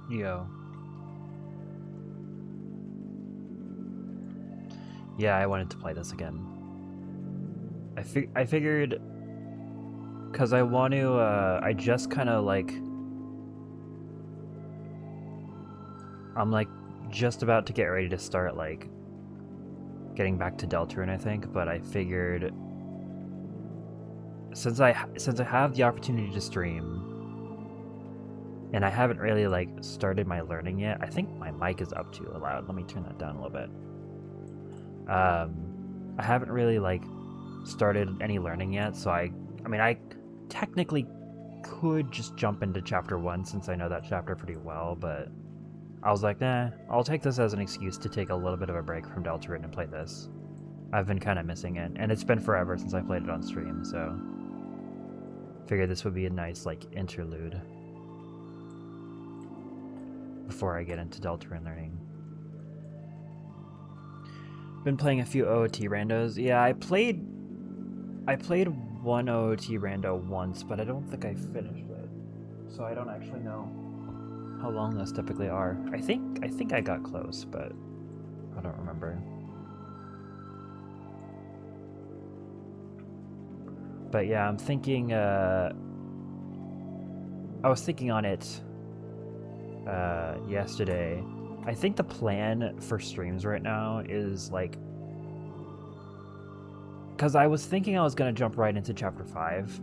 Yo. Yeah, I wanted to play this again. I figured, because I want to, I just kind of like, I'm like just about to get ready to start like getting back to Deltarune, I think, but I figured since I have the opportunity to stream and I haven't really like started my learning yet. I think my mic is up too loud. Let me turn that down a little bit. I haven't really like started any learning yet, so I mean I technically could just jump into chapter 1 since I know that chapter pretty well, but I was like, nah, I'll take this as an excuse to take a little bit of a break from Deltarune and play this. I've been kind of missing it, and it's been forever since I played it on stream, so figured this would be a nice like interlude before I get into Deltarune learning. Been playing a few OOT randos. Yeah, I played one OOT rando once, but I don't think I finished it. So I don't actually know how long those typically are. I think I got close, but I don't remember. But yeah, I'm thinking I was thinking on it yesterday. I think the plan for streams right now is like, because I was thinking I was gonna jump right into chapter 5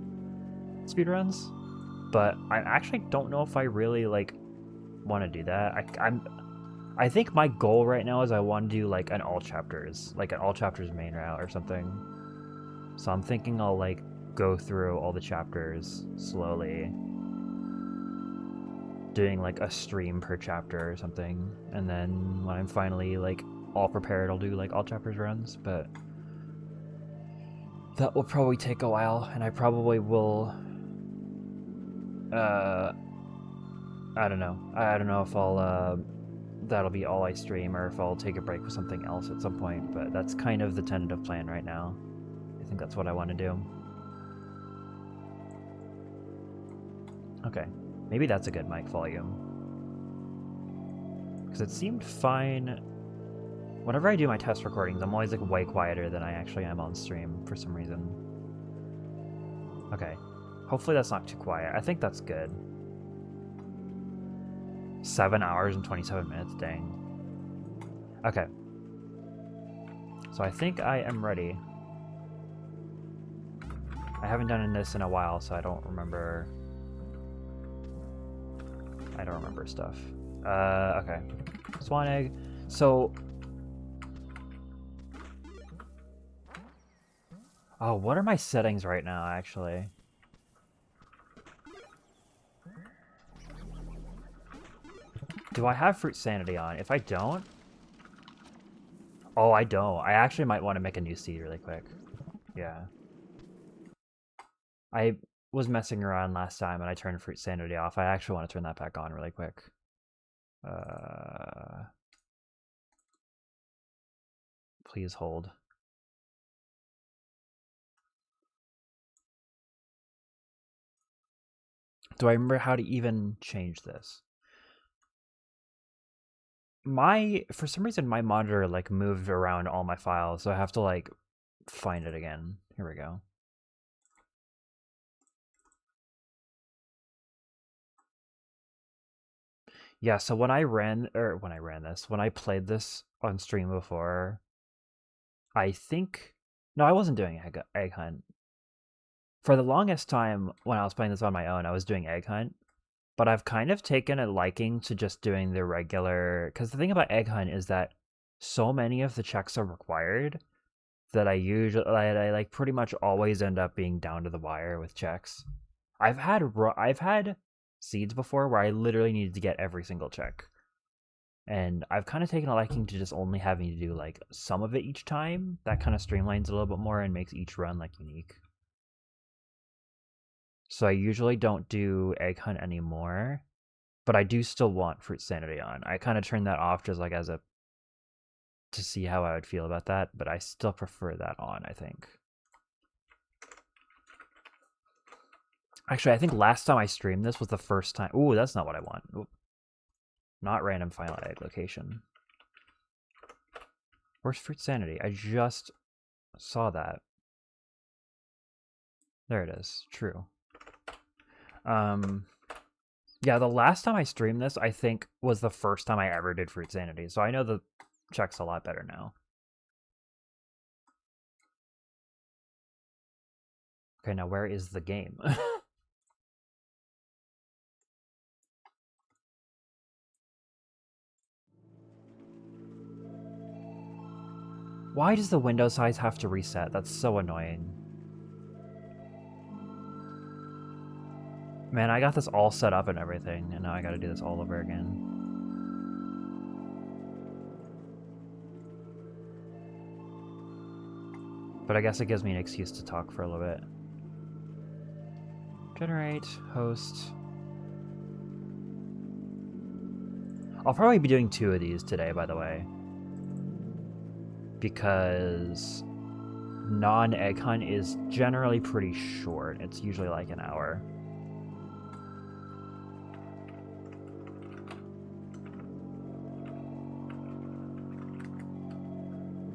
speedruns, but I actually don't know if I really like want to do that. I think my goal right now is I want to do like an all chapters main route or something. So I'm thinking I'll like go through all the chapters slowly, doing like a stream per chapter or something, and then when I'm finally like all prepared, I'll do like all chapters runs. But that will probably take a while, and I probably will. I don't know. I don't know if I'll. That'll be all I stream, or if I'll take a break with something else at some point. But that's kind of the tentative plan right now. I think that's what I want to do. Okay, maybe that's a good mic volume. Because it seemed fine. Whenever I do my test recordings, I'm always like way quieter than I actually am on stream for some reason. Okay, hopefully that's not too quiet. I think that's good. 7 hours and 27 minutes, dang. Okay. So I think I am ready. I haven't done this in a while, so I don't remember stuff. Okay. Swan egg. So... Oh, what are my settings right now, actually? Do I have Fruit Sanity on? If I don't... Oh, I don't. I actually might want to make a new seed really quick. Yeah. I was messing around last time and I turned Fruit Sanity off. I actually want to turn that back on really quick. Please hold. Do I remember how to even change this? For some reason, my monitor like moved around all my files, so I have to like find it again. Here we go. Yeah, so when I played this on stream before, I think, no, I wasn't doing egg hunt. For the longest time when I was playing this on my own, I was doing egg hunt, but I've kind of taken a liking to just doing the regular, because the thing about egg hunt is that so many of the checks are required that I like pretty much always end up being down to the wire with checks. I've had seeds before where I literally needed to get every single check. And I've kind of taken a liking to just only having to do like some of it each time. That kind of streamlines a little bit more and makes each run like unique. So I usually don't do egg hunt anymore, but I do still want Fruit Sanity on. I kind of turned that off just like to see how I would feel about that, but I still prefer that on, I think. Actually, I think last time I streamed this was the first time. Ooh, that's not what I want. Ooh. Not random final egg location. Where's Fruit Sanity? I just saw that. There it is. True. Yeah, the last time I streamed this, I think, was the first time I ever did Fruit Sanity. So I know the check's a lot better now. Okay, now where is the game? Why does the window size have to reset? That's so annoying. Man, I got this all set up and everything, and now I gotta do this all over again. But I guess it gives me an excuse to talk for a little bit. Generate, host. I'll probably be doing 2 of these today, by the way. Because non-egg hunt is generally pretty short. It's usually like an hour.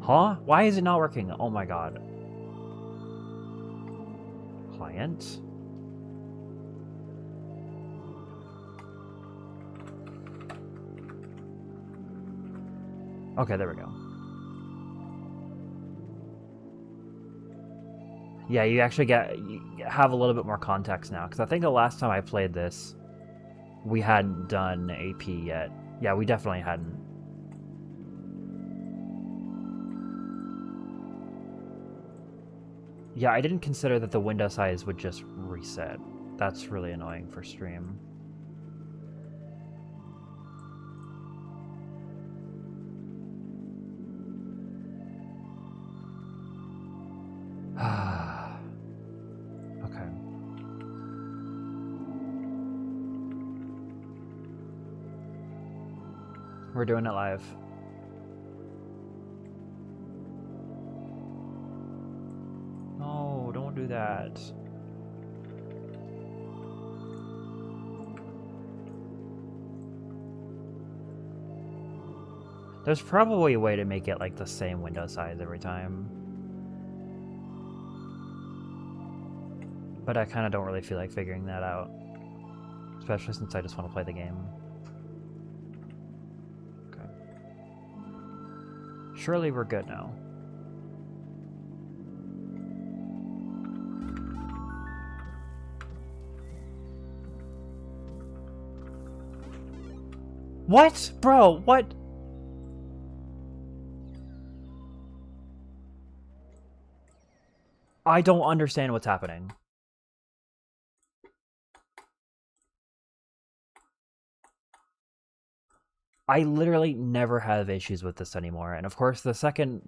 Huh? Why is it not working? Oh my god. Client? Okay, there we go. Yeah, you actually have a little bit more context now, because I think the last time I played this, we hadn't done AP yet. Yeah, we definitely hadn't. Yeah, I didn't consider that the window size would just reset. That's really annoying for stream. Okay. We're doing it live. No, don't do that. There's probably a way to make it like the same window size every time. But I kind of don't really feel like figuring that out. Especially since I just want to play the game. Okay. Surely we're good now. What? Bro, what? I don't understand what's happening. I literally never have issues with this anymore. And of course, the second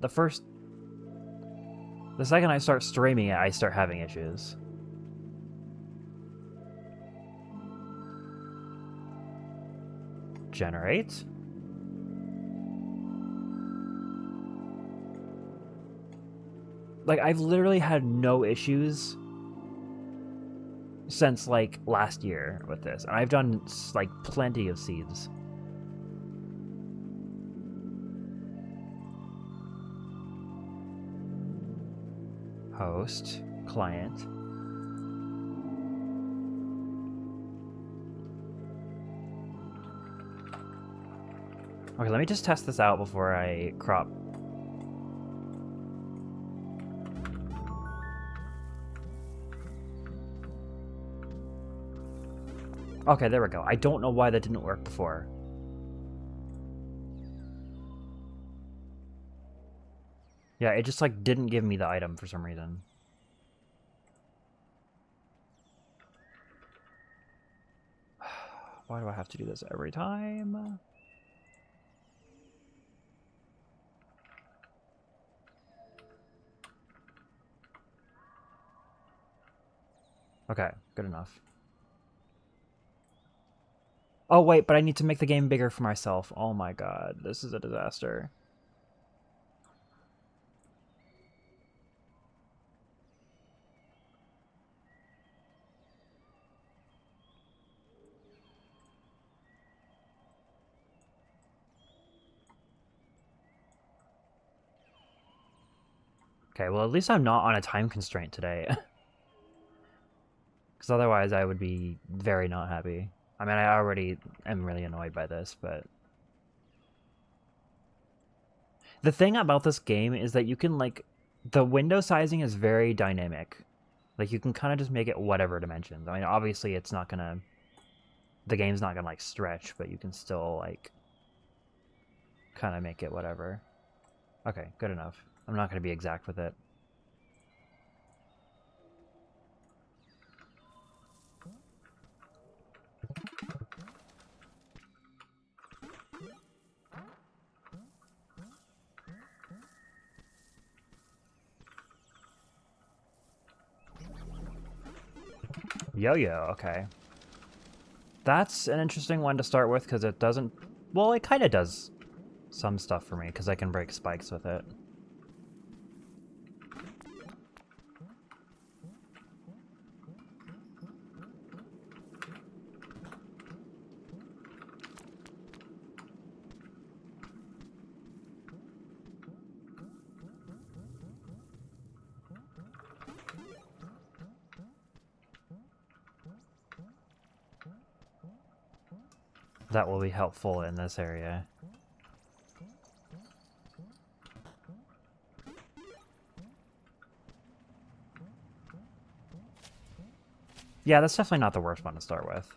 I start streaming it, I start having issues. Generate. Like, I've literally had no issues since, like, last year with this. And I've done, like, plenty of seeds. Host. Client. Okay, let me just test this out before I crop. Okay, there we go. I don't know why that didn't work before. Yeah, it just, like, didn't give me the item for some reason. Why do I have to do this every time? Okay, good enough. Oh, wait, but I need to make the game bigger for myself. Oh my god, this is a disaster. Okay, well, at least I'm not on a time constraint today. Because otherwise I would be very not happy. I mean, I already am really annoyed by this, but... The thing about this game is that you can, like... The window sizing is very dynamic. Like, you can kind of just make it whatever dimensions. I mean, obviously it's not gonna... The game's not gonna, like, stretch, but you can still, like... kind of make it whatever. Okay, good enough. I'm not gonna be exact with it. Yo-yo, okay. That's an interesting one to start with, because it doesn't... Well, it kind of does some stuff for me, because I can break spikes with it. That will be helpful in this area. Yeah, that's definitely not the worst one to start with.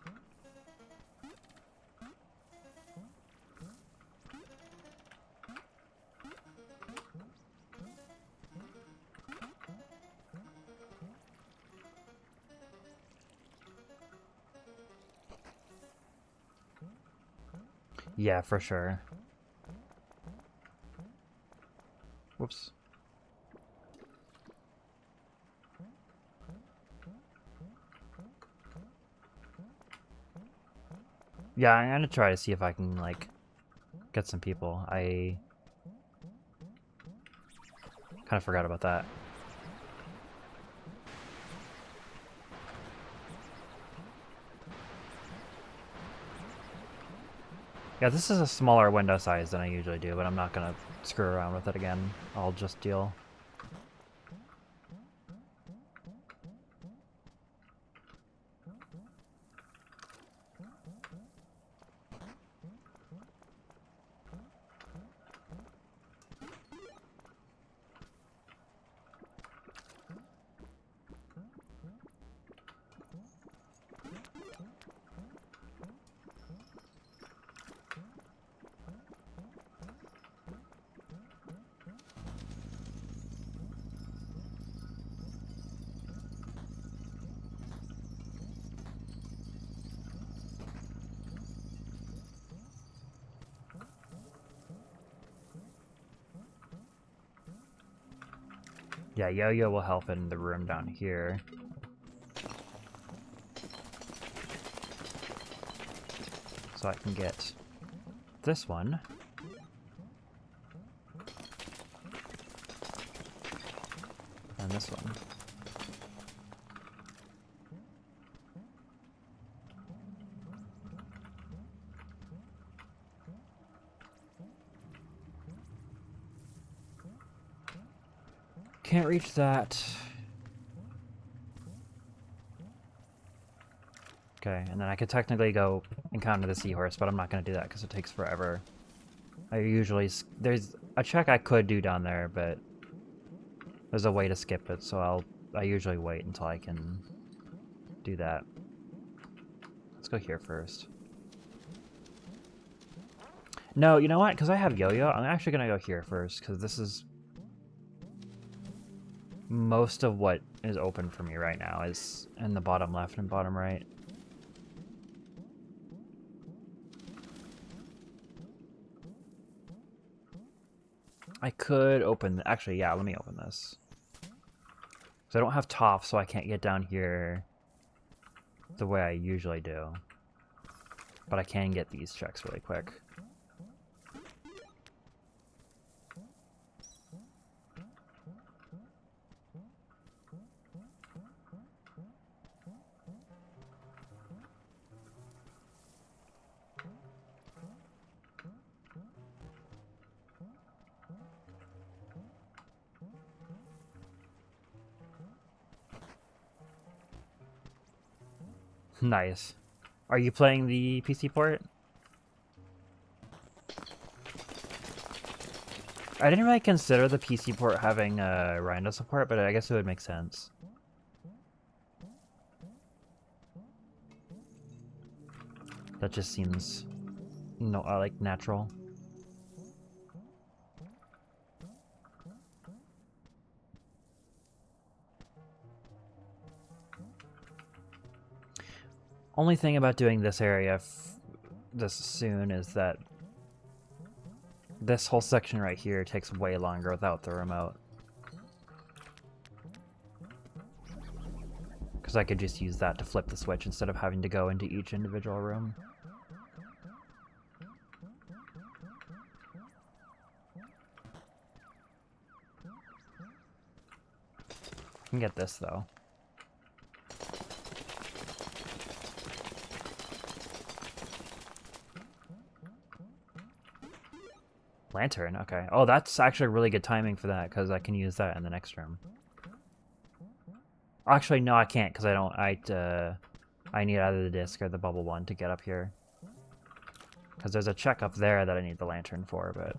Yeah, for sure. Whoops. Yeah, I'm gonna try to see if I can, like, get some people. I kind of forgot about that. Yeah, this is a smaller window size than I usually do, but I'm not gonna screw around with it again. I'll just deal. Yeah, yo-yo will help in the room down here. So I can get this one. And this one. Can't reach that. Okay, and then I could technically go encounter the seahorse, but I'm not going to do that because it takes forever. I usually... There's a check I could do down there, but there's a way to skip it, so I usually wait until I can do that. Let's go here first. No, you know what? Because I have yo-yo, I'm actually going to go here first, because this is... Most of what is open for me right now is in the bottom left and bottom right. I could open... Actually, yeah, let me open this. Because I don't have top, so I can't get down here the way I usually do. But I can get these checks really quick. Nice. Are you playing the PC port? I didn't really consider the PC port having rando support, but I guess it would make sense. That just seems like natural. Only thing about doing this area this soon is that this whole section right here takes way longer without the remote. Because I could just use that to flip the switch instead of having to go into each individual room. I can get this though. Lantern, okay. Oh, that's actually really good timing for that, because I can use that in the next room. Actually, no, I can't, because I need either the disc or the bubble one to get up here. Because there's a check up there that I need the lantern for, but...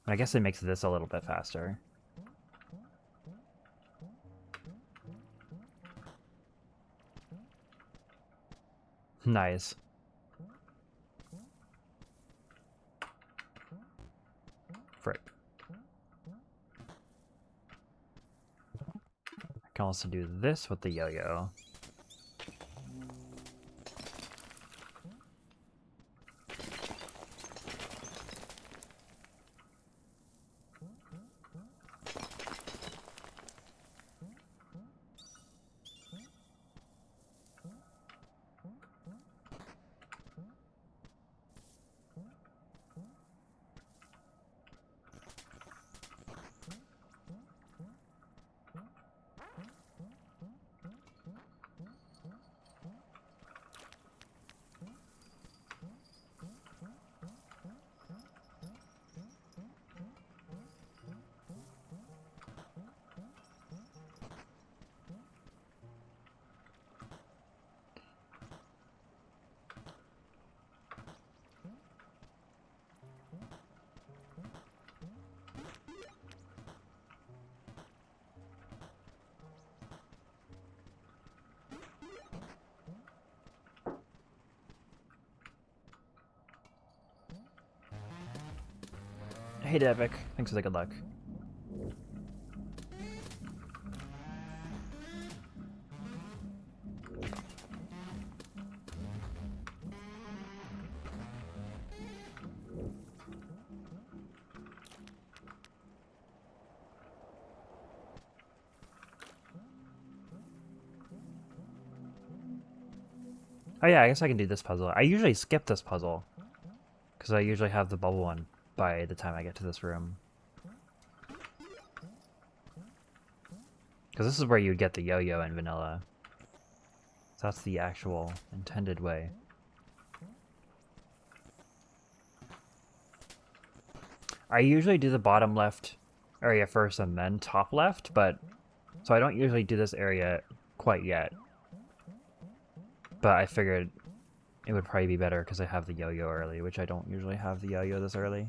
I guess it makes this a little bit faster. Nice. Frick. I can also do this with the yo-yo. Hey, Devik. Thanks for the good luck. Oh yeah, I guess I can do this puzzle. I usually skip this puzzle, because I usually have the bubble one by the time I get to this room. Because this is where you'd get the yo-yo in vanilla. So that's the actual intended way. I usually do the bottom left area first and then top left, but... So I don't usually do this area quite yet. But I figured it would probably be better because I have the yo-yo early, which I don't usually have the yo-yo this early.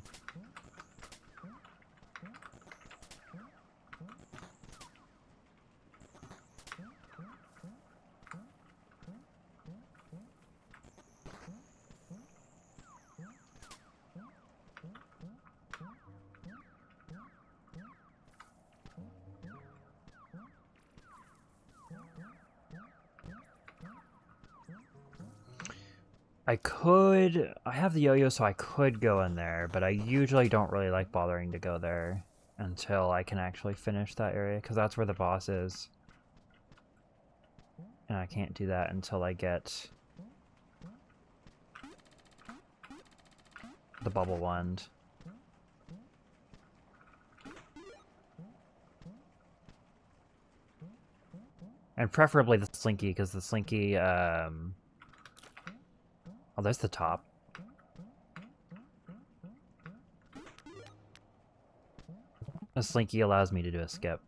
I have the yo-yo, so I could go in there, but I usually don't really like bothering to go there until I can actually finish that area, because that's where the boss is. And I can't do that until I get the bubble wand. And preferably the slinky, because the slinky, oh, there's the top. The slinky allows me to do a skip.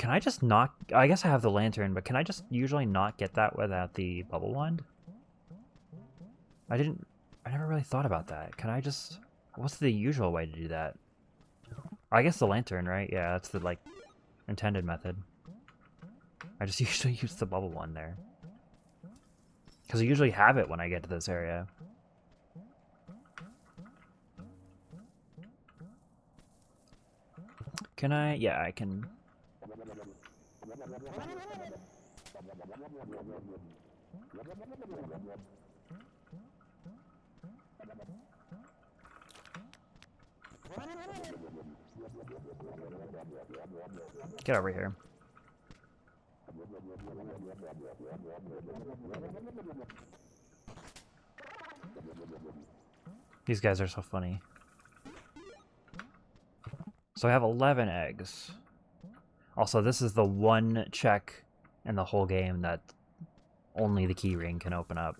Can I just not... I guess I have the lantern, but can I just usually not get that without the bubble wand? I never really thought about that. Can I just... What's the usual way to do that? I guess the lantern, right? Yeah, that's the, like, intended method. I just usually use the bubble wand there. Because I usually have it when I get to this area. Can I? Yeah, I can. Get over here. These guys are so funny. So I have 11 eggs. Also, this is the one check in the whole game that only the key ring can open up.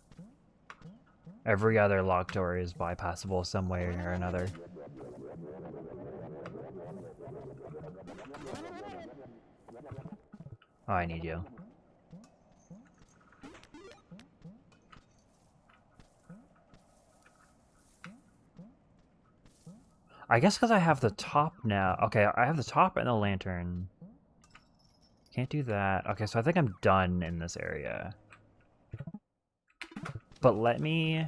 Every other locked door is bypassable some way or another. Oh, I need you. I guess because I have the top now. Okay, I have the top and the lantern. Can't do that. Okay, so I think I'm done in this area. But let me...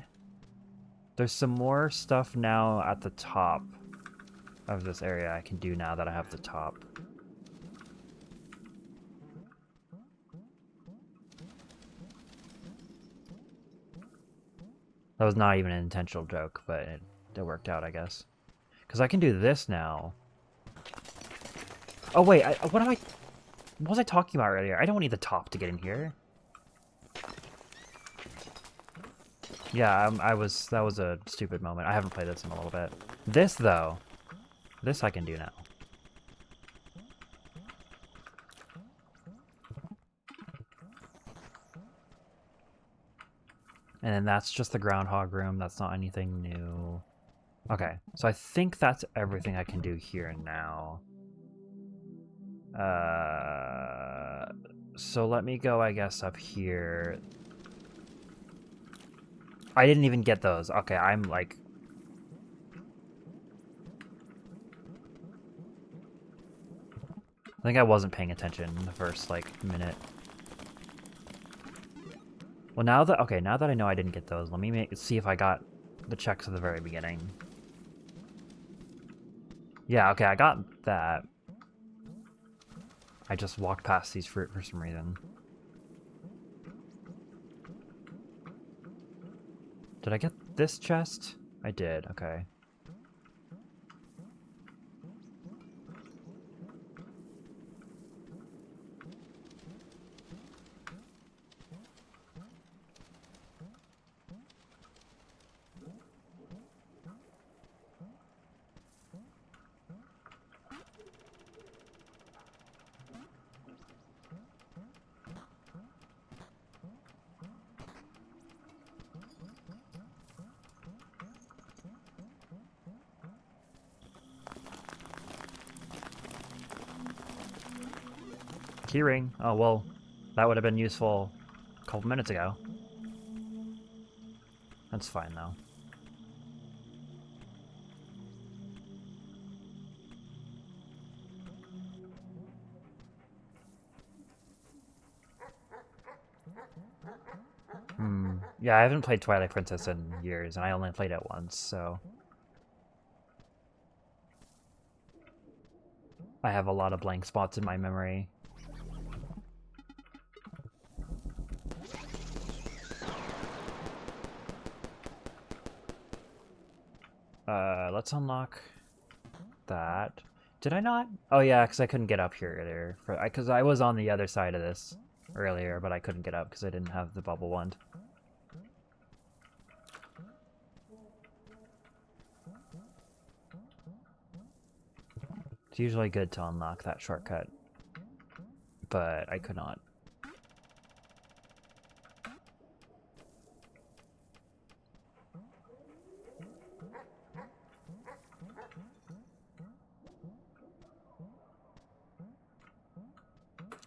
There's some more stuff now at the top of this area I can do now that I have the top. That was not even an intentional joke, but it worked out, I guess. Because I can do this now. Oh, wait, what was I talking about earlier? I don't need the top to get in here. Yeah, that was a stupid moment. I haven't played this in a little bit. This, though, this I can do now. And then that's just the groundhog room. That's not anything new. Okay, so I think that's everything I can do here and now. So let me go, I guess, up here. I didn't even get those. Okay, I'm like... I think I wasn't paying attention in the first, like, minute. Well, now that... Okay, now that I know I didn't get those, let me see if I got the checks at the very beginning. Yeah, okay, I got that. I just walked past these fruit for some reason. Did I get this chest? I did, okay. Keyring. Oh, well, that would have been useful a couple minutes ago. That's fine, though. Yeah, I haven't played Twilight Princess in years, and I only played it once, so... I have a lot of blank spots in my memory. Let's unlock that. Did I not? Oh yeah, because I couldn't get up here earlier. Because I was on the other side of this earlier, but I couldn't get up because I didn't have the bubble wand. It's usually good to unlock that shortcut, but I could not.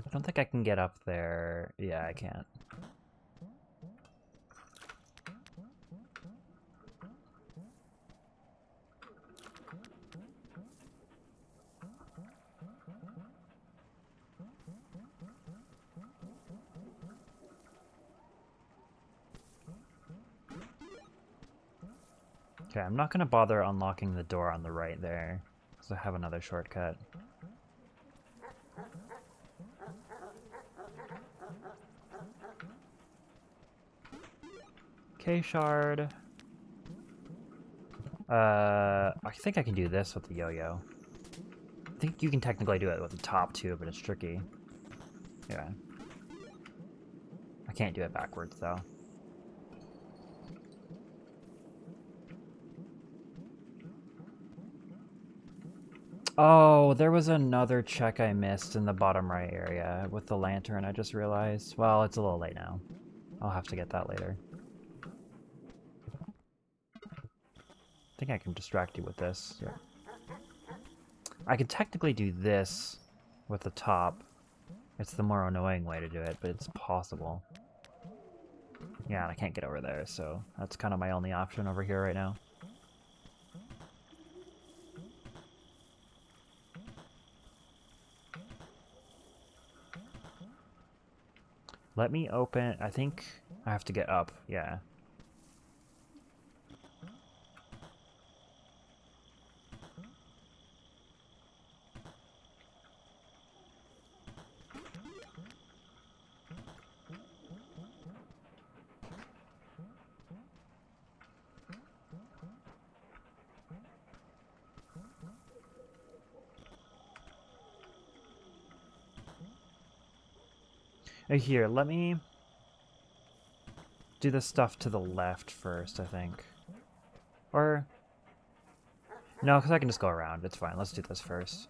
I don't think I can get up there. Yeah, I can't. Okay, I'm not gonna bother unlocking the door on the right there, because I have another shortcut. Okay, shard. I think I can do this with the yo-yo. I think you can technically do it with the top too, but it's tricky. Yeah. I can't do it backwards though. Oh, there was another check I missed in the bottom right area with the lantern, I just realized. Well, it's a little late now. I'll have to get that later. I think I can distract you with this. Yeah. I could technically do this with the top. It's the more annoying way to do it, but it's possible. Yeah, and I can't get over there, so that's kind of my only option over here right now. Let me open... I think I have to get up, yeah. Here, let me do the stuff to the left first, I think. Or... No, because I can just go around. It's fine. Let's do this first.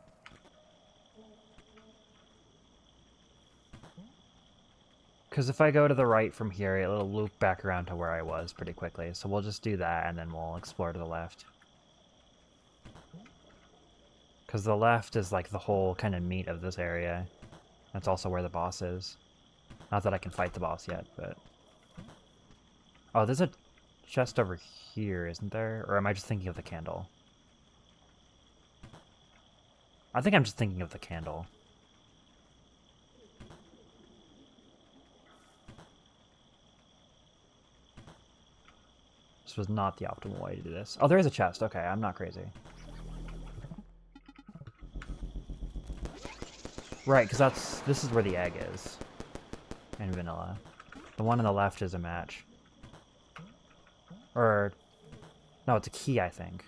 Because if I go to the right from here, it'll loop back around to where I was pretty quickly. So we'll just do that, and then we'll explore to the left. Because the left is like the whole kind of meat of this area. That's also where the boss is. Not that I can fight the boss yet, but... Oh, there's a chest over here, isn't there? Or am I just thinking of the candle? I think I'm just thinking of the candle. This was not the optimal way to do this. Oh, there is a chest. Okay, I'm not crazy. Right, because this is where the egg is. In vanilla. The one on the left is a match. Or... No, it's a key, I think.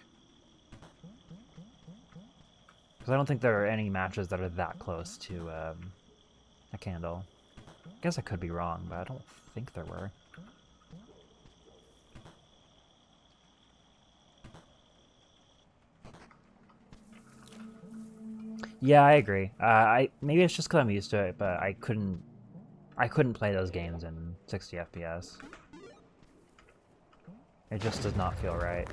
Because I don't think there are any matches that are that close to a candle. I guess I could be wrong, but I don't think there were. Yeah, I agree. Maybe it's just because I'm used to it, but I couldn't play those games in 60 FPS. It just does not feel right.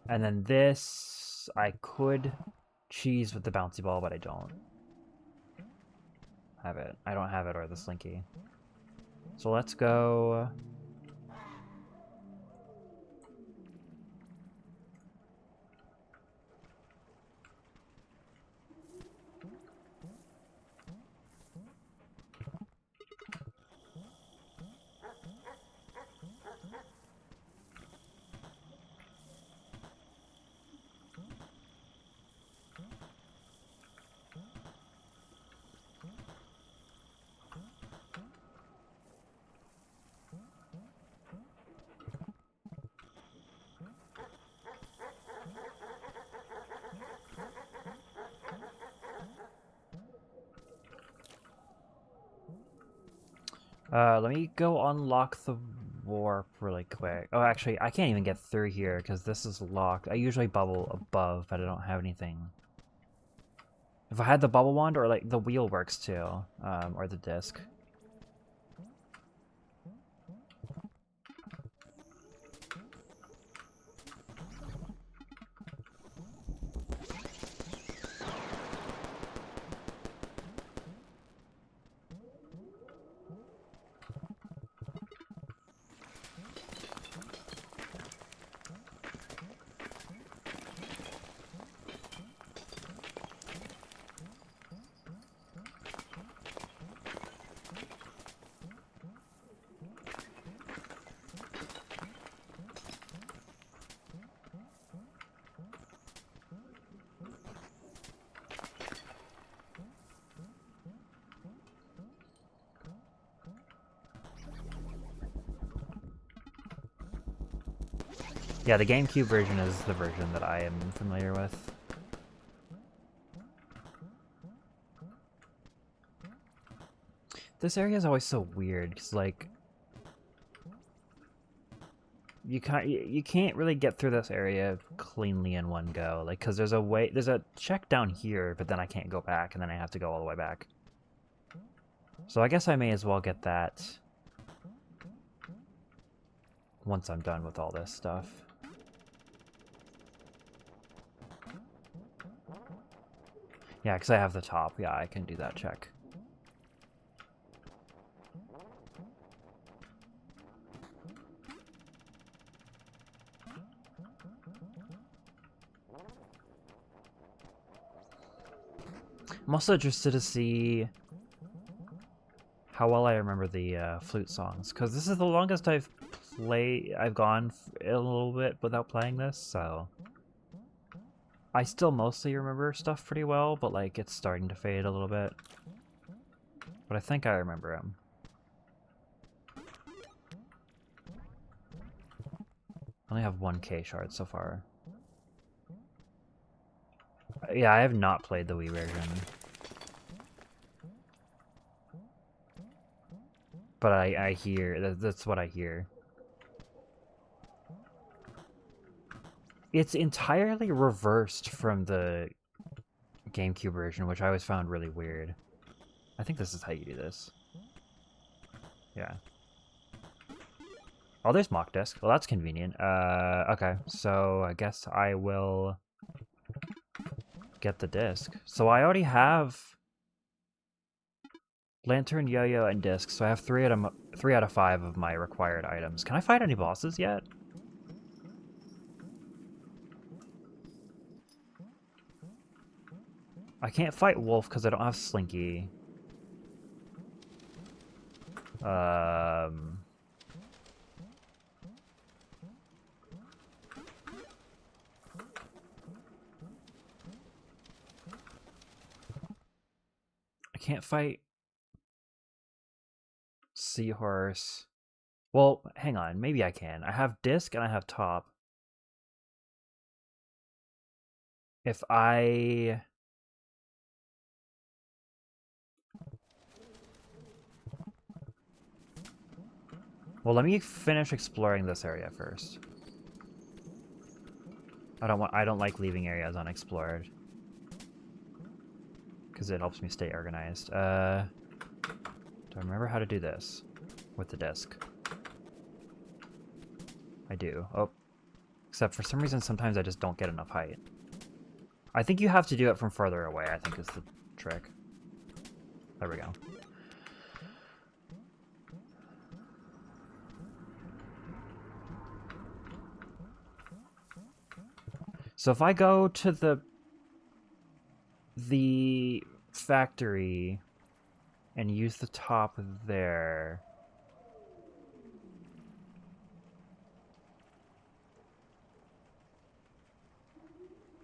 And then this, I could cheese with the bouncy ball, but I don't have it. I don't have it or the slinky. So let's go... let me go unlock the warp really quick. Oh, actually, I can't even get through here because this is locked. I usually bubble above, but I don't have anything. If I had the bubble wand, or like the wheel works too, or the disc. Yeah, the GameCube version is the version that I am familiar with. This area is always so weird, because, like, you can't really get through this area cleanly in one go. Like, because there's a check down here, but then I can't go back, and then I have to go all the way back. So I guess I may as well get that once I'm done with all this stuff. Yeah, because I have the top. Yeah, I can do that check. I'm also interested to see how well I remember the flute songs, because this is the longest I've gone a little bit without playing this, so I still mostly remember stuff pretty well, but like it's starting to fade a little bit. But I think I remember them. I only have 1K shards so far. Yeah, I have not played the Wii version. But I hear, that's what I hear. It's entirely reversed from the GameCube version, which I always found really weird. I think this is how you do this. Yeah. Oh, there's mock disc. Well, that's convenient. Okay, so I guess I will get the disc. So I already have lantern, yo-yo, and disc, so I have 3 out of 5 of my required items. Can I fight any bosses yet? I can't fight Wolf because I don't have Slinky. I can't fight Seahorse. Well, hang on. Maybe I can. I have disc and I have top. If I... Well, let me finish exploring this area first. I don't like leaving areas unexplored. Because it helps me stay organized. Do I remember how to do this with the disc? I do. Oh. Except for some reason, sometimes I just don't get enough height. I think you have to do it from further away, I think is the trick. There we go. So if I go to the factory and use the top there,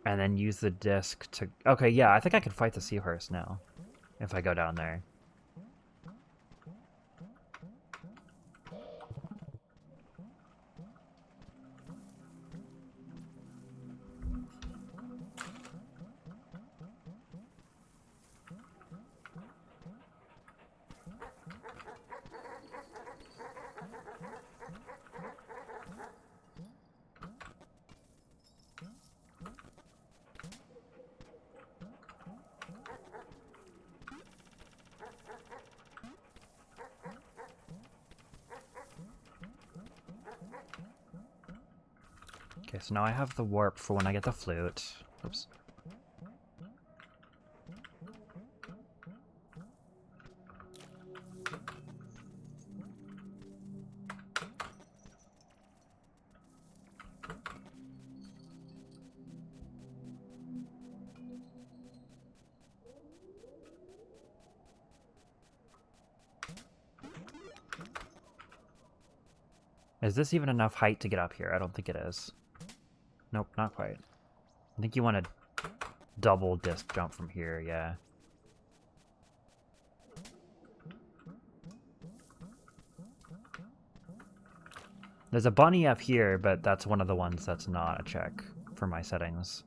and then use the disc to... Okay, yeah, I think I can fight the Seahorse now if I go down there. Okay, so now I have the warp for when I get the flute. Oops. Is this even enough height to get up here? I don't think it is. Nope, not quite. I think you want to double disc jump from here, yeah. There's a bunny up here, but that's one of the ones that's not a check for my settings.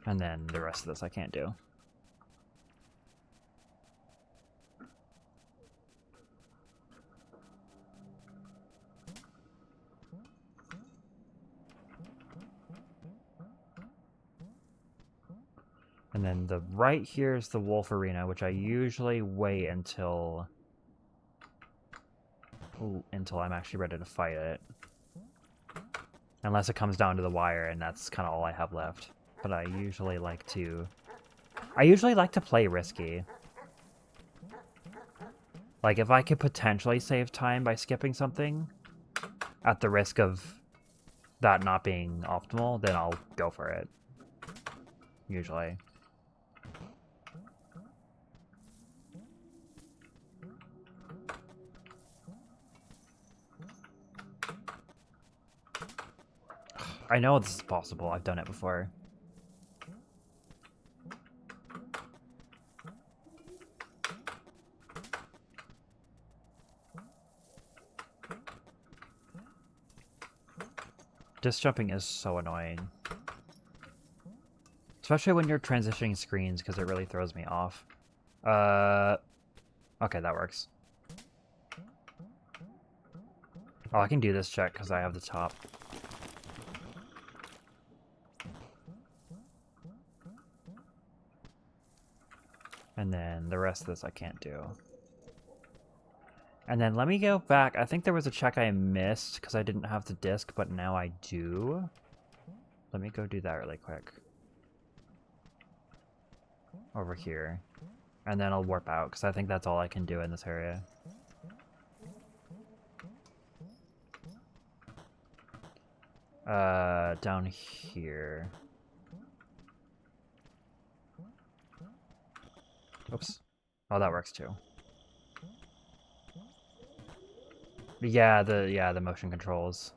And then the rest of this I can't do. And then the right here is the wolf arena, which I usually wait until I'm actually ready to fight it. Unless it comes down to the wire, and that's kind of all I have left. But I usually like to play risky. Like, if I could potentially save time by skipping something, at the risk of that not being optimal, then I'll go for it. Usually. I know this is possible. I've done it before. Disc jumping is so annoying. Especially when you're transitioning screens, because it really throws me off. Okay, that works. Oh, I can do this check because I have the top. And then the rest of this I can't do. And then let me go back. I think there was a check I missed because I didn't have the disc, but now I do. Let me go do that really quick. Over here. And then I'll warp out because I think that's all I can do in this area. Down here. Oops. Oh, that works too. Yeah, the motion controls.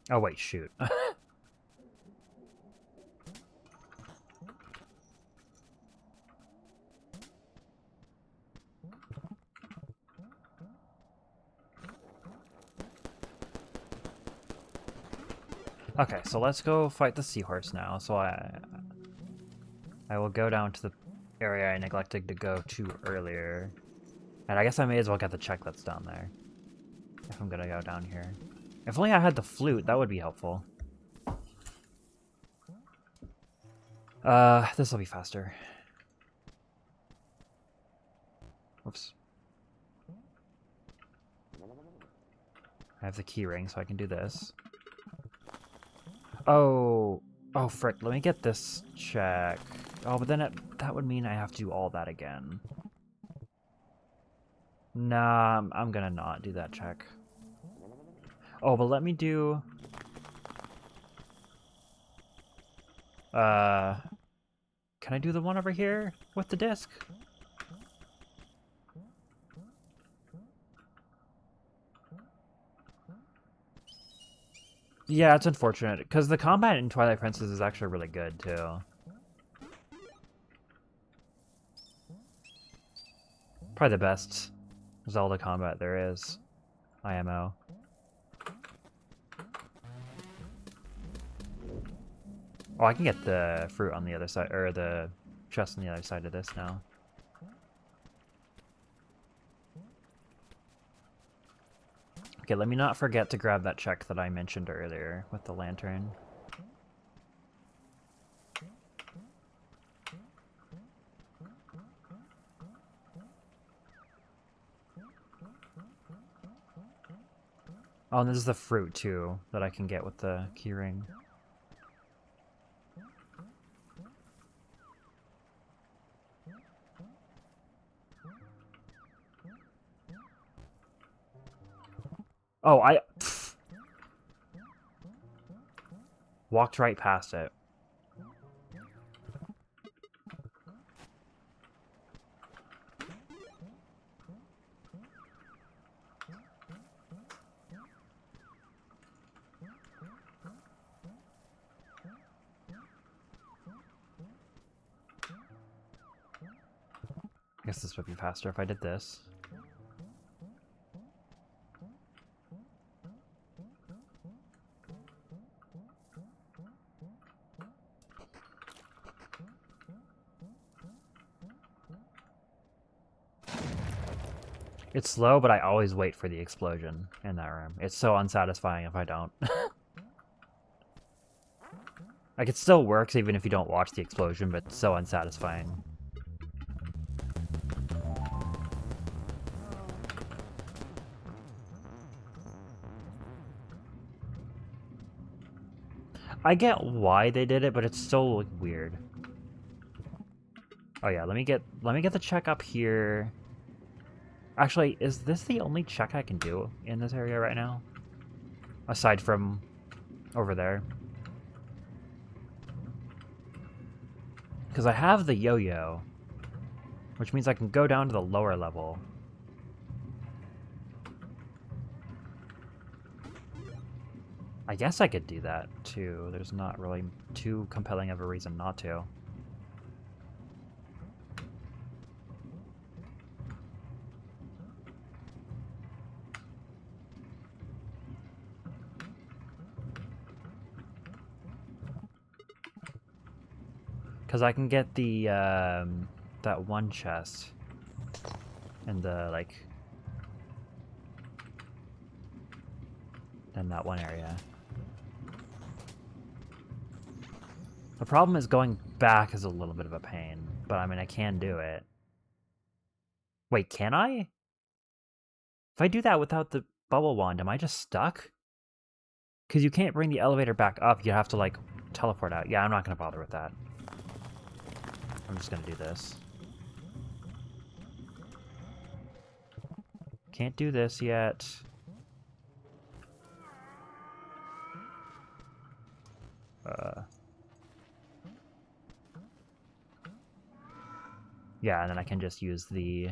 Oh wait, shoot. Okay, so let's go fight the seahorse now. So I will go down to the area I neglected to go to earlier. And I guess I may as well get the check that's down there. If I'm gonna go down here. If only I had the flute, that would be helpful. This will be faster. Whoops. I have the key ring, so I can do this. Oh, frick, let me get this check. Oh, but then that would mean I have to do all that again. Nah, I'm gonna not do that check. Oh, but let me do... Can I do the one over here with the disc? Yeah, it's unfortunate, because the combat in Twilight Princess is actually really good, too. Probably the best Zelda combat there is. IMO. Oh, I can get the fruit on the other side, or the chest on the other side of this now. Okay, let me not forget to grab that check that I mentioned earlier with the lantern. Oh, and this is the fruit, too, that I can get with the keyring. Oh, walked right past it. I guess this would be faster if I did this. It's slow, but I always wait for the explosion in that room. It's so unsatisfying if I don't. Like, it still works even if you don't watch the explosion, but it's so unsatisfying. I get why they did it, but it's still like, weird. Oh yeah, let me get the check up here. Actually, is this the only check I can do in this area right now? Aside from over there. Because I have the yo-yo, which means I can go down to the lower level. I guess I could do that, too. There's not really too compelling of a reason not to. Because I can get the, that one chest in the, like, in that one area. The problem is going back is a little bit of a pain, but I mean, I can do it. Wait, can I? If I do that without the bubble wand, am I just stuck? Because you can't bring the elevator back up, you have to, like, teleport out. Yeah, I'm not going to bother with that. I'm just going to do this. Can't do this yet. Yeah, and then I can just use the...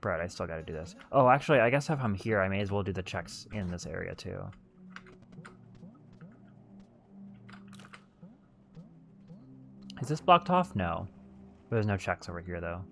Brett, I still gotta do this. Oh, actually, I guess if I'm here, I may as well do the checks in this area, too. Is this blocked off? No. There's no checks over here, though.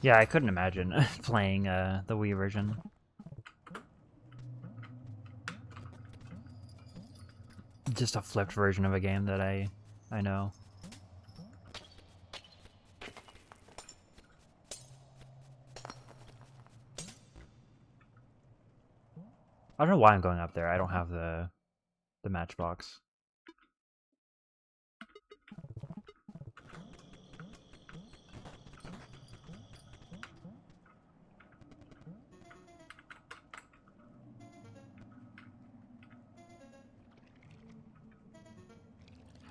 Yeah, I couldn't imagine playing the Wii version. Just a flipped version of a game that I know. I don't know why I'm going up there. I don't have the matchbox.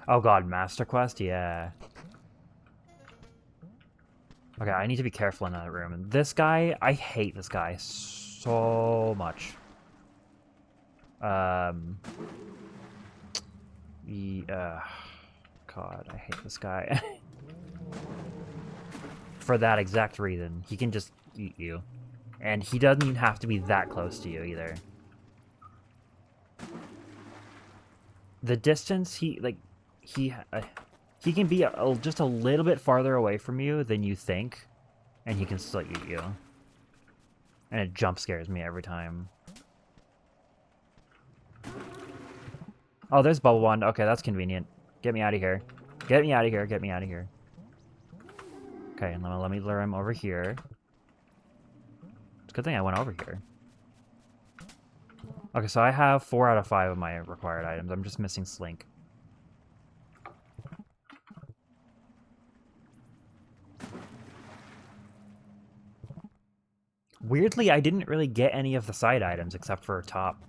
Oh god, Master Quest? Yeah. Okay, I need to be careful in that room. This guy, I hate this guy so much. God, I hate this guy. For that exact reason. He can just eat you. And he doesn't even have to be that close to you, either. The distance, he can be just a little bit farther away from you than you think, and he can still eat you. And it jump scares me every time. Oh, there's Bubble Wand. Okay, that's convenient. Get me out of here. Get me out of here. Get me out of here. Okay, let me lure him over here. It's a good thing I went over here. Okay, so I have 4 out of 5 of my required items. I'm just missing Slink. Weirdly, I didn't really get any of the side items except for top.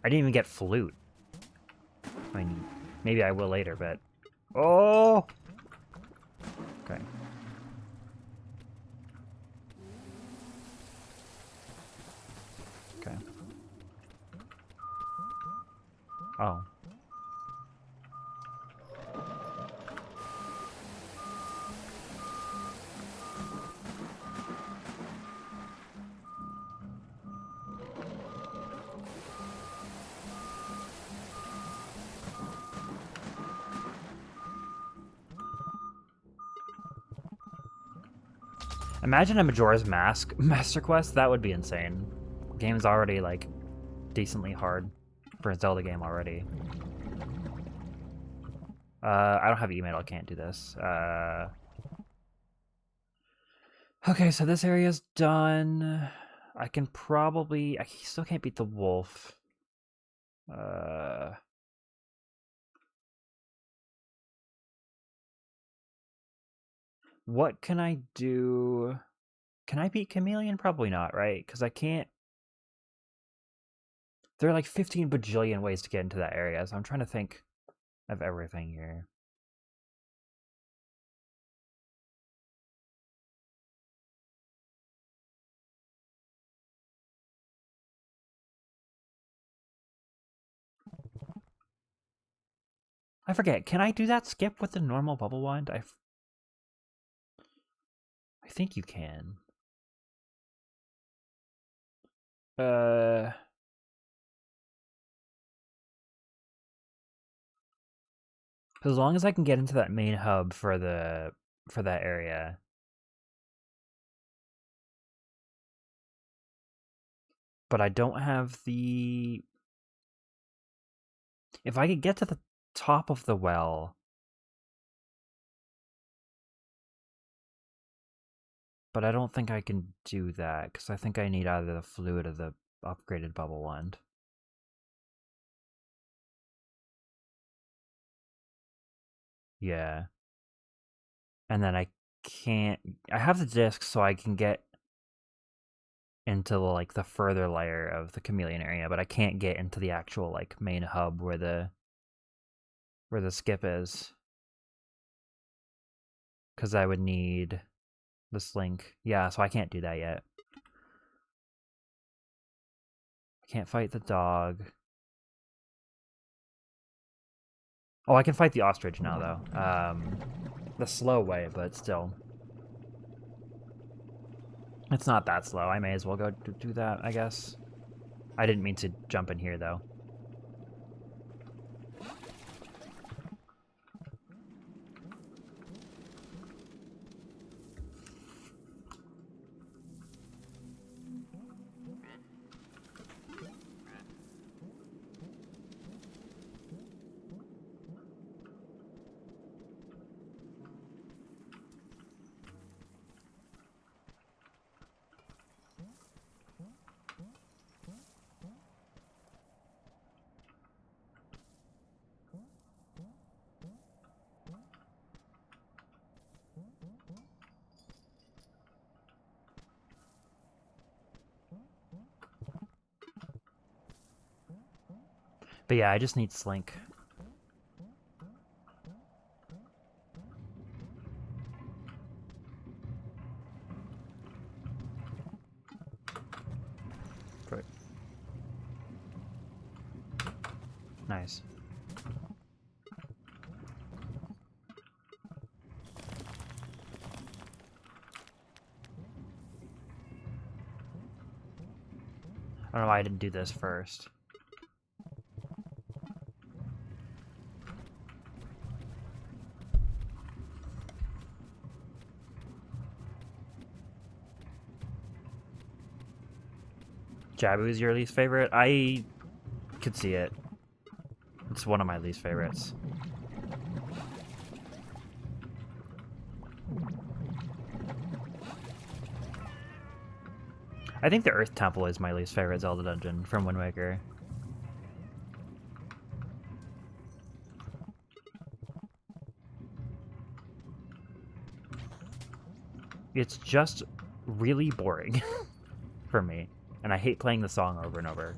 I didn't even get Flute. I mean, maybe I will later, but... Oh! Okay. Okay. Oh. Imagine a Majora's Mask Master Quest. That would be insane. The game's already, like, decently hard for a Zelda game already. I don't have email. I can't do this. Okay, so this area's done. I can probably... I still can't beat the wolf. What can I do? Can I beat Chameleon? Probably not, right? Because I can't... There are like 15 bajillion ways to get into that area, so I'm trying to think of everything here. I forget, can I do that skip with the normal bubble wand? I think you can. As long as I can get into that main hub for that area. But I don't have the... If I could get to the top of the well... But I don't think I can do that, because I think I need either the fluid or the upgraded bubble wand. Yeah. And then I can't... I have the disc so I can get into like the further layer of the Chameleon area, but I can't get into the actual like main hub where the skip is. Because I would need the Slink. Yeah, so I can't do that yet. I can't fight the dog. Oh, I can fight the ostrich now, though. The slow way, but still. It's not that slow. I may as well go do that, I guess. I didn't mean to jump in here, though. But yeah, I just need Slink. Great. Nice. I don't know why I didn't do this first. Jabu is your least favorite? I could see it. It's one of my least favorites. I think the Earth Temple is my least favorite Zelda dungeon from Wind Waker. It's just really boring for me, and I hate playing the song over and over.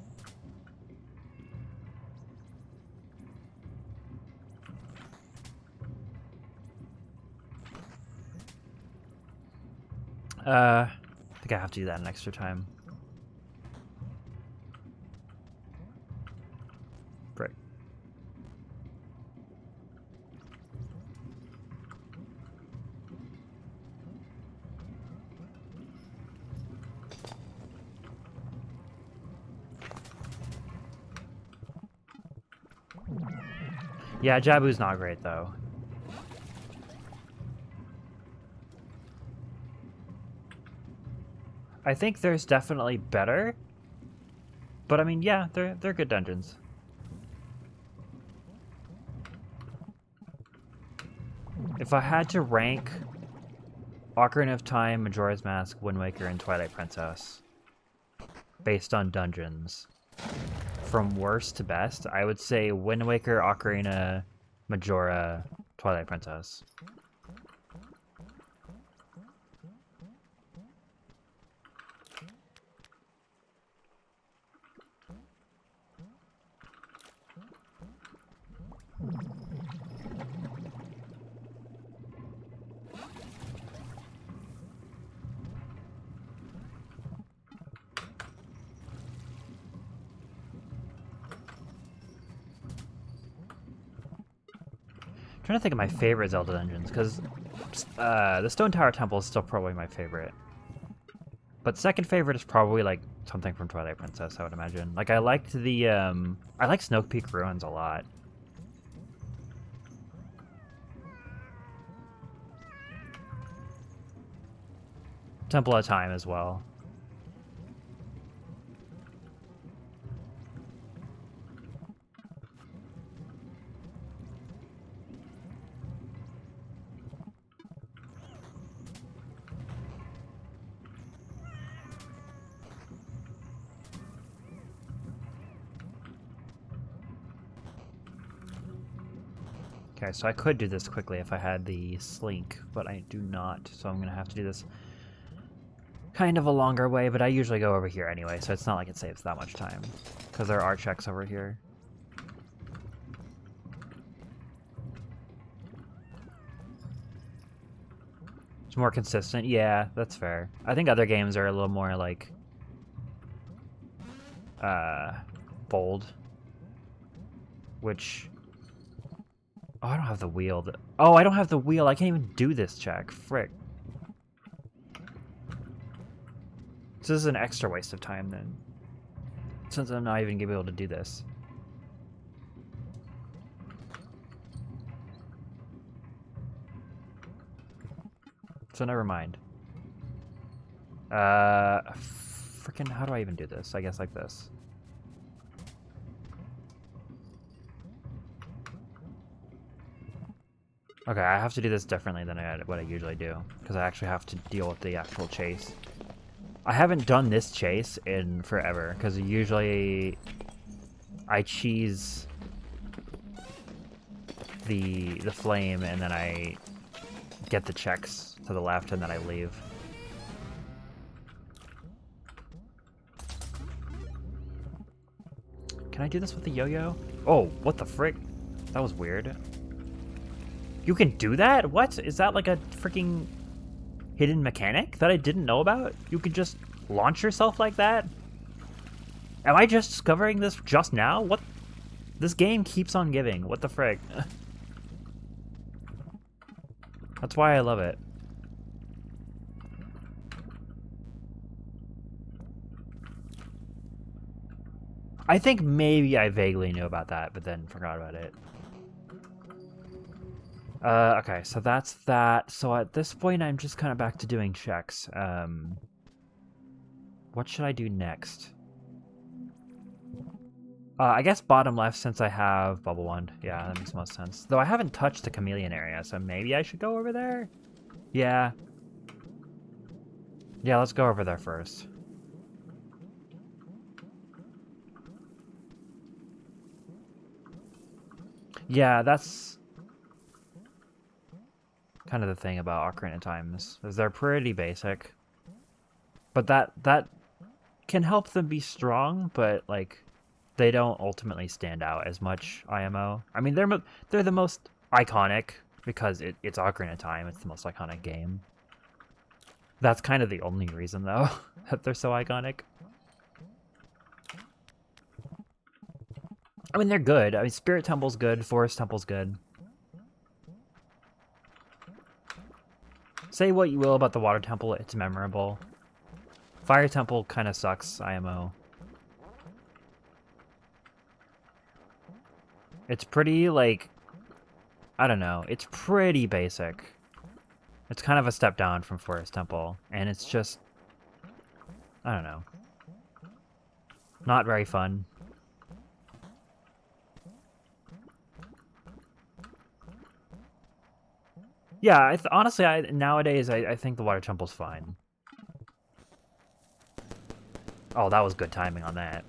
I think I have to do that an extra time. Great. Yeah, Jabu's not great though. I think there's definitely better, but I mean, yeah, they're good dungeons. If I had to rank Ocarina of Time, Majora's Mask, Wind Waker, and Twilight Princess based on dungeons, from worst to best, I would say Wind Waker, Ocarina, Majora, Twilight Princess. I'm trying to think of my favorite Zelda dungeons, because the Stone Tower Temple is still probably my favorite. But second favorite is probably like something from Twilight Princess, I would imagine. Like I liked the I like Snoke Peak Ruins a lot. Temple of Time as well. Okay, so I could do this quickly if I had the Slink, but I do not, so I'm going to have to do this kind of a longer way, but I usually go over here anyway, so it's not like it saves that much time, because there are checks over here. It's more consistent. Yeah, that's fair. I think other games are a little more, like, bold, which... Oh, I don't have the wheel. Oh, I don't have the wheel. I can't even do this check. Frick. So this is an extra waste of time then, since I'm not even going to be able to do this. So never mind. Frickin', how do I even do this? I guess like this. Okay, I have to do this differently than what I usually do, because I actually have to deal with the actual chase. I haven't done this chase in forever, because usually I cheese the flame and then I get the checks to the left and then I leave. Can I do this with the yo-yo? Oh, what the frick? That was weird. You can do that? What? Is that like a freaking hidden mechanic that I didn't know about? You could just launch yourself like that? Am I just discovering this just now? What? This game keeps on giving. What the frick? That's why I love it. I think maybe I vaguely knew about that, but then forgot about it. Okay, so that's that. So at this point, I'm just kind of back to doing checks. What should I do next? I guess bottom left, since I have Bubble Wand. Yeah, that makes most sense. Though I haven't touched the Chameleon area, so maybe I should go over there? Yeah. Yeah, let's go over there first. Yeah, that's kind of the thing about Ocarina of Times, is they're pretty basic. But that can help them be strong, but like they don't ultimately stand out as much. IMO. I mean, they're the most iconic because it's Ocarina of Time. It's the most iconic game. That's kind of the only reason, though, that they're so iconic. I mean, they're good. I mean, Spirit Temple's good. Forest Temple's good. Say what you will about the Water Temple, it's memorable. Fire Temple kind of sucks, IMO. It's pretty, like, I don't know. It's pretty basic. It's kind of a step down from Forest Temple, and it's just, I don't know. Not very fun. Yeah, honestly, nowadays, I think the Water Temple's fine. Oh, that was good timing on that.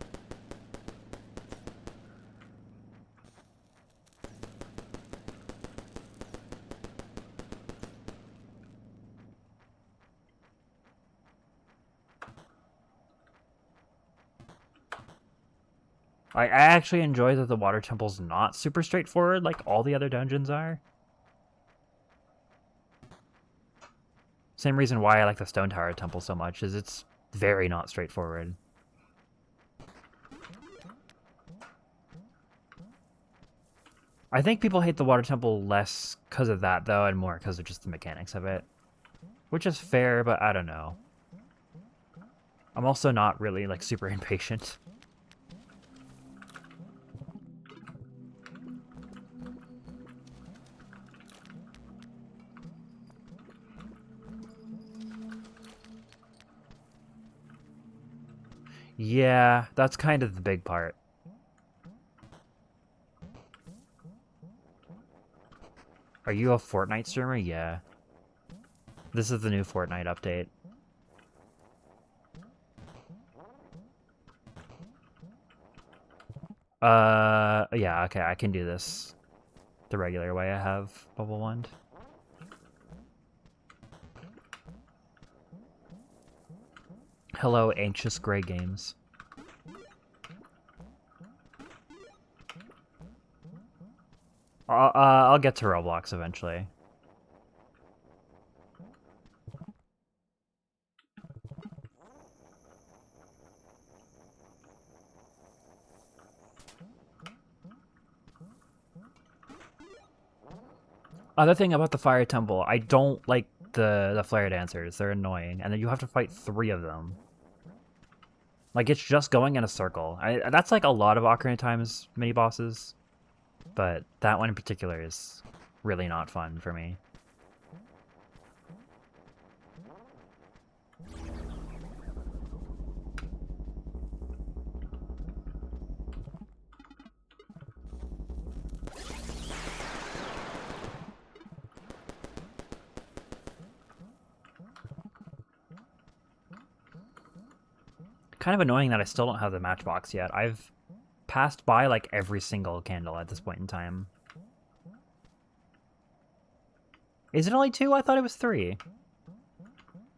I actually enjoy that the Water Temple's not super straightforward like all the other dungeons are. Same reason why I like the Stone Tower Temple so much, is it's very not straightforward. I think people hate the Water Temple less because of that, though, and more because of just the mechanics of it. Which is fair, but I don't know. I'm also not really, like, super impatient. Yeah, that's kind of the big part. Are you a Fortnite streamer? Yeah. This is the new Fortnite update. Yeah, okay, I can do this the regular way I have Bubble Wand. Hello, Anxious Gray Games. I'll get to Roblox eventually. Other thing about the Fire Temple, I don't like the flare dancers. They're annoying, and then you have to fight 3 of them. Like, it's just going in a circle. That's like a lot of Ocarina of Time's mini bosses, but that one in particular is really not fun for me. Kind of annoying that I still don't have the matchbox yet. I've passed by like every single candle at this point in time. Is it only 2? I thought it was 3.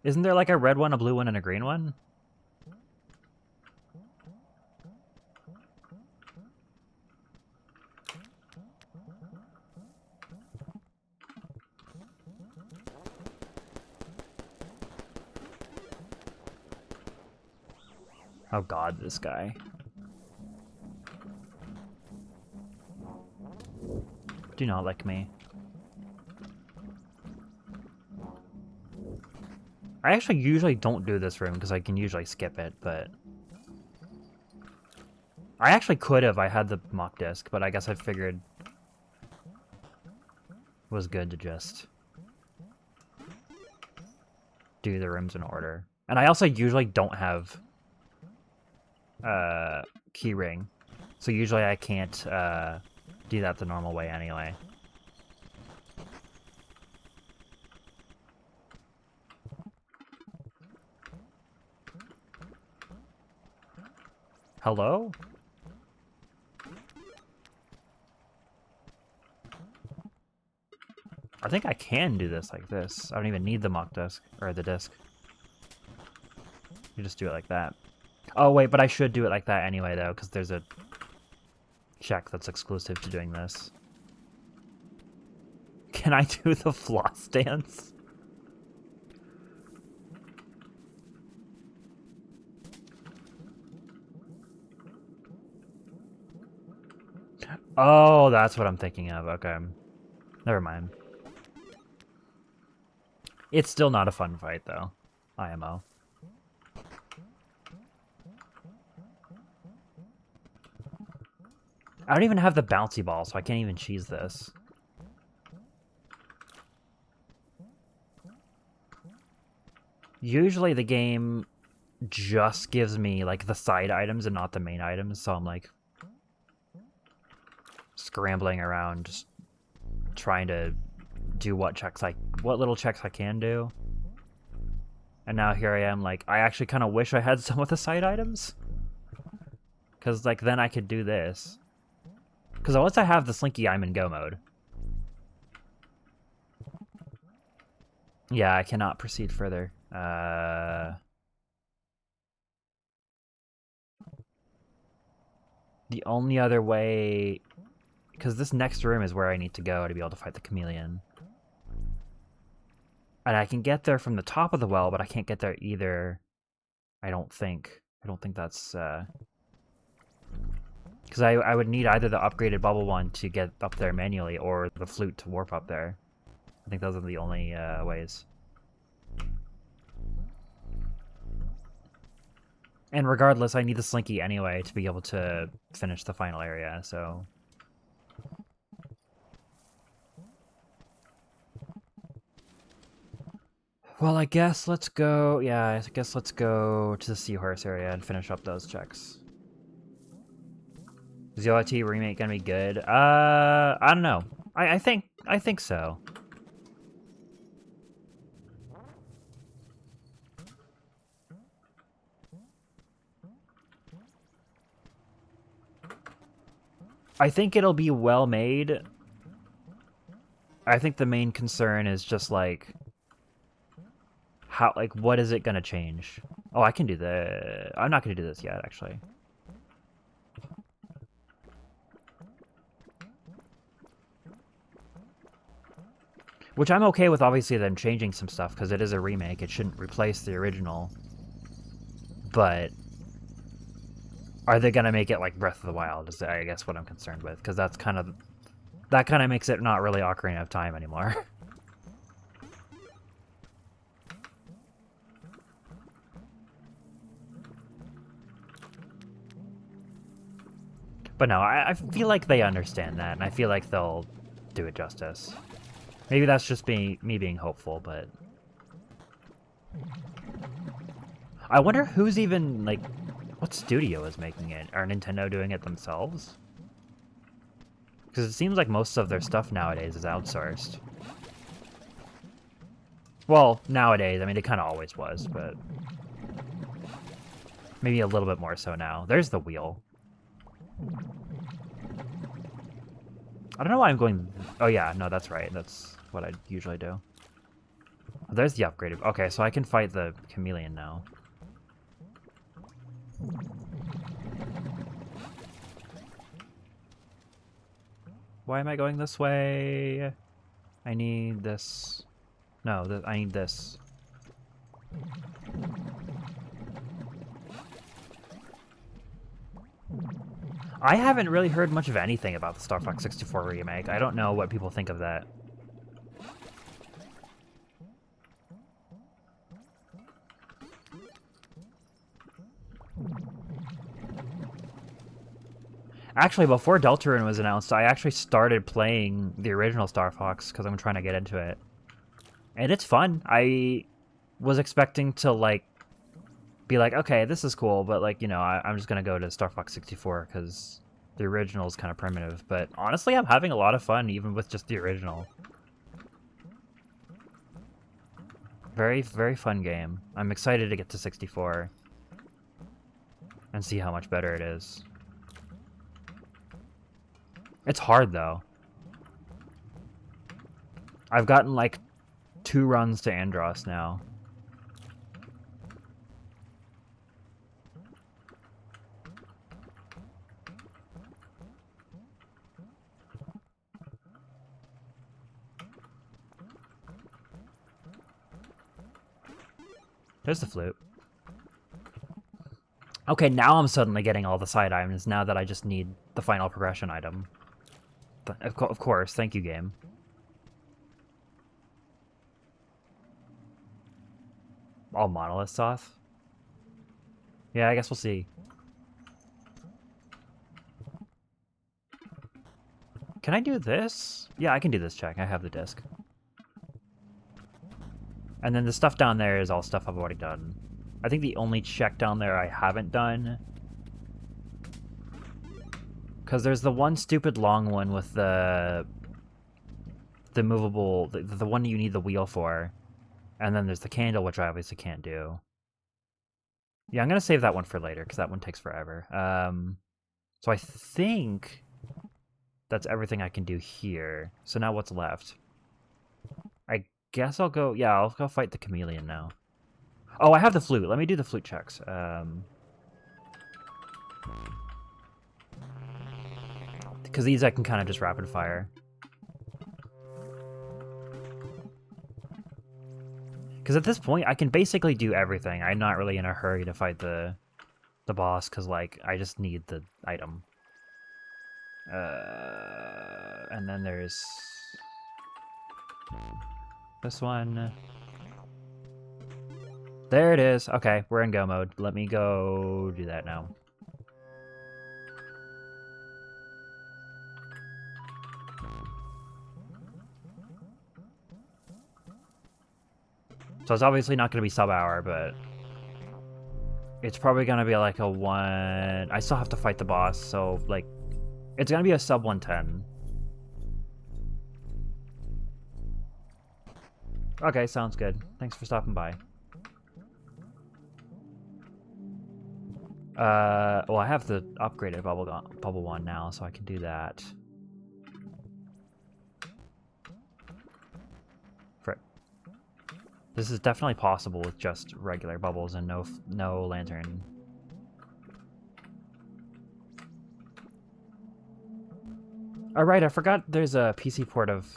Isn't there like a red one, a blue one, and a green one? Oh god, this guy. Do not lick me. I actually usually don't do this room because I can usually skip it, but... I actually could have. I had the mock disc, but I guess I figured it was good to just do the rooms in order. And I also usually don't have keyring, so usually I can't do that the normal way anyway. Hello? I think I can do this like this. I don't even need the muck disc, or the disc. You just do it like that. Oh wait, but I should do it like that anyway though, because there's a check that's exclusive to doing this. Can I do the floss dance? Oh, that's what I'm thinking of. Okay. Never mind. It's still not a fun fight, though. IMO. I don't even have the bouncy ball, so I can't even cheese this. Usually the game just gives me, like, the side items and not the main items, so I'm, like, scrambling around, just trying to do what little checks I can do. And now here I am, like, I actually kind of wish I had some of the side items. Because, like, then I could do this. Because once I have the Slinky, I'm in go mode. Yeah, I cannot proceed further. The only other way... Because this next room is where I need to go to be able to fight the chameleon. And I can get there from the top of the well, but I can't get there either. I don't think. I don't think that's... Because I would need either the upgraded bubble one to get up there manually, or the flute to warp up there. I think those are the only ways. And regardless, I need the Slinky anyway to be able to finish the final area, so... Well, I guess let's go... Yeah, I guess let's go to the Seahorse area and finish up those checks. Is the OIT remake gonna be good? I don't know. I think so. I think it'll be well made. I think the main concern is just like how, like, what is it gonna change? Oh, I can do the... I'm not gonna do this yet, actually. Which I'm okay with, obviously, them changing some stuff, because it is a remake. It shouldn't replace the original. But are they gonna make it like Breath of the Wild, is I guess what I'm concerned with, because that's kind of... That kind of makes it not really Ocarina of Time anymore. But no, I feel like they understand that, and I feel like they'll do it justice. Maybe that's just me being hopeful, but... I wonder who's even, like... What studio is making it? Are Nintendo doing it themselves? Because it seems like most of their stuff nowadays is outsourced. Well, nowadays, I mean, it kind of always was, but... Maybe a little bit more so now. There's the wheel. I don't know why I'm going... Oh yeah, no, that's right. That's what I usually do. Oh, there's the upgraded... Okay, so I can fight the chameleon now. Why am I going this way? I need this... No, I need this. I haven't really heard much of anything about the Star Fox 64 remake. I don't know what people think of that. Actually, before Deltarune was announced, I actually started playing the original Star Fox because I'm trying to get into it. And it's fun. I was expecting to, like, be like, okay, this is cool, but, like, you know, I'm just going to go to Star Fox 64 because the original is kind of primitive. But honestly, I'm having a lot of fun, even with just the original. Very, very fun game. I'm excited to get to 64 and see how much better it is. It's hard, though. I've gotten like 2 runs to Andros now. There's the flute. Okay, now I'm suddenly getting all the side items now that I just need the final progression item. Of course, thank you, game. All monolith sauce? Yeah, I guess we'll see. Can I do this? Yeah, I can do this check. I have the disc. And then the stuff down there is all stuff I've already done. I think the only check down there I haven't done... Because there's the one stupid long one with the movable... The one you need the wheel for. And then there's the candle, which I obviously can't do. Yeah, I'm going to save that one for later, because that one takes forever. So I think that's everything I can do here. So now what's left? I guess I'll go... Yeah, I'll go fight the chameleon now. Oh, I have the flute. Let me do the flute checks. Because these I can kind of just rapid fire. Because at this point, I can basically do everything. I'm not really in a hurry to fight the boss, because, like, I just need the item. And then there's... this one. There it is. Okay, we're in go mode. Let me go do that now. So it's obviously not going to be sub-hour, but it's probably going to be like a 1... I still have to fight the boss, so, like, it's going to be a sub-110. Okay, sounds good. Thanks for stopping by. Well, I have the upgraded bubble one now, so I can do that. Frick. This is definitely possible with just regular bubbles and no lantern. Oh, right, I forgot there's a PC port of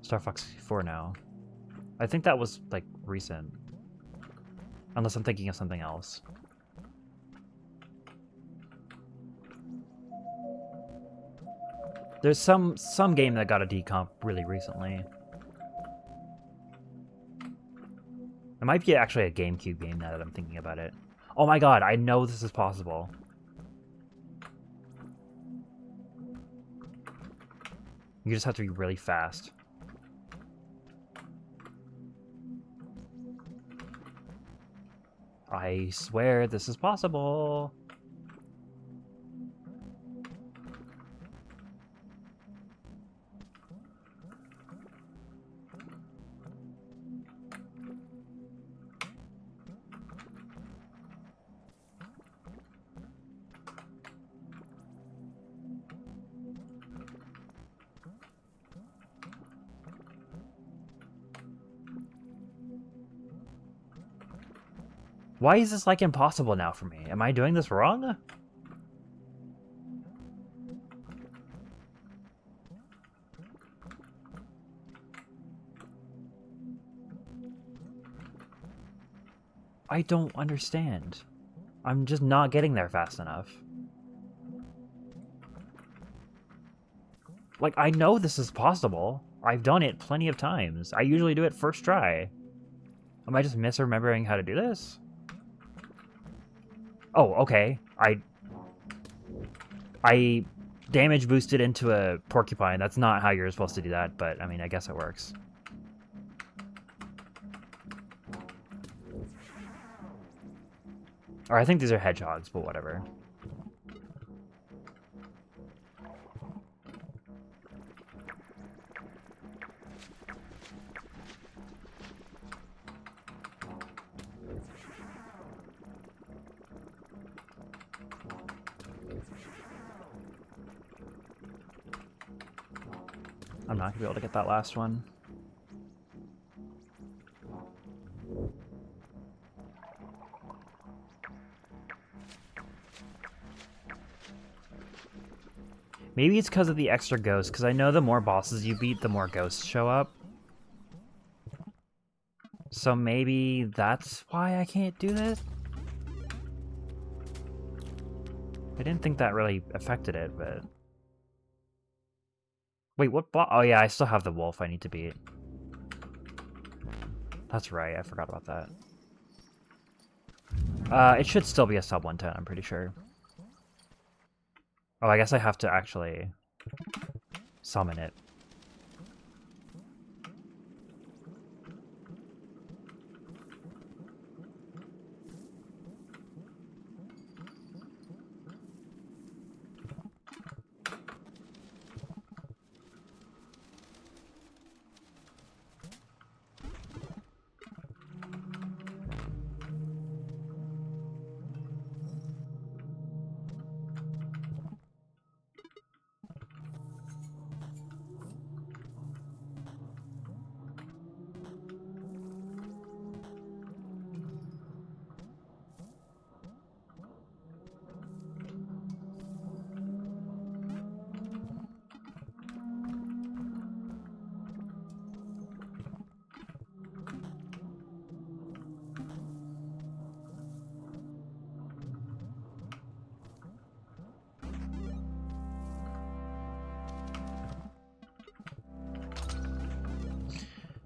Star Fox 4 now. I think that was, like, recent. Unless I'm thinking of something else. There's some game that got a decomp really recently. It might be actually a GameCube game now that I'm thinking about it. Oh my god, I know this is possible. You just have to be really fast. I swear this is possible. Why is this, like, impossible now for me? Am I doing this wrong? I don't understand. I'm just not getting there fast enough. Like, I know this is possible. I've done it plenty of times. I usually do it first try. Am I just misremembering how to do this? Oh, okay. I damage boosted into a porcupine. That's not how you're supposed to do that, but I mean, I guess it works. Or I think these are hedgehogs, but whatever. I'm not gonna be able to get that last one. Maybe it's because of the extra ghosts, because I know the more bosses you beat, the more ghosts show up. So maybe that's why I can't do this? I didn't think that really affected it, but... Wait, what boss? Oh yeah, I still have the wolf I need to beat. That's right, I forgot about that. It should still be a sub 110, I'm pretty sure. Oh, I guess I have to actually summon it.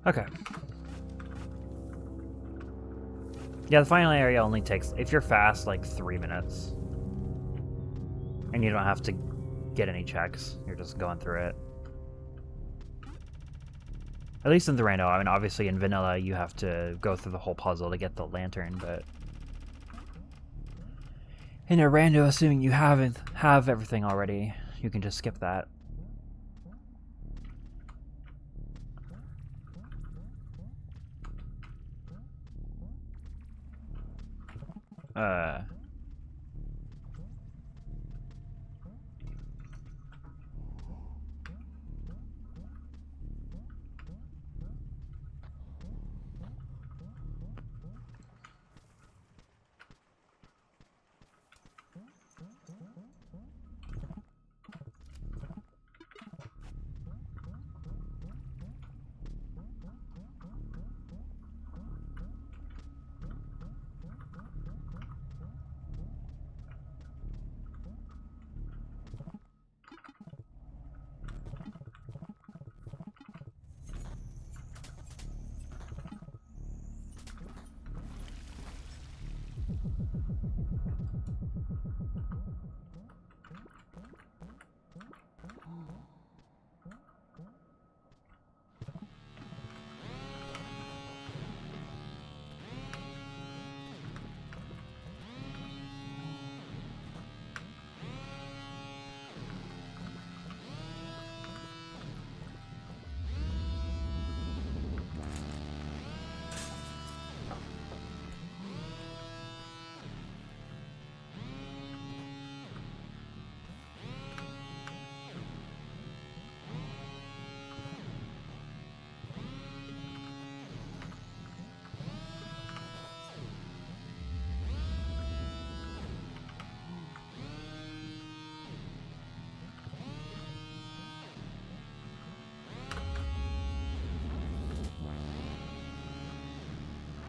Okay. Yeah, the final area only takes, if you're fast, like 3 minutes. And you don't have to get any checks. You're just going through it. At least in the rando. I mean, obviously in vanilla, you have to go through the whole puzzle to get the lantern, but... In a rando, assuming you have everything already, you can just skip that.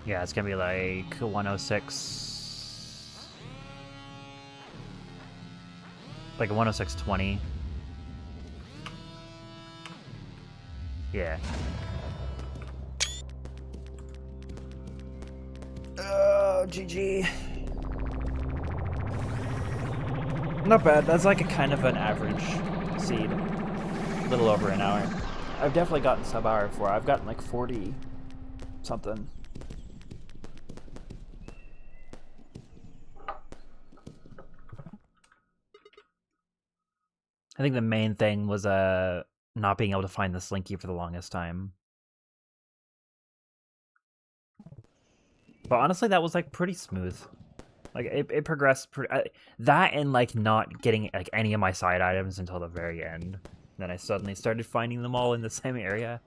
Yeah, it's gonna be like 106... Like 106.20. Yeah. Oh, GG. Not bad. That's like a kind of an average seed. A little over an hour. I've definitely gotten sub-hour before. I've gotten like 40 something. I think the main thing was not being able to find the Slinky for the longest time. But honestly, that was like pretty smooth. Like it progressed pretty. That and like not getting like any of my side items until the very end. Then I suddenly started finding them all in the same area.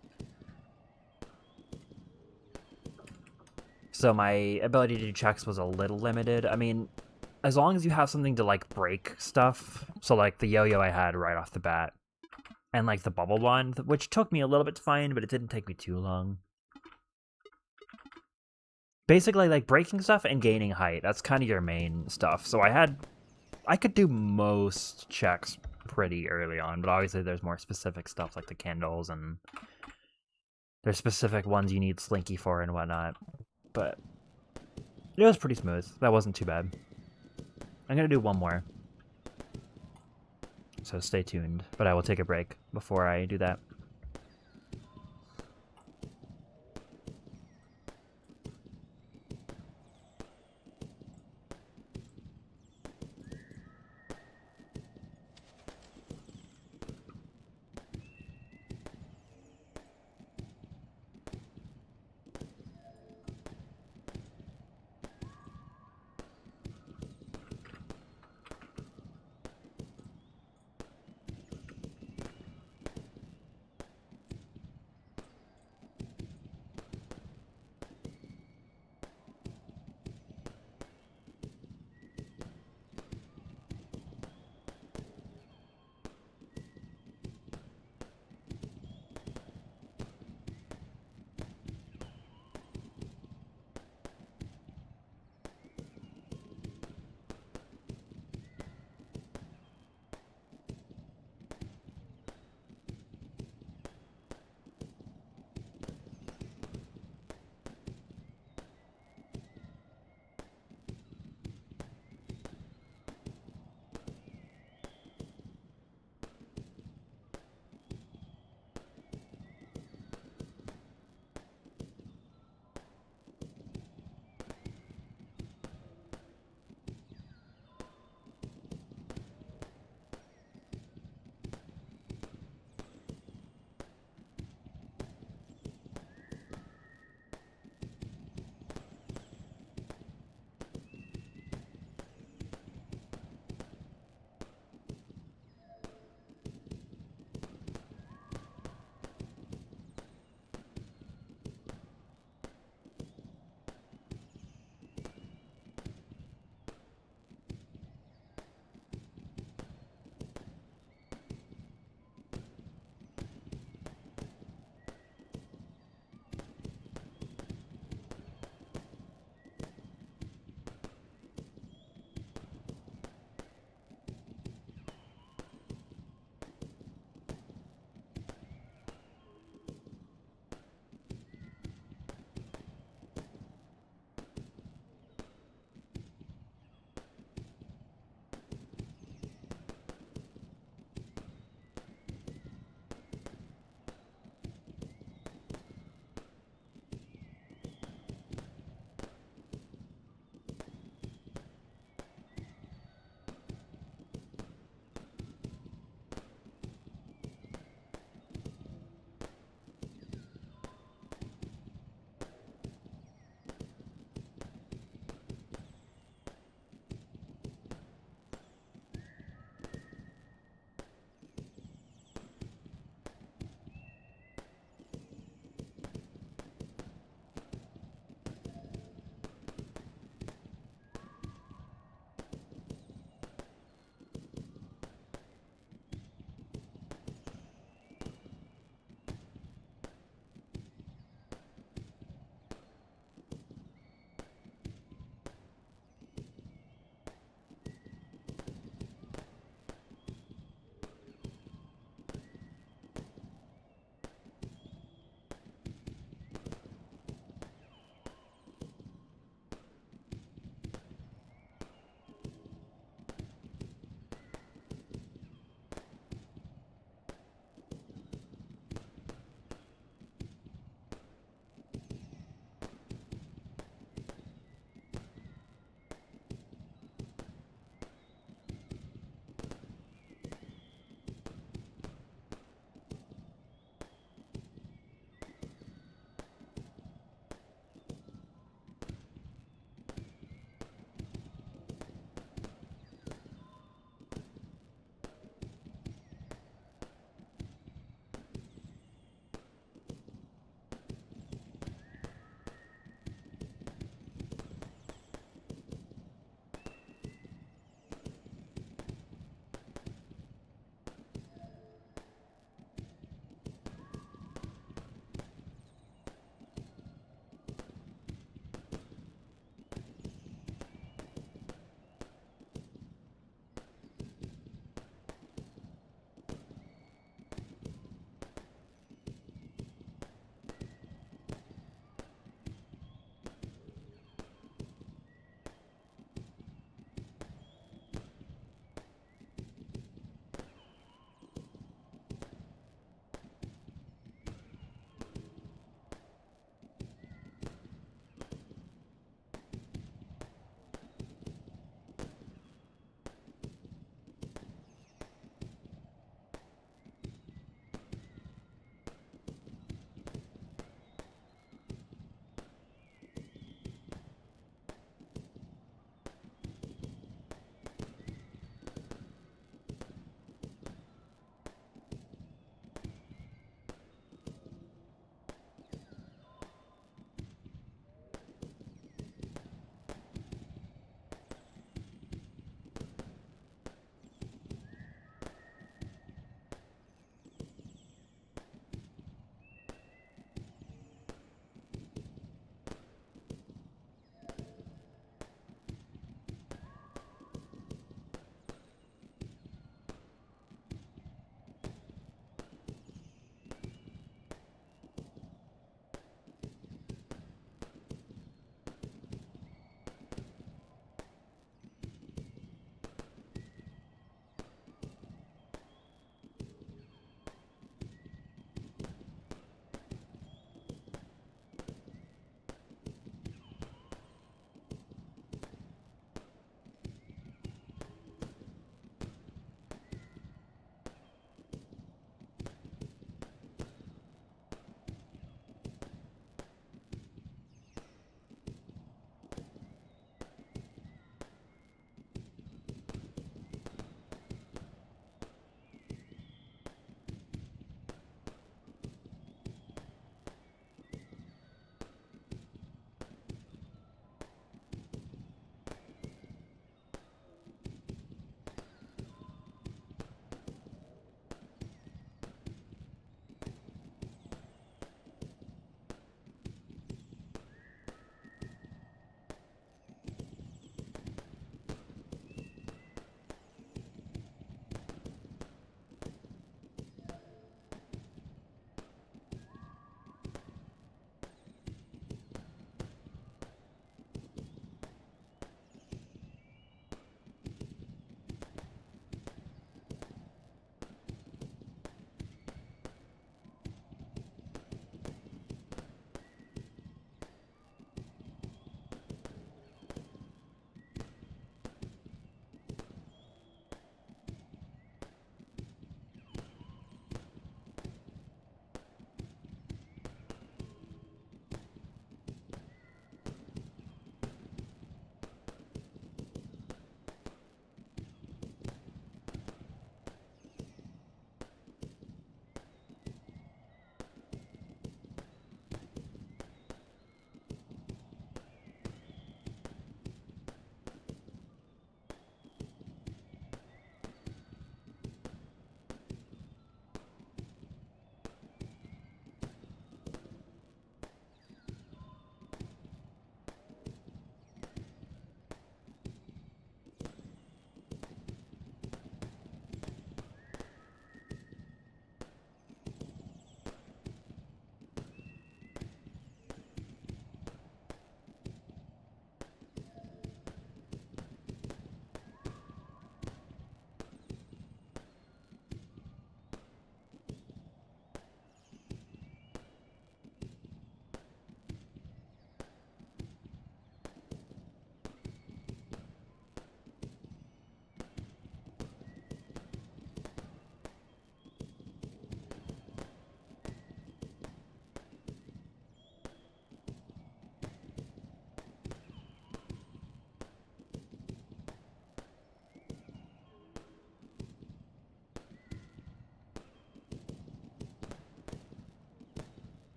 So my ability to do checks was a little limited. I mean, as long as you have something to like break stuff, so like the yo-yo I had right off the bat, and like the bubble one, which took me a little bit to find, but it didn't take me too long. Basically, like breaking stuff and gaining height, that's kind of your main stuff. So I could do most checks pretty early on, but obviously there's more specific stuff like the candles, and there's specific ones you need Slinky for and whatnot. But it was pretty smooth. That wasn't too bad. I'm gonna do one more. So stay tuned, but I will take a break before I do that.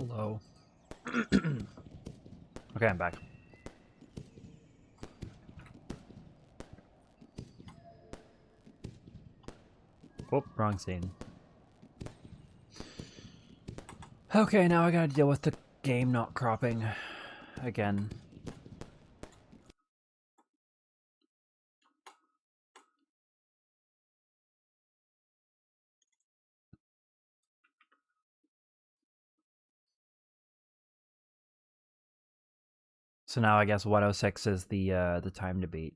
Hello. Okay, I'm back. Whoop, wrong scene. Okay, now I gotta deal with the game not cropping again. So now I guess 106 is the time to beat.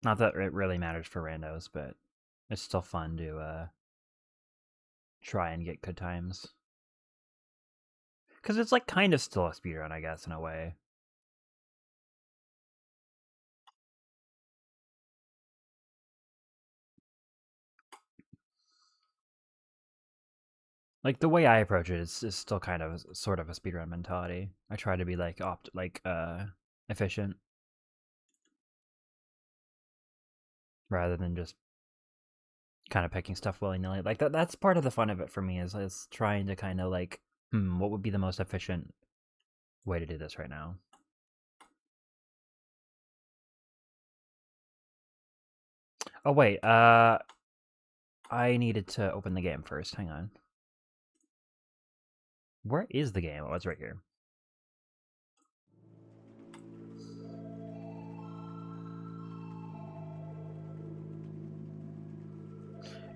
Not that it really matters for randos, but it's still fun to try and get good times. Because it's like kind of still a speedrun, I guess, in a way. Like the way I approach it is still kind of sort of a speedrun mentality. I try to be like efficient rather than just kind of picking stuff willy-nilly. Like that's part of the fun of it for me is trying to kind of like, what would be the most efficient way to do this right now? Oh wait, I needed to open the game first. Hang on. Where is the game? Oh, it's right here.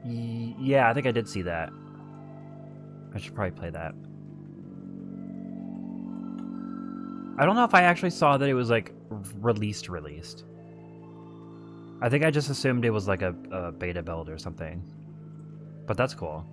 Yeah, I think I did see that. I should probably play that. I don't know if I actually saw that it was like released. I think I just assumed it was like a beta build or something. But that's cool.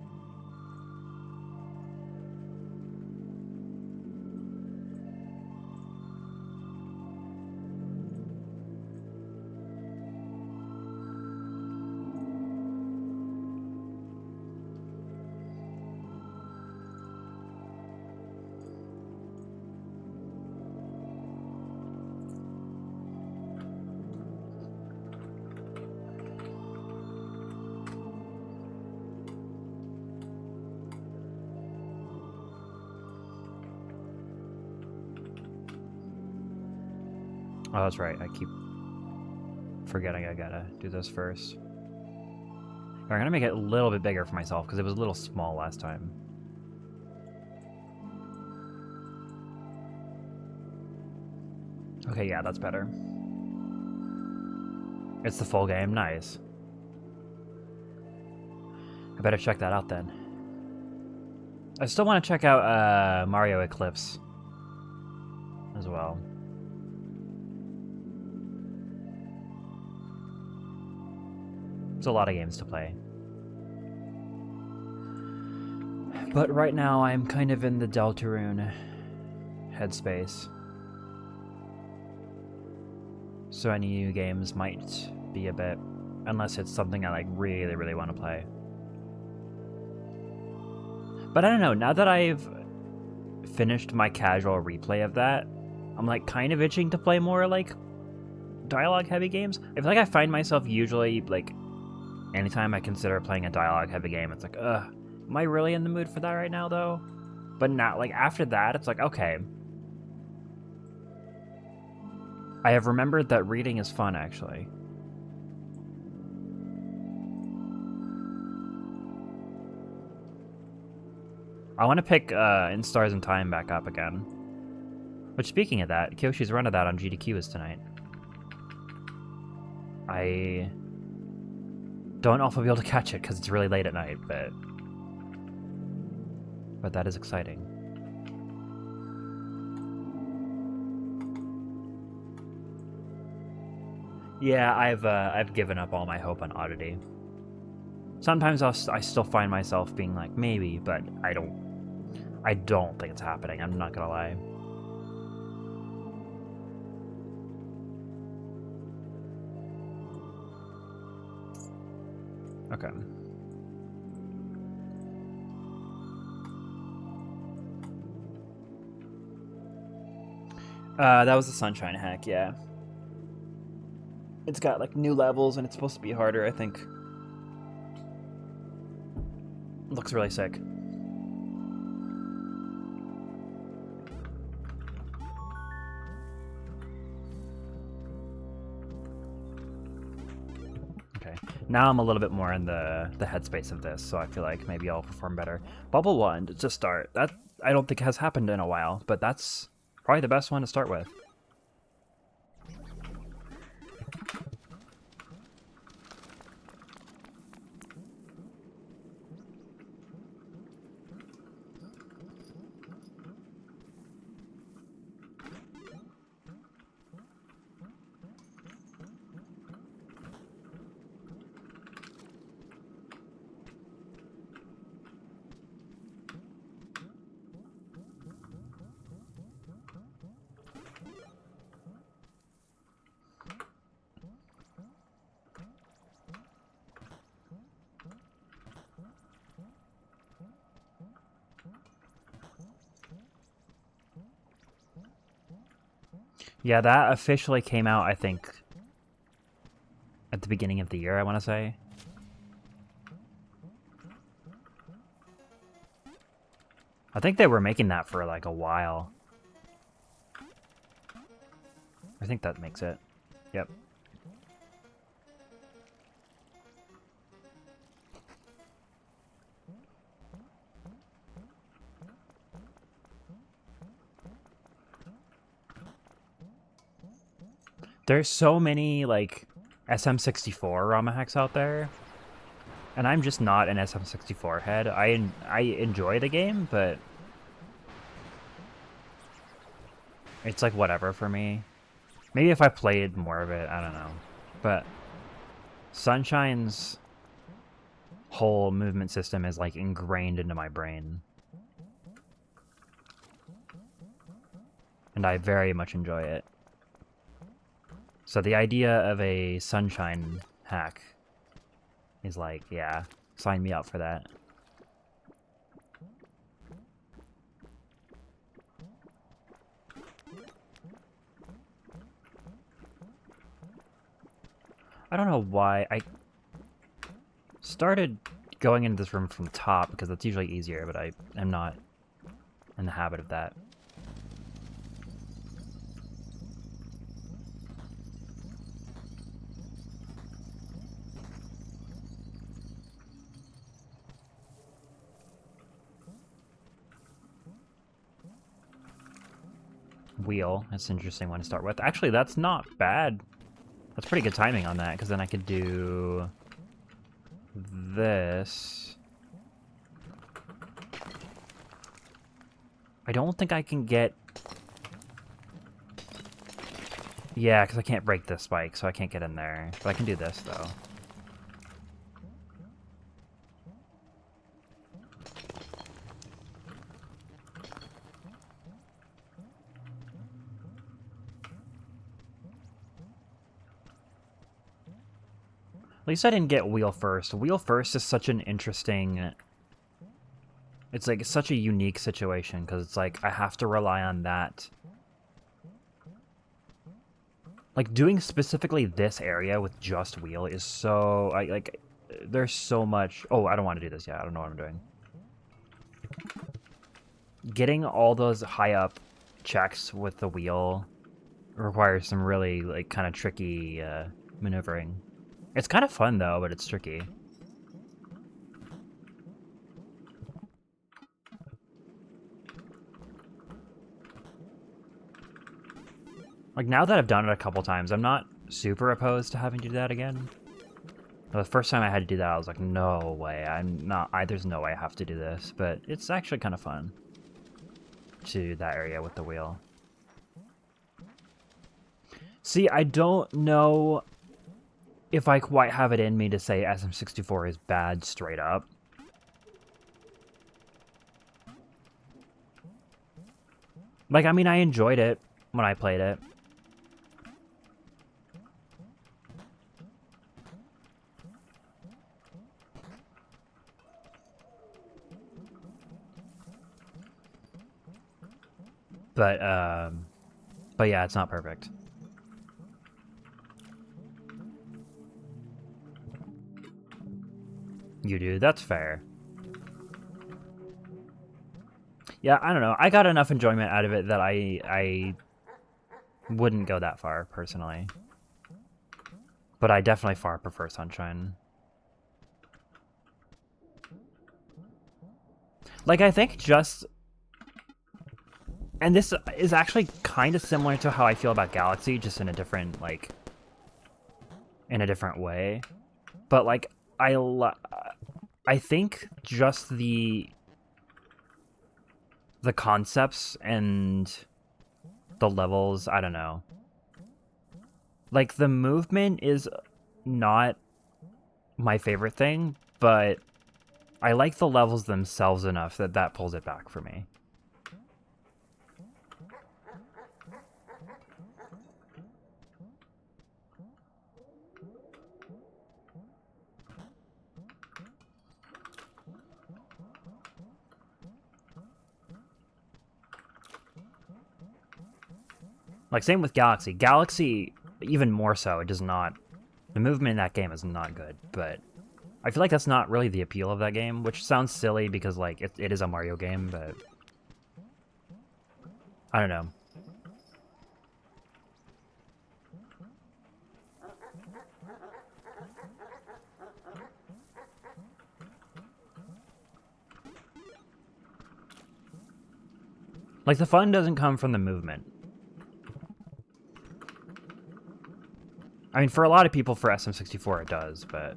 Oh, that's right. I keep forgetting I gotta do this first. I'm gonna make it a little bit bigger for myself because it was a little small last time. Okay, yeah, that's better. It's the full game. Nice. I better check that out then. I still want to check out Mario Eclipse as well. It's a lot of games to play. But right now I'm kind of in the Deltarune headspace. So any new games might be a bit, unless it's something I like really want to play. But I don't know, now that I've finished my casual replay of that, I'm like kind of itching to play more like dialogue heavy games. I feel like I find myself usually like anytime I consider playing a dialogue heavy game, it's like, ugh, am I really in the mood for that right now though? But not like after that, it's like, okay. I have remembered that reading is fun actually. I want to pick In Stars and Time back up again. Which, speaking of that, Kyoshi's run of that on GDQ is tonight. I don't know if I'll be able to catch it because it's really late at night, but that is exciting. Yeah, I've given up all my hope on Oddity. Sometimes I still find myself being like maybe, but I don't think it's happening. I'm not gonna lie. Okay. That was the Sunshine hack, yeah. It's got like new levels and it's supposed to be harder, I think. Looks really sick. Okay. Now I'm a little bit more in the headspace of this, so I feel like maybe I'll perform better. Bubble Wand to start. That I don't think has happened in a while, but that's probably the best one to start with. Yeah, that officially came out, I think, at the beginning of the year, I want to say. I think they were making that for like a while. I think that makes it. Yep. There's so many, like, SM64 ROM hacks out there, and I'm just not an SM64 head. I enjoy the game, but it's like whatever for me. Maybe if I played more of it, I don't know. But Sunshine's whole movement system is like ingrained into my brain, and I very much enjoy it. So the idea of a Sunshine hack is like, yeah, sign me up for that. I don't know why I started going into this room from the top because it's usually easier, but I am not in the habit of that. Wheel, that's an interesting one to start with. Actually, that's not bad. That's pretty good timing on that, because then I could do this. I don't think I can get... Yeah, because I can't break this spike, so I can't get in there. But I can do this, though. At least I didn't get wheel first. Wheel first is such an interesting... It's like such a unique situation, because it's like I have to rely on that. Like, doing specifically this area with just wheel is so... like, there's so much... Oh, I don't want to do this yet. I don't know what I'm doing. Getting all those high up checks with the wheel requires some really, like, kind of tricky maneuvering. It's kind of fun, though, but it's tricky. Like, now that I've done it a couple times, I'm not super opposed to having to do that again. The first time I had to do that, I was like, no way, there's no way I have to do this. But it's actually kind of fun to do that area with the wheel. See, I don't know if I quite have it in me to say SM64 is bad straight up. Like, I mean, I enjoyed it when I played it. But yeah, it's not perfect. You do, that's fair. Yeah, I don't know. I got enough enjoyment out of it that I wouldn't go that far, personally. But I definitely far prefer Sunshine. Like, I think just... And this is actually kind of similar to how I feel about Galaxy, just in a different, like... in a different way. But, like, I think just the concepts and the levels, I don't know. Like, the movement is not my favorite thing, but I like the levels themselves enough that that pulls it back for me. Like, same with Galaxy. Galaxy, even more so, it does not... The movement in that game is not good, but I feel like that's not really the appeal of that game, which sounds silly because, like, it is a Mario game, but... I don't know. Like, the fun doesn't come from the movement. I mean, for a lot of people, for SM64, it does, but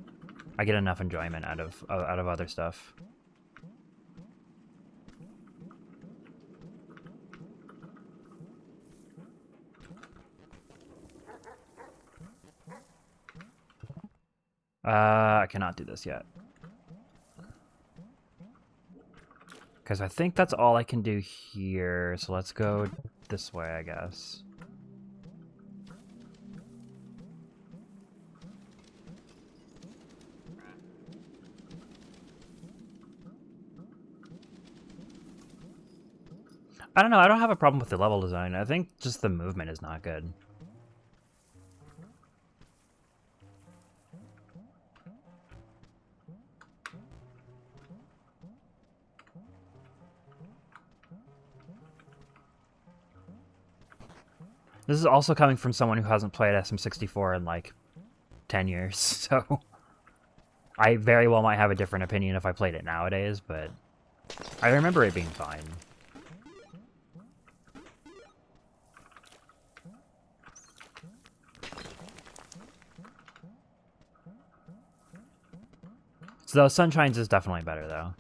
I get enough enjoyment out of other stuff. I cannot do this yet. Because I think that's all I can do here, so let's go this way, I guess. I don't know, I don't have a problem with the level design. I think just the movement is not good. This is also coming from someone who hasn't played SM64 in, like, 10 years, so... I very well might have a different opinion if I played it nowadays, but... I remember it being fine. So Sunshine's is definitely better, though.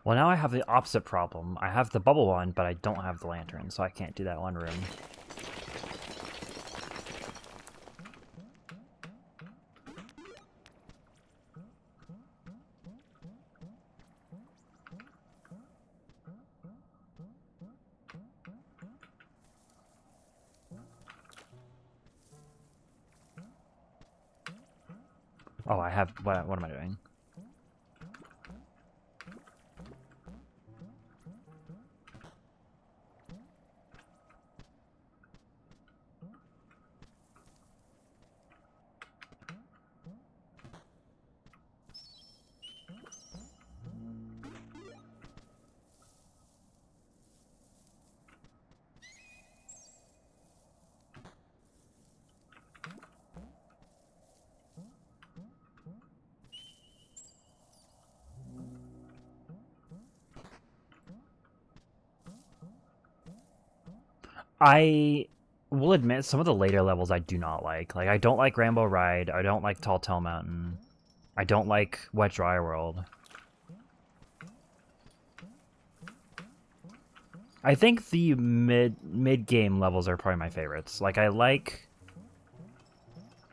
Well, now I have the opposite problem. I have the bubble one, but I don't have the lantern, so I can't do that one room. Oh, I have... What am I doing? I will admit some of the later levels I do not like. Like, I don't like Rainbow Ride. I don't like Tall Tale Mountain. I don't like Wet Dry World. I think the mid game levels are probably my favorites. Like I like.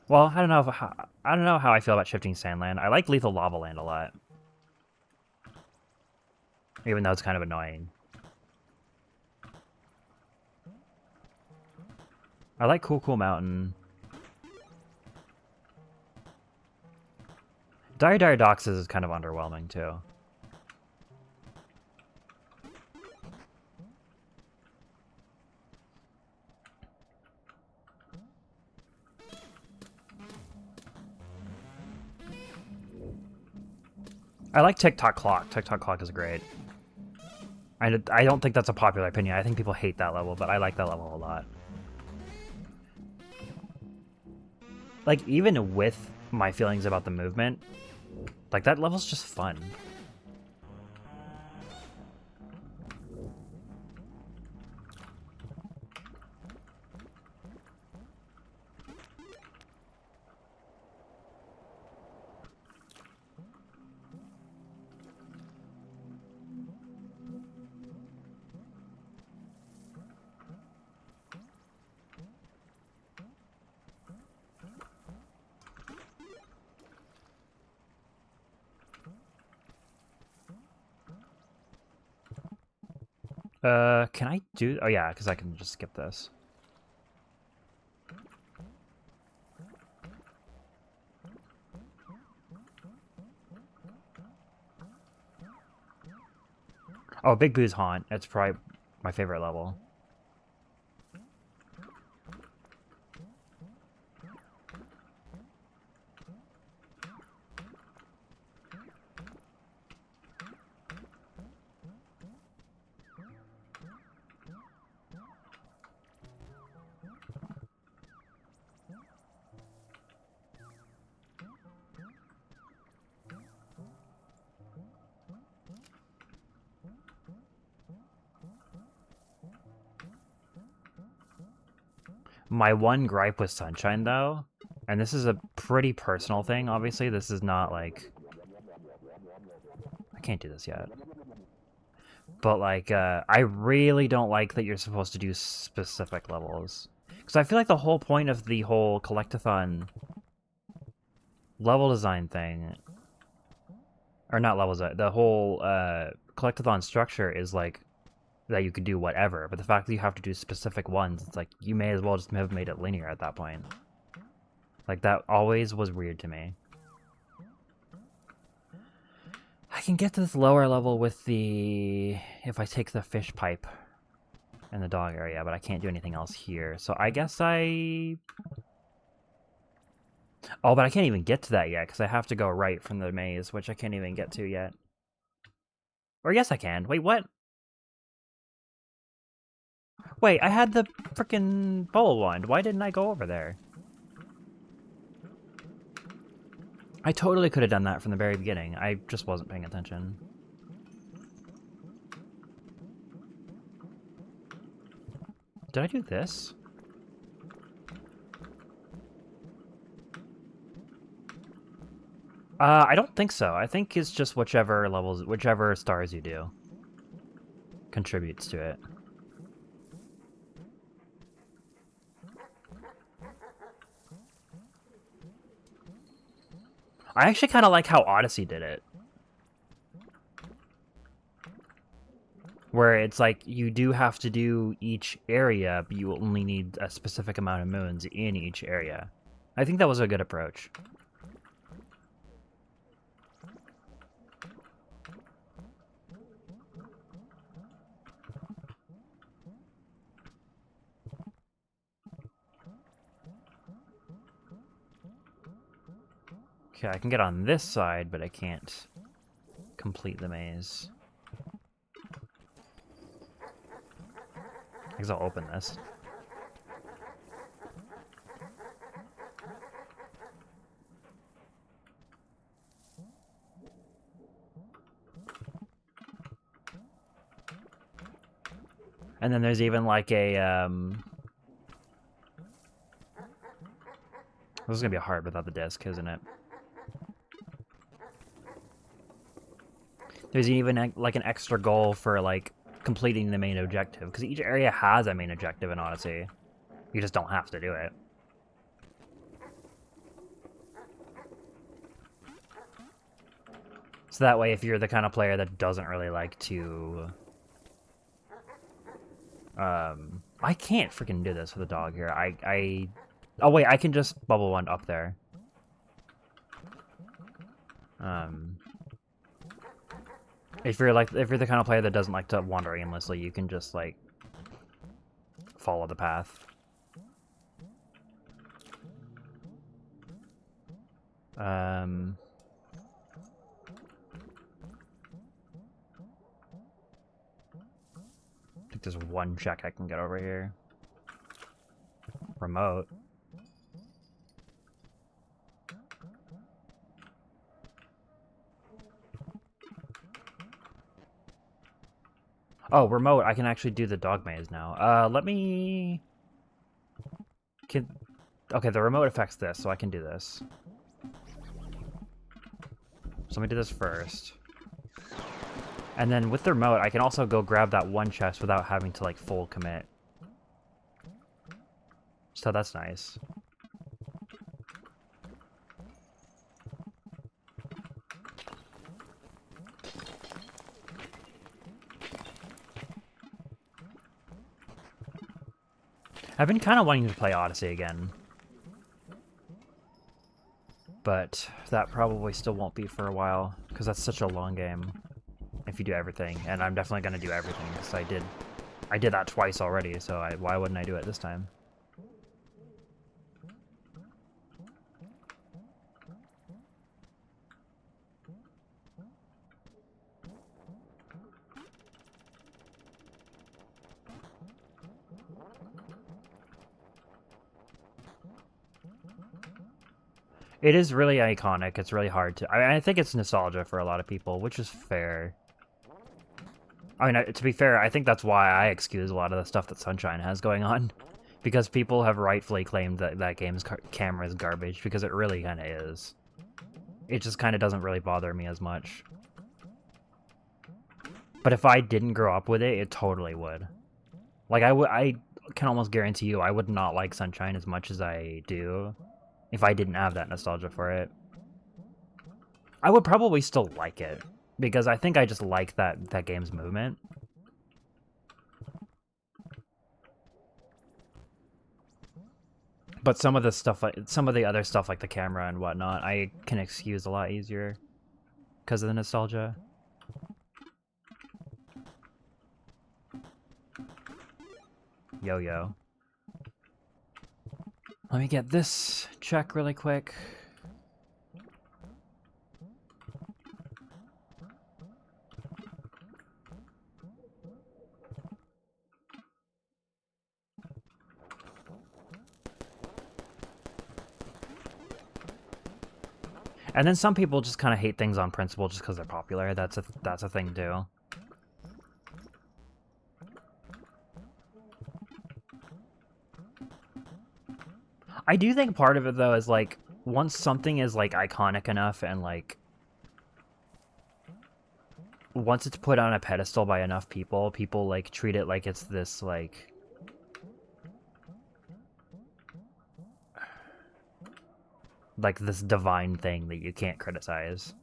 Well, I don't know how I feel about Shifting Sandland. I like Lethal Lava Land a lot, even though it's kind of annoying. I like Cool Mountain. Dire Docks is kind of underwhelming too. I like Tick-Tock Clock. Tick-Tock Clock is great. I don't think that's a popular opinion. I think people hate that level, but I like that level a lot. Like, even with my feelings about the movement, like, that level's just fun. Can I do... Oh, yeah, because I can just skip this. Oh, Big Boo's Haunt. It's probably my favorite level. My one gripe with Sunshine, though, and this is a pretty personal thing, obviously. This is not, like... I can't do this yet. But, like, I really don't like that you're supposed to do specific levels. Because I feel like the whole point of the whole Collectathon level design thing... Or not level design, the whole Collectathon structure is, like, that you could do whatever, but the fact that you have to do specific ones, it's like, you may as well just have made it linear at that point. Like, that always was weird to me. I can get to this lower level with the... if I take the fish pipe in the dog area, but I can't do anything else here. So I guess I... Oh, but I can't even get to that yet, because I have to go right from the maze, which I can't even get to yet. Or yes, I can. Wait, what? Wait, I had the frickin' bubble wand. Why didn't I go over there? I totally could have done that from the very beginning. I just wasn't paying attention. Did I do this? I don't think so. I think it's just whichever stars you do contributes to it. I actually kind of like how Odyssey did it. Where it's like, you do have to do each area, but you only need a specific amount of moons in each area. I think that was a good approach. Okay, I can get on this side, but I can't complete the maze. I guess I'll open this. And then there's even like a, this is gonna be hard without the disc, isn't it? There's even like an extra goal for like completing the main objective, because each area has a main objective in Odyssey. You just don't have to do it. So that way, if you're the kind of player that doesn't really like to... I can't freaking do this with a dog here. Oh wait, I can just bubble one up there. If you're the kind of player that doesn't like to wander aimlessly, you can just like follow the path. I think there's one check I can get over here. Remote. Oh, remote. I can actually do the dog maze now. Let me... Okay, the remote affects this, so I can do this. So let me do this first. And then with the remote, I can also go grab that one chest without having to, like, full commit. So that's nice. I've been kind of wanting to play Odyssey again. But that probably still won't be for a while, because that's such a long game. If you do everything, and I'm definitely going to do everything, because I did that twice already, so why wouldn't I do it this time? It is really iconic. It's really hard to... I think it's nostalgia for a lot of people, which is fair. I mean, to be fair, I think that's why I excuse a lot of the stuff that Sunshine has going on. Because people have rightfully claimed that that game's camera is garbage, because it really kind of is. It just kind of doesn't really bother me as much. But if I didn't grow up with it, it totally would. Like, I can almost guarantee you I would not like Sunshine as much as I do if I didn't have that nostalgia for it. I would probably still like it, because I think I just like that game's movement. But some of the stuff, some of the other stuff like the camera and whatnot, I can excuse a lot easier because of the nostalgia. Yo-yo. Let me get this check really quick. And then some people just kind of hate things on principle just because they're popular. That's a thing too. I do think part of it though is like once something is like iconic enough and like once it's put on a pedestal by enough people, people like treat it like it's this like this divine thing that you can't criticize.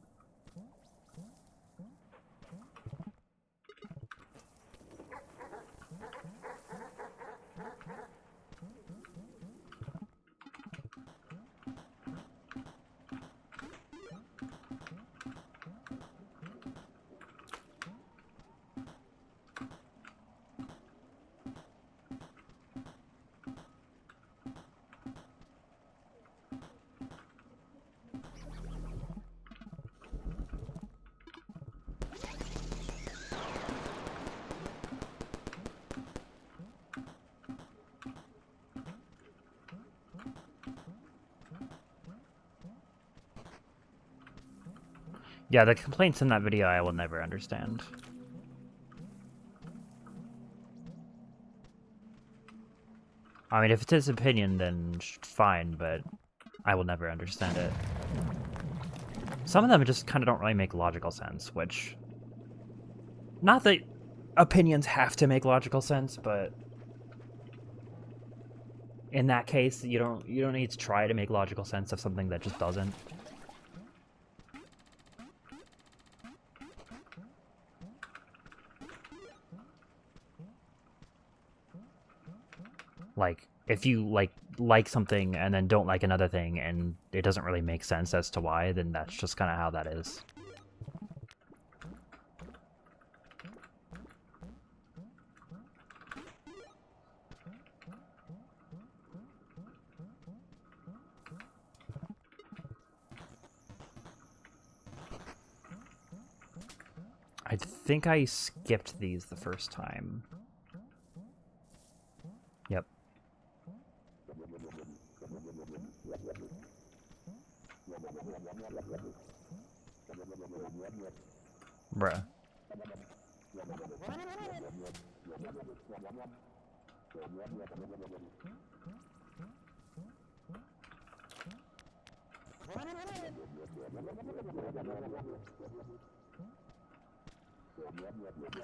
Yeah, the complaints in that video I will never understand. I mean, if it's his opinion, then fine, but I will never understand it. Some of them just kind of don't really make logical sense, which... Not that opinions have to make logical sense, but in that case, you don't need to try to make logical sense of something that just doesn't. Like, if you like something and then don't like another thing and it doesn't really make sense as to why, then that's just kind of how that is. I think I skipped these the first time. Yep. Bruh.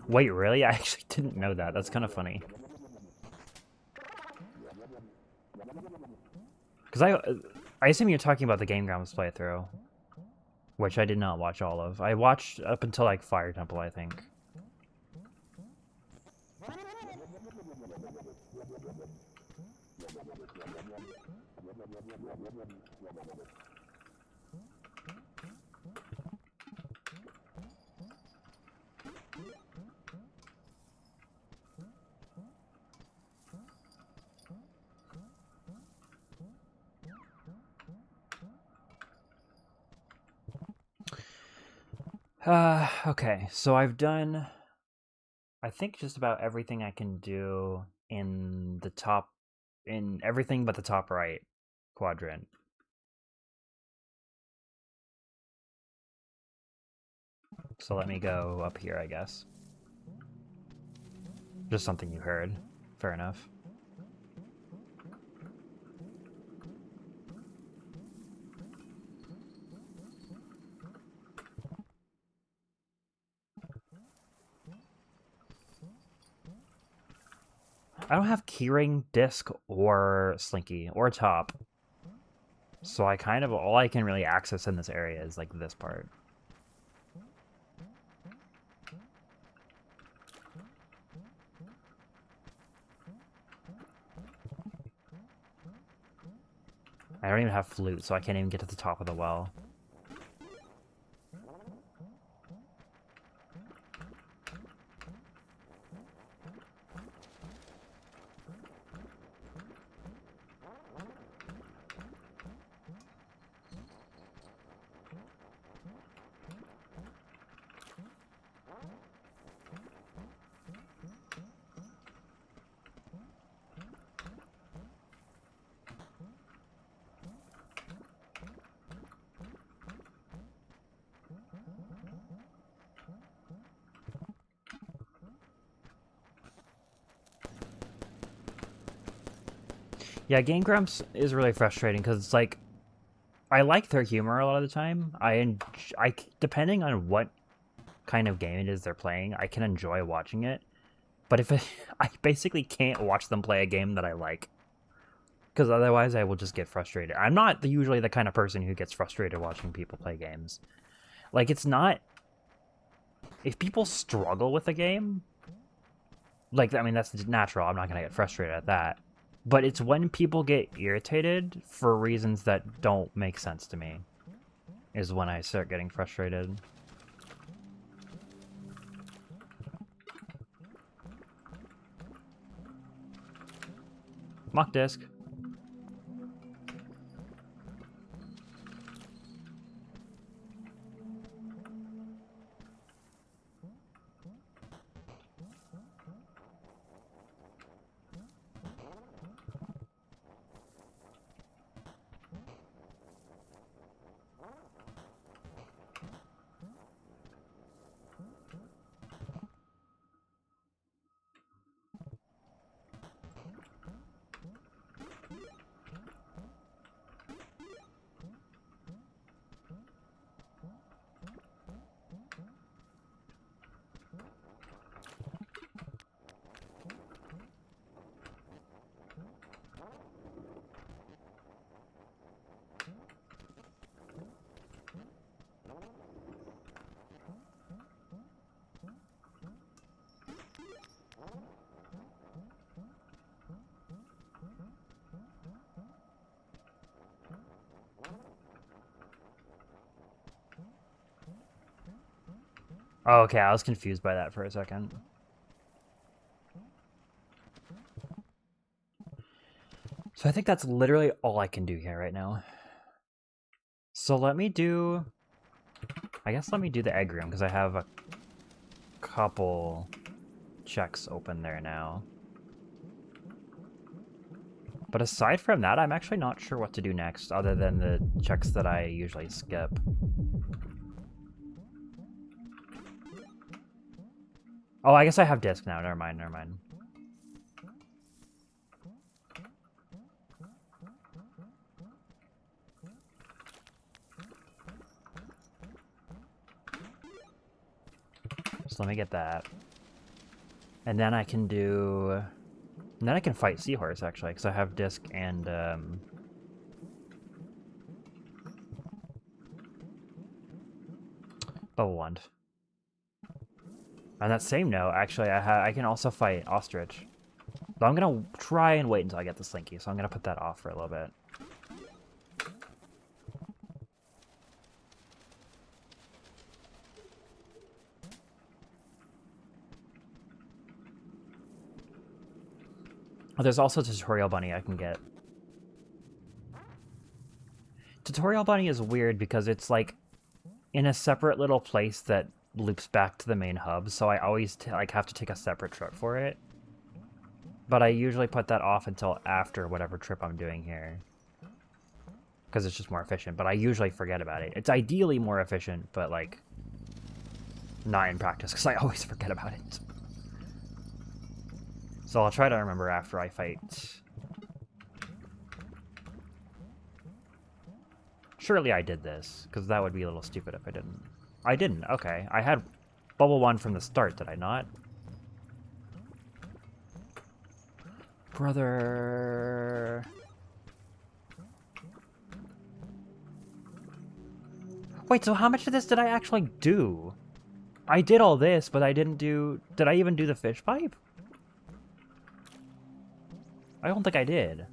Wait, really? I actually didn't know that. That's kind of funny. Because I assume you're talking about the Game Grumps playthrough, which I did not watch all of. I watched up until, like, Fire Temple, I think. Okay, so I've done, I think, just about everything I can do in the top, in everything but the top right quadrant. So let me go up here, I guess. Just something you heard. Fair enough. I don't have keyring, disc, or slinky, or top. So I kind of, all I can really access in this area is, like, this part. I don't even have flute, so I can't even get to the top of the well. Yeah, Game Grumps is really frustrating because it's like, I like their humor a lot of the time. Depending on what kind of game it is they're playing, I can enjoy watching it. But I basically can't watch them play a game that I like, because otherwise I will just get frustrated. I'm not usually the kind of person who gets frustrated watching people play games. Like, it's not, if people struggle with a game, like, I mean, that's natural. I'm not gonna get frustrated at that. But it's when people get irritated for reasons that don't make sense to me is when I start getting frustrated. Mock disc. Oh, okay, I was confused by that for a second. So I think that's literally all I can do here right now. So let me do... I guess let me do the egg room, because I have a couple checks open there now. But aside from that, I'm actually not sure what to do next, other than the checks that I usually skip. Oh, I guess I have disc now. Never mind, never mind. So let me get that. And then I can do... And then I can fight Seahorse, actually, because I have disc and, Bubble Wand. On that same note, actually, I can also fight Ostrich. But I'm gonna try and wait until I get the Slinky, so I'm gonna put that off for a little bit. Oh, there's also Tutorial Bunny I can get. Tutorial Bunny is weird because it's like in a separate little place that loops back to the main hub, so I always like have to take a separate trip for it. But I usually put that off until after whatever trip I'm doing here, because it's just more efficient. But I usually forget about it. It's ideally more efficient, but like not in practice because I always forget about it. So I'll try to remember after I fight. Surely I did this, because that would be a little stupid if I didn't. I didn't, okay. I had Bubble Wand from the start, did I not? Brother... Wait, so how much of this did I actually do? I did all this, but I didn't do... Did I even do the fish pipe? I don't think I did.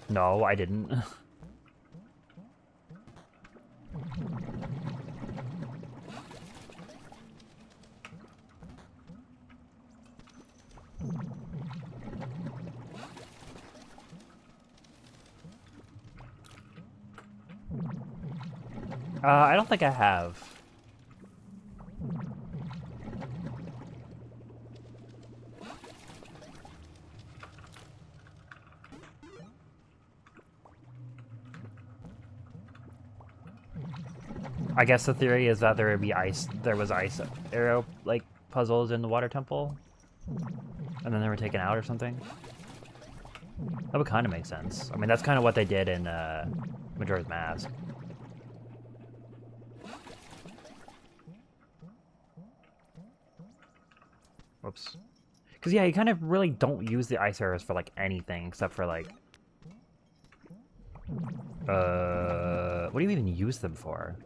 No, I didn't. I don't think I have. I guess the theory is that there was ice arrow like puzzles in the water temple, and then they were taken out or something. That would kind of make sense. I mean, that's kind of what they did in Majora's Mask. Whoops. Because yeah, you kind of really don't use the ice arrows for like anything except for like, what do you even use them for?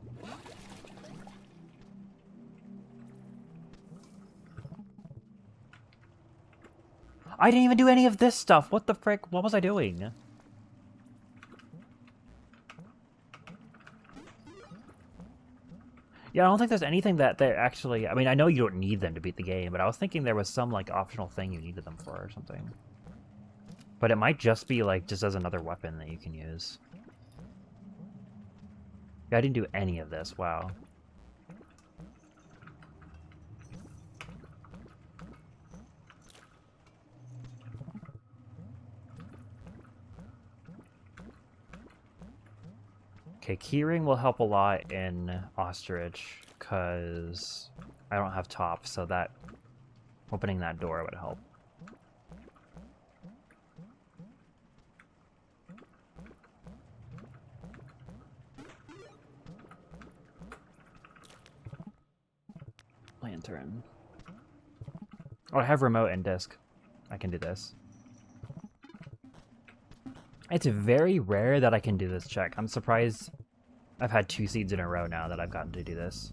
I didn't even do any of this stuff. What the frick? What was I doing? Yeah, I don't think there's anything that they're actually... I mean, I know you don't need them to beat the game, but I was thinking there was some, like, optional thing you needed them for or something. But it might just be, like, just as another weapon that you can use. Yeah, I didn't do any of this. Wow. Okay, keyring will help a lot in Ostrich, because I don't have top, so that opening that door would help. Lantern. Oh, I have remote and disc. I can do this. It's very rare that I can do this check. I'm surprised I've had 2 seeds in a row now that I've gotten to do this.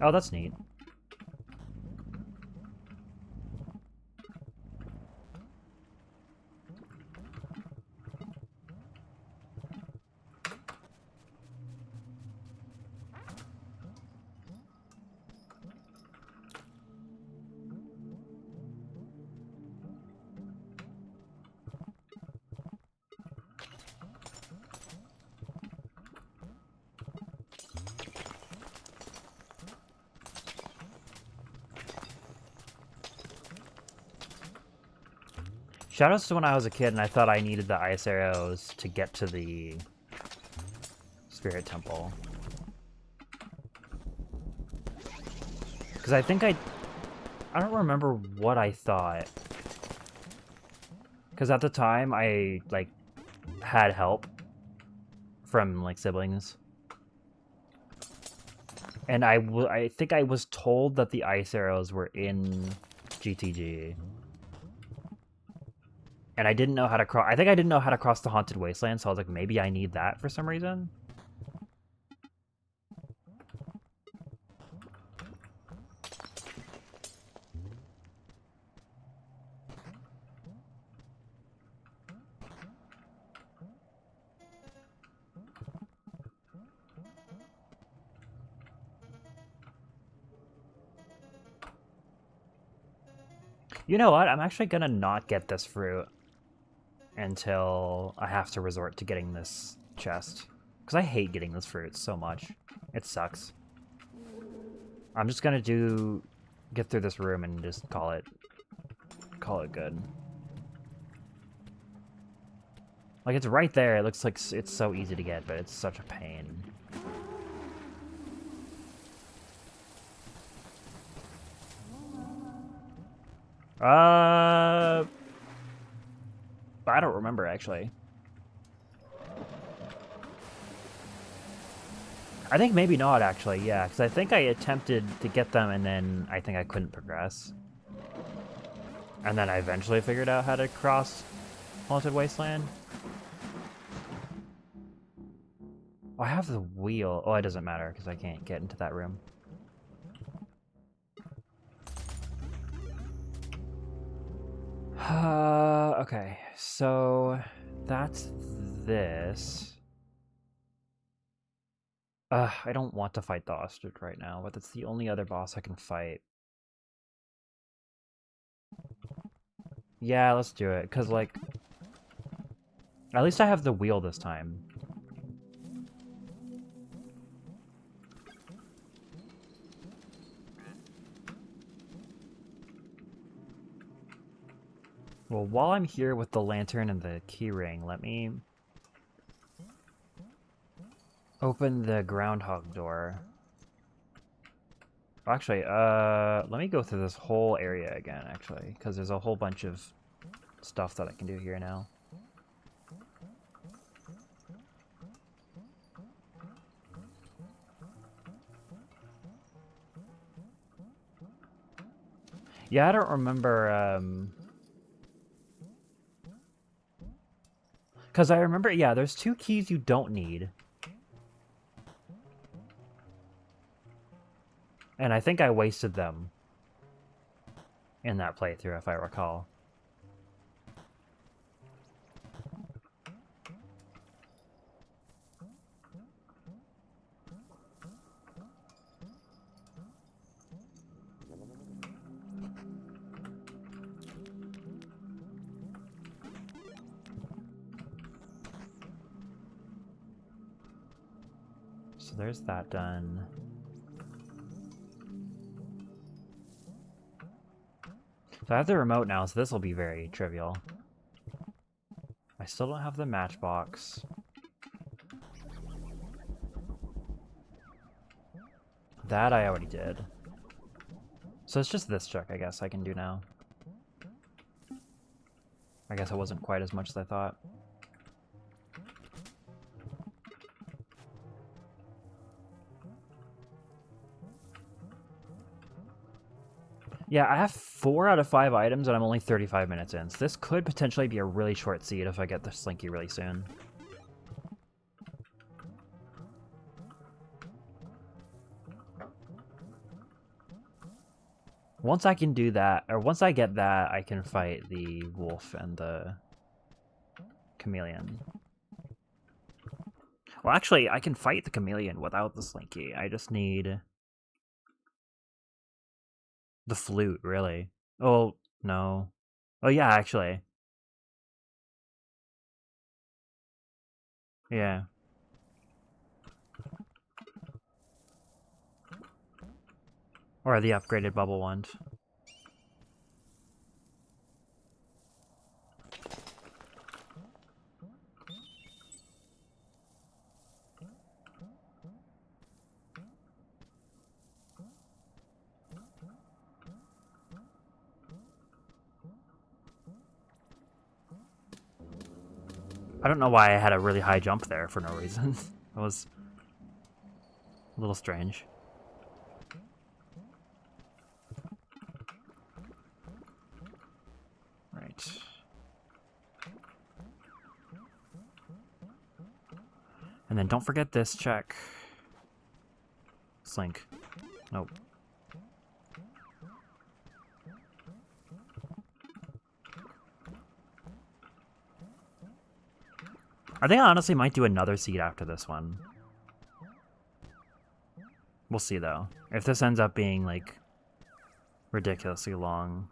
Oh, that's neat. Shoutouts to when I was a kid and I thought I needed the ice arrows to get to the Spirit Temple. Because I think I don't remember what I thought. Because at the time, I, like, had help from, like, siblings. And I think I was told that the ice arrows were in GTG. And I didn't know how to cross... I think I didn't know how to cross the Haunted Wasteland, so I was like, maybe I need that for some reason. You know what? I'm actually gonna not get this fruit until I have to resort to getting this chest. Because I hate getting this fruit so much. It sucks. I'm just gonna get through this room and just call it good. Like, it's right there. It looks like it's so easy to get, but it's such a pain. I don't remember, actually. I think maybe not, actually, yeah, because I think I attempted to get them, and then I think I couldn't progress. And then I eventually figured out how to cross Haunted Wasteland. Oh, I have the wheel. Oh, it doesn't matter, because I can't get into that room. Okay, so that's this. I don't want to fight the ostrich right now, but that's the only other boss I can fight. Yeah, let's do it, because, like, at least I have the wheel this time. Well, while I'm here with the lantern and the keyring, let me open the groundhog door. Actually, let me go through this whole area again, actually, because there's a whole bunch of stuff that I can do here now. Yeah, I don't remember, because I remember, yeah, there's 2 keys you don't need. And I think I wasted them in that playthrough, if I recall. So there's that done. So I have the remote now, so this will be very trivial. I still don't have the matchbox. That I already did. So it's just this check, I guess, I can do now. I guess it wasn't quite as much as I thought. Yeah, I have 4 out of 5 items and I'm only 35 minutes in, so this could potentially be a really short seed if I get the Slinky really soon. Once I can do that, or once I get that, I can fight the wolf and the chameleon. Well, actually, I can fight the chameleon without the Slinky. I just need the flute, really. Oh, no. Oh, yeah, actually. Yeah. Or the upgraded bubble wand. I don't know why I had a really high jump there for no reason. That was a little strange. Right. And then don't forget this check. Slink. Nope. I think I honestly might do another seed after this one. We'll see, though. If this ends up being, like, ridiculously long.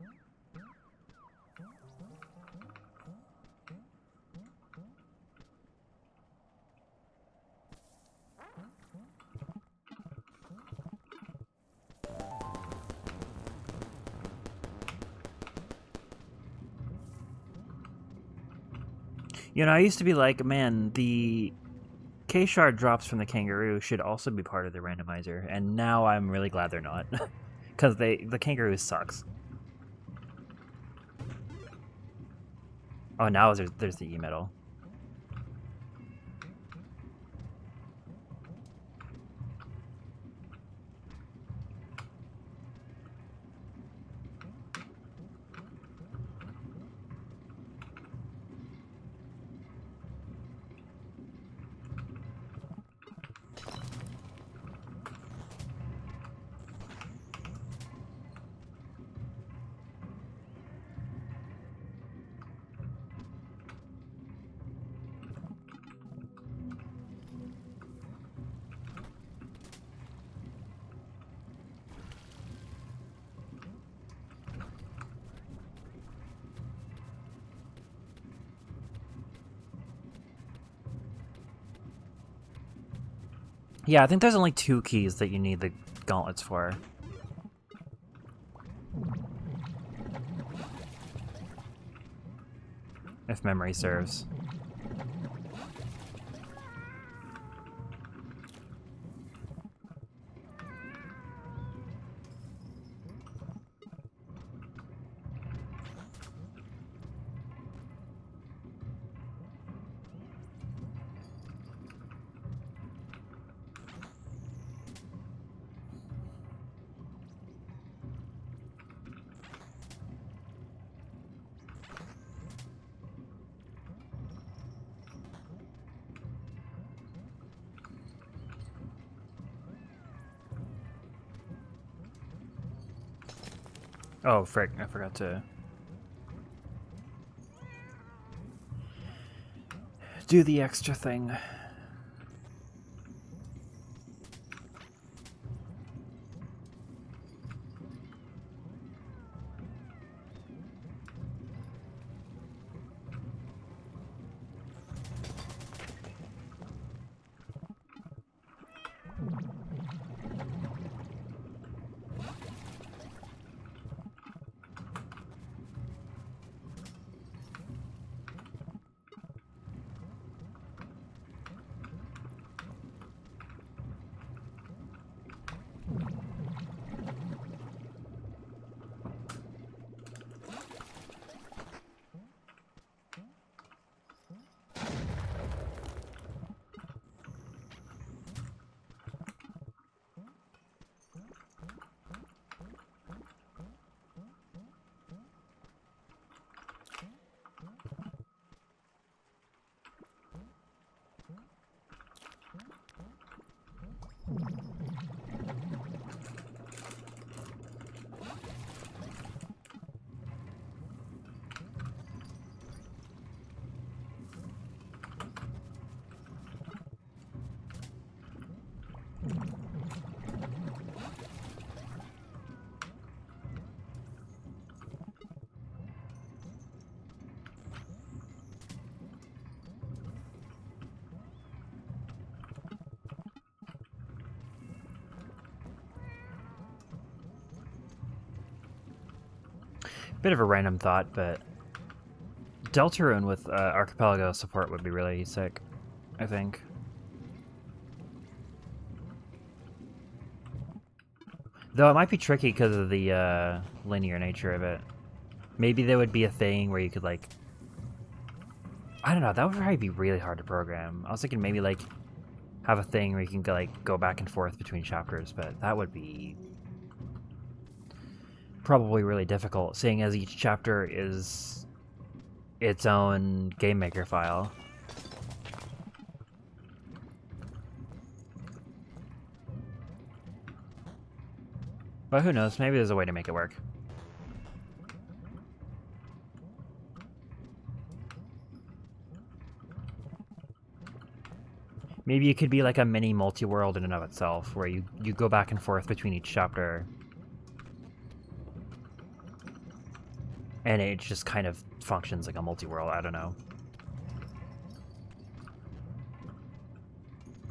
You know, I used to be like, man, the K-shard drops from the kangaroo should also be part of the randomizer, and now I'm really glad they're not. Because the kangaroo sucks. Oh, now there's the E-metal. Yeah, I think there's only 2 keys that you need the gauntlets for. If memory serves. Oh, frick, I forgot to do the extra thing. Bit of a random thought, but Deltarune with Archipelago support would be really sick, I think. Though it might be tricky because of the linear nature of it. Maybe there would be a thing where you could, like... I don't know, that would probably be really hard to program. I was thinking maybe, like, have a thing where you can, like, go back and forth between chapters, but that would be probably really difficult, seeing as each chapter is its own game maker file. But who knows, maybe there's a way to make it work. Maybe it could be like a mini multi-world in and of itself, where you go back and forth between each chapter. And it just kind of functions like a multi-world, I don't know.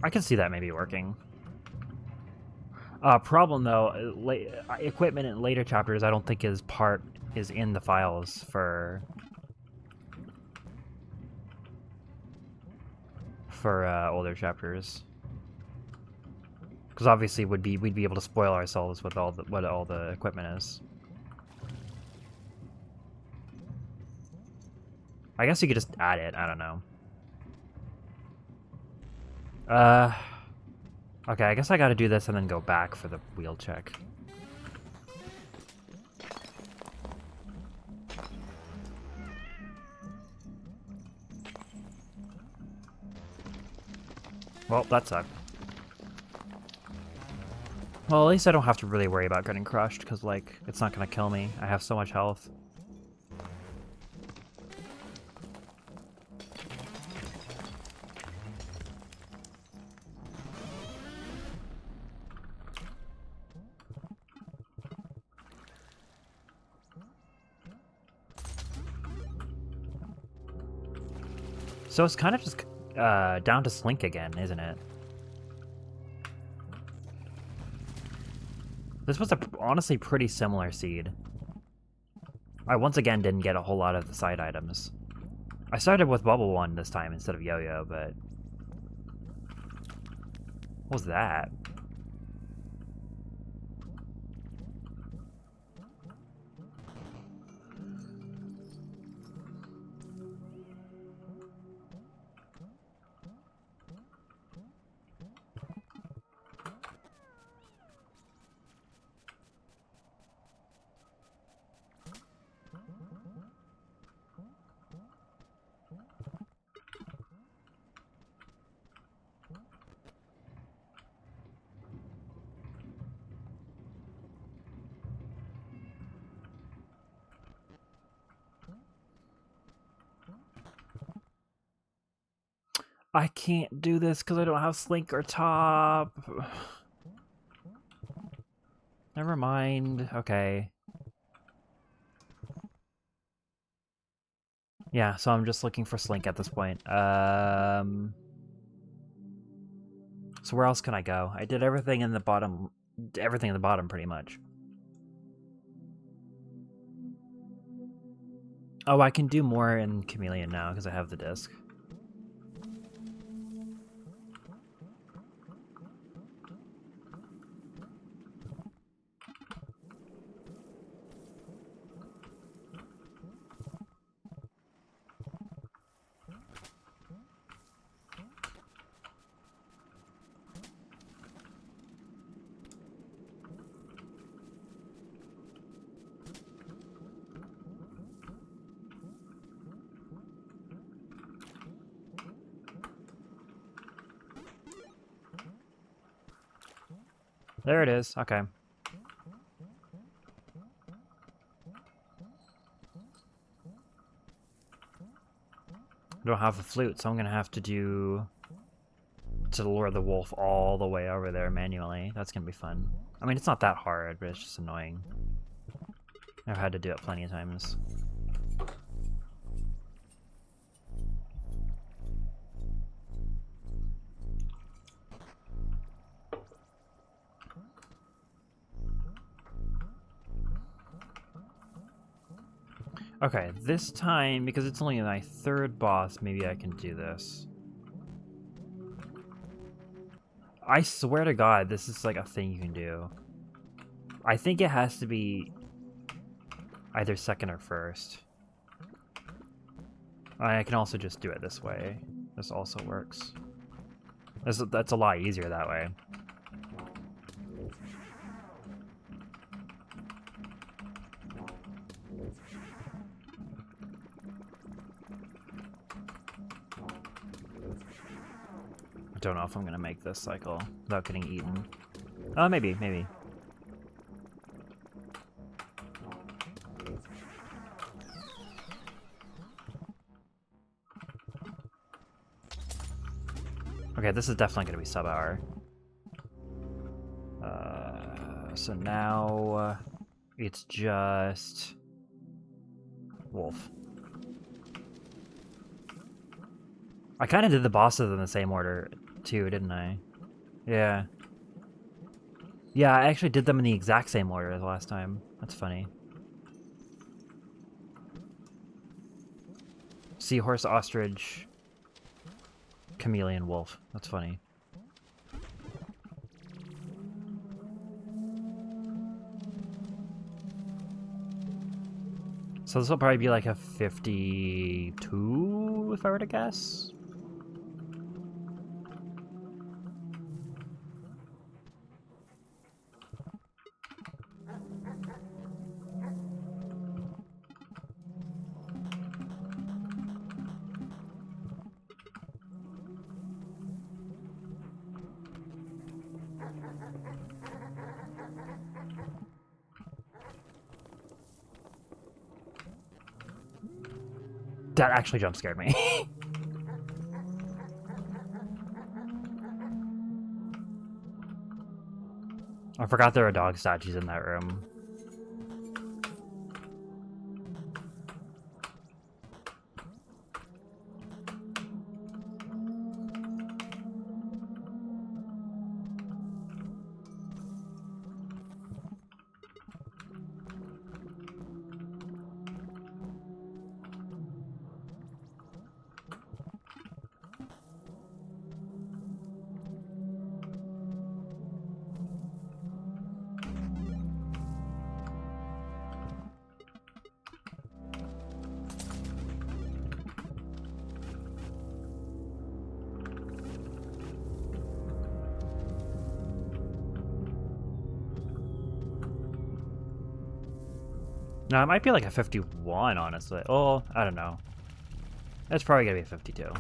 I can see that maybe working. Problem though, equipment in later chapters I don't think is in the files for older chapters. Because obviously we'd be able to spoil ourselves with what all the equipment is. I guess you could just add it, I don't know. Okay, I guess I gotta do this and then go back for the wheel check. Well, that sucked. Well, at least I don't have to really worry about getting crushed, because, like, it's not gonna kill me. I have so much health. So it's kind of just down to Slink again, isn't it? This was a honestly pretty similar seed. I once again didn't get a whole lot of the side items. I started with Bubble One this time instead of Yo-Yo, but... What was that? I can't do this because I don't have Slink or Top. Never mind. Okay. Yeah, so I'm just looking for Slink at this point. So where else can I go? I did everything in the bottom pretty much. Oh, I can do more in Chameleon now because I have the disc. There it is. Okay. I don't have a flute, so I'm gonna have to lure the wolf all the way over there manually. That's gonna be fun. I mean, it's not that hard, but it's just annoying. I've had to do it plenty of times. Okay, this time, because it's only my third boss, maybe I can do this. I swear to God, this is like a thing you can do. I think it has to be either second or first. I can also just do it this way. This also works. That's a lot easier that way. I don't know if I'm gonna make this cycle without getting eaten. Oh, maybe. Okay, this is definitely gonna be sub-hour. So now it's just wolf. I kind of did the bosses in the same order too, didn't I? Yeah. Yeah, I actually did them in the exact same order as last time. That's funny. Seahorse, ostrich, chameleon, wolf. That's funny. So this will probably be like a 52, if I were to guess. That actually jump scared me. I forgot there are dog statues in that room. No, it might be like a 51, honestly. Oh, I don't know. It's probably gonna be a 52.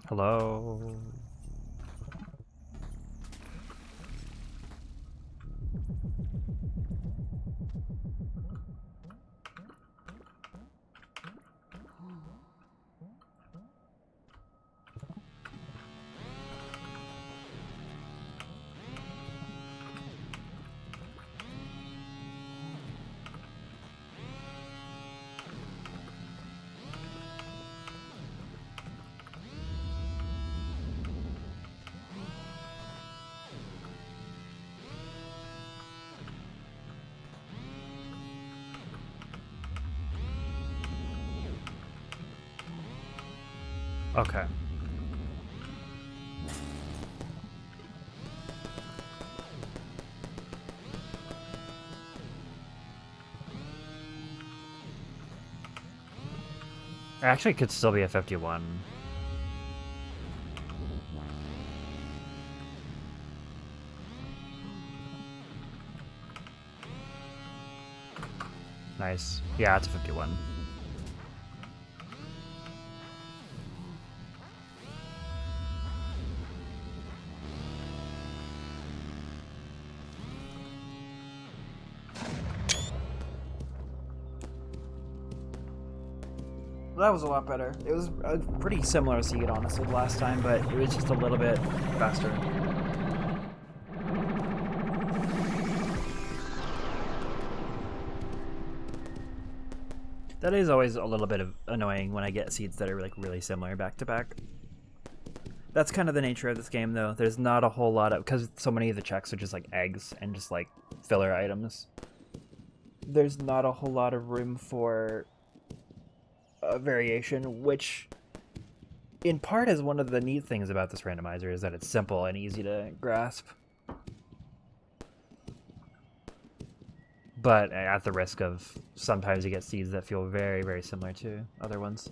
Hello? Okay. Actually, it could still be a 51. Nice. Yeah, it's a 51. Well, that was a lot better. It was a pretty similar seed, honestly, the last time, but it was just a little bit faster. That is always a little bit of annoying when I get seeds that are like really similar back to back. That's kind of the nature of this game, though. There's not a whole lot of, because so many of the checks are just like eggs and just like filler items. There's not a whole lot of room for variation, which in part is one of the neat things about this randomizer, is that it's simple and easy to grasp. But at the risk of sometimes you get seeds that feel very, very similar to other ones.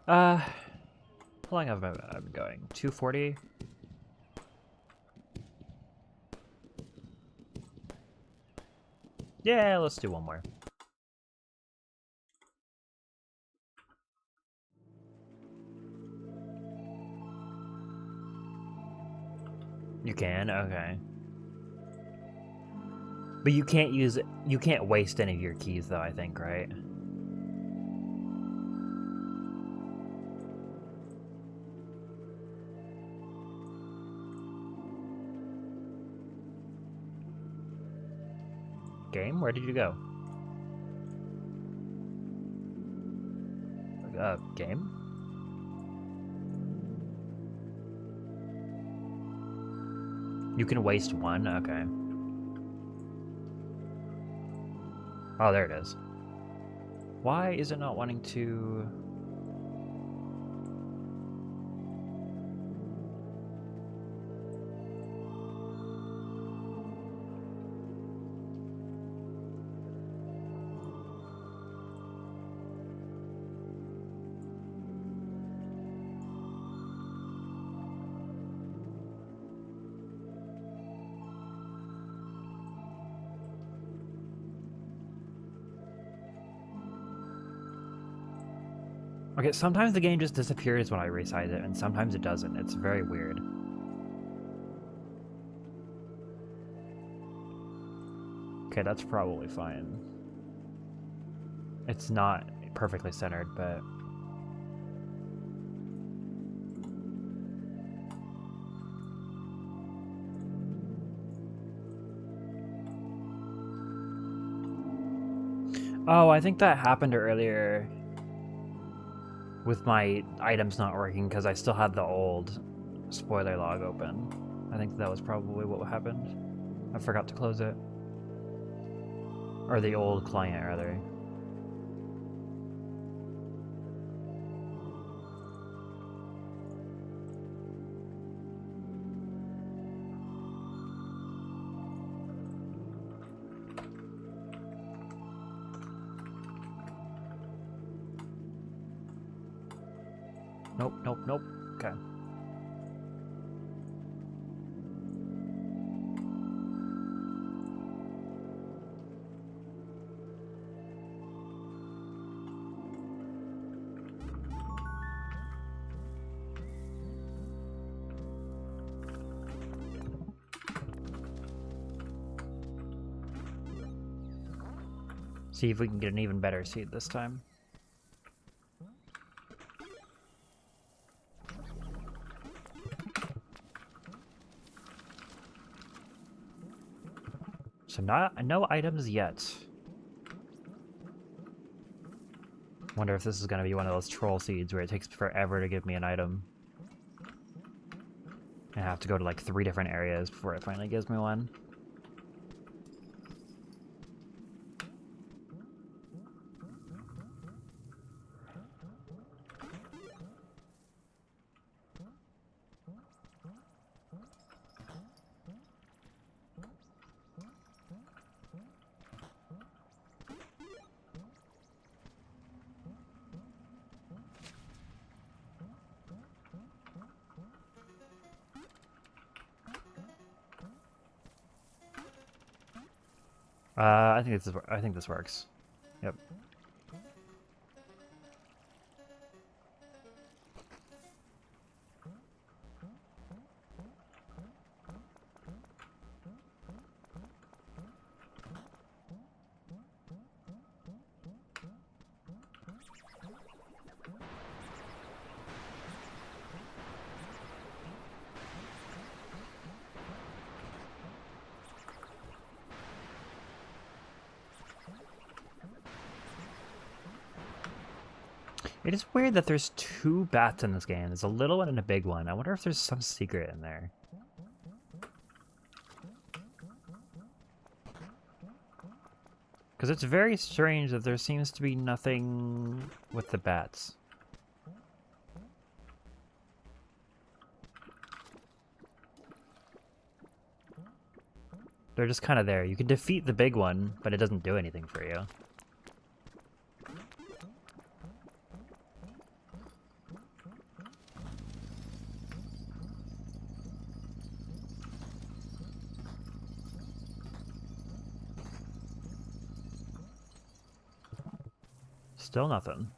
How long have I been going? 240? Yeah, let's do one more. You can? Okay. But you can't waste any of your keys though, I think, right? Game? Where did you go? Game? You can waste one? Okay. Oh, there it is. Why is it not wanting to... Okay, sometimes the game just disappears when I resize it, and sometimes it doesn't. It's very weird. Okay, that's probably fine. It's not perfectly centered, but... Oh, I think that happened earlier with my items not working because I still had the old spoiler log open. I think that was probably what happened. I forgot to close it. Or the old client, rather. Nope, nope, nope. Okay. See if we can get an even better seed this time. So no items yet. Wonder if this is gonna be one of those troll seeds where it takes forever to give me an item. I have to go to like 3 different areas before it finally gives me one. I think this works. Yep. It is weird that there's two bats in this game. There's a little one and a big one. I wonder if there's some secret in there. Because it's very strange that there seems to be nothing with the bats. They're just kind of there. You can defeat the big one, but it doesn't do anything for you. Still nothing.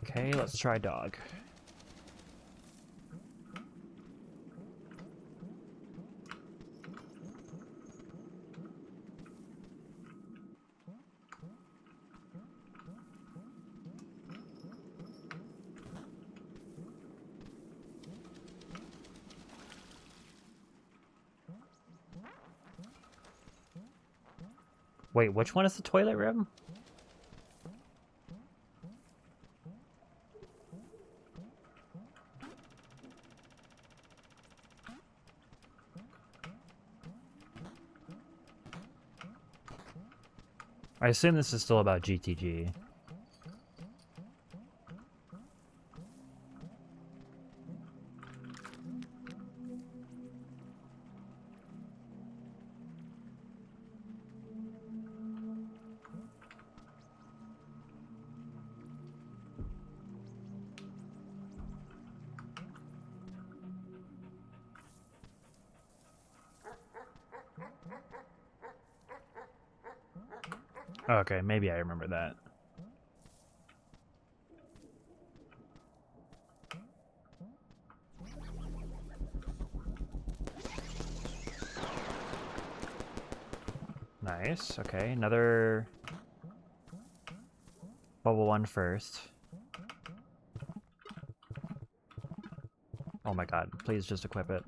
Okay, let's try dog. Wait, which one is the toilet room? I assume this is still about GTG. Okay, maybe I remember that. Nice, okay, another bubble one first. Oh my god, please just equip it.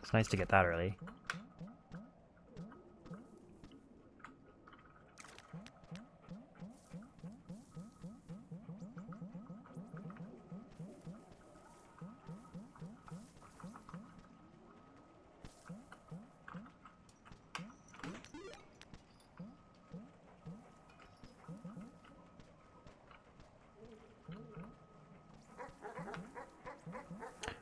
It's nice to get that early.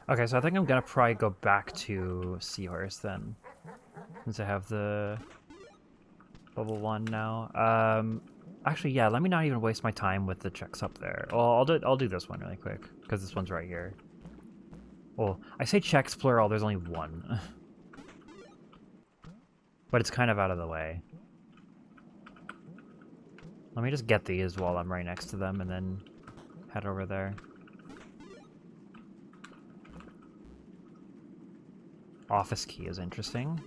Okay, so I think I'm gonna probably go back to Seahorse then, since I have the bubble one now. Actually, yeah, let me not even waste my time with the checks up there. Well, I'll do this one really quick because this one's right here. Well, I say checks plural. There's only one, but it's kind of out of the way. Let me just get these while I'm right next to them, and then head over there. Office key is interesting.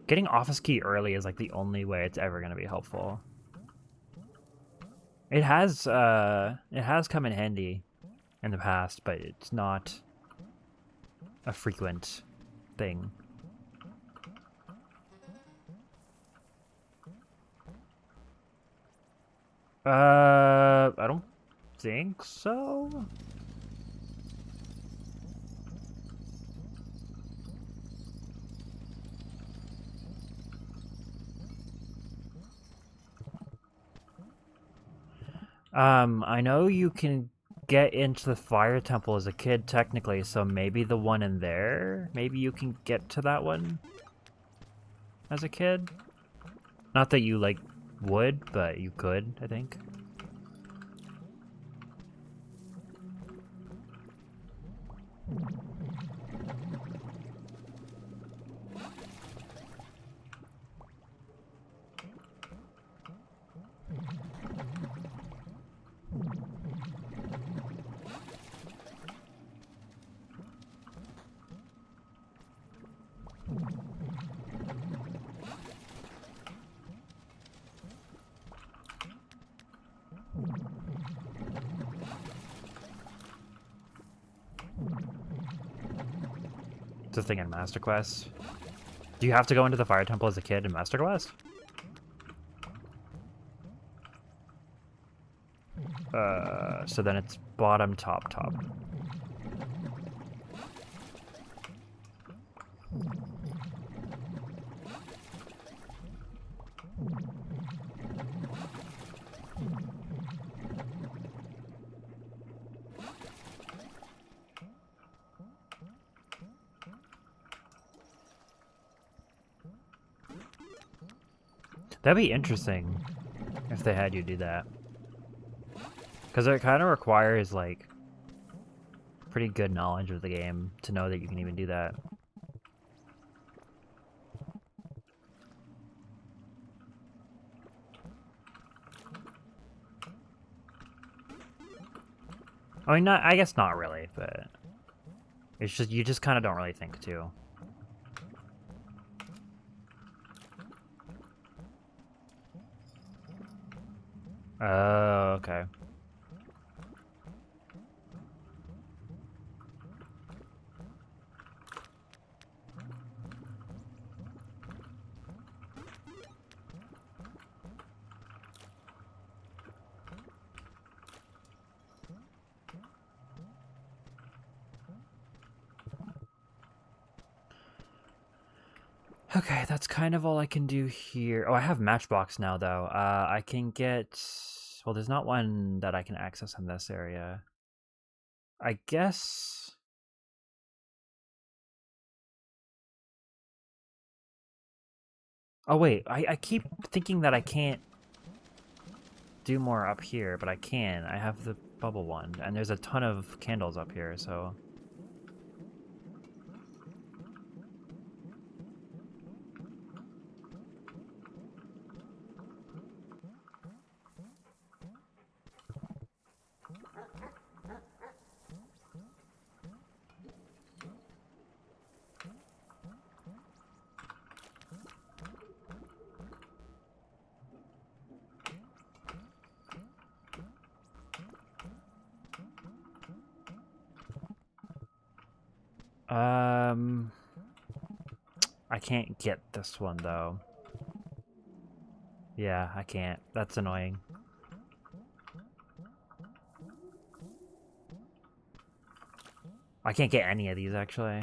Getting office key early is like the only way it's ever going to be helpful. It has come in handy in the past, but it's not a frequent thing. I don't think so. I know you can get into the fire temple as a kid, technically, so maybe the one in there? Maybe you can get to that one as a kid? Not that you, like, would, but you could, I think. It's a thing in Master Quest. Do you have to go into the Fire Temple as a kid in Master Quest? So then it's bottom, top, top. That'd be interesting if they had you do that. Because it kind of requires, like, pretty good knowledge of the game to know that you can even do that. I mean, I guess not really, but it's just, you just kind of don't really think to. Oh, okay. Okay, that's kind of all I can do here. Oh, I have Matchbox now, though. I can get... Well, there's not one that I can access in this area. I guess... Oh, wait. I keep thinking that I can't do more up here, but I can. I have the bubble one, and there's a ton of candles up here, so... I can't get this one, though. Yeah, I can't. That's annoying. I can't get any of these, actually.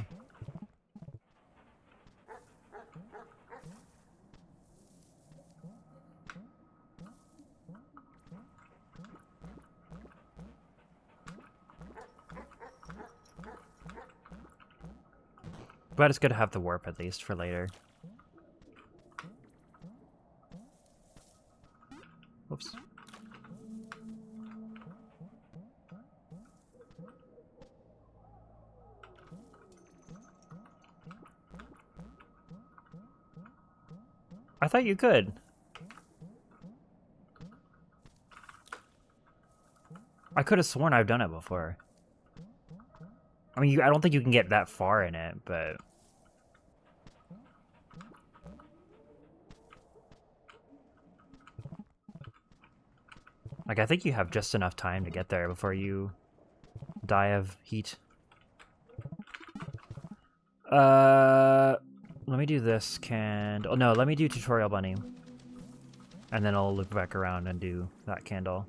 But it's good to have the warp, at least, for later. Oops. I thought you could. I could have sworn I've done it before. I mean, I don't think you can get that far in it, but... Like, I think you have just enough time to get there before you die of heat. Let me do this candle. Oh, no, let me do Tutorial Bunny. And then I'll loop back around and do that candle.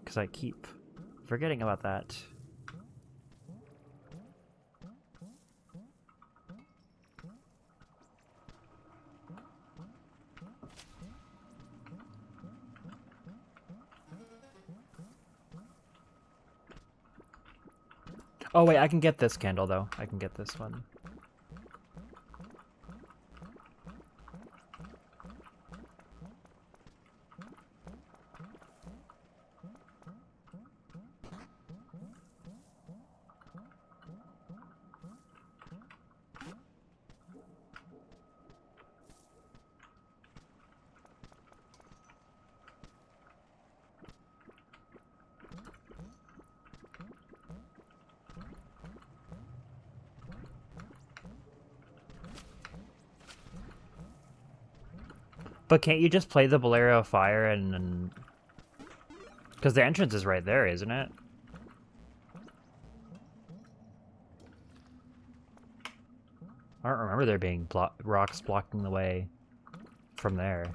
Because I keep forgetting about that. Oh, wait, I can get this candle, though. I can get this one. But can't you just play the Bolero Fire and... Because the entrance is right there, isn't it? I don't remember there being rocks blocking the way from there.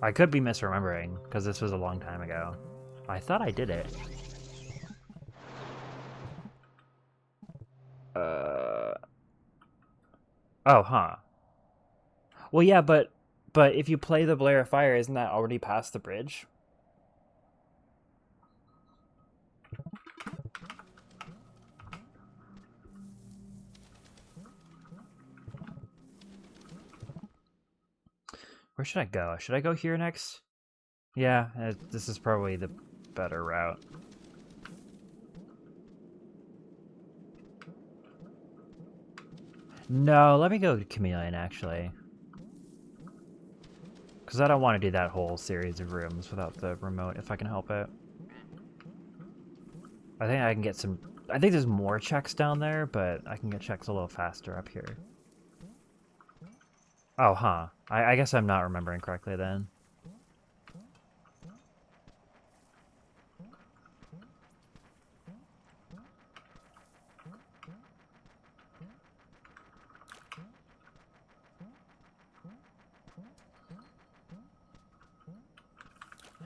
I could be misremembering, because this was a long time ago. I thought I did it. Oh, huh. Well, yeah, but if you play the Blair of Fire, isn't that already past the bridge? Where should I go? Should I go here next? Yeah, this is probably the better route. No, let me go to Chameleon, actually. Because I don't want to do that whole series of rooms without the remote, if I can help it. I think I can get some... I think there's more checks down there, but I can get checks a little faster up here. Oh, huh. I guess I'm not remembering correctly then.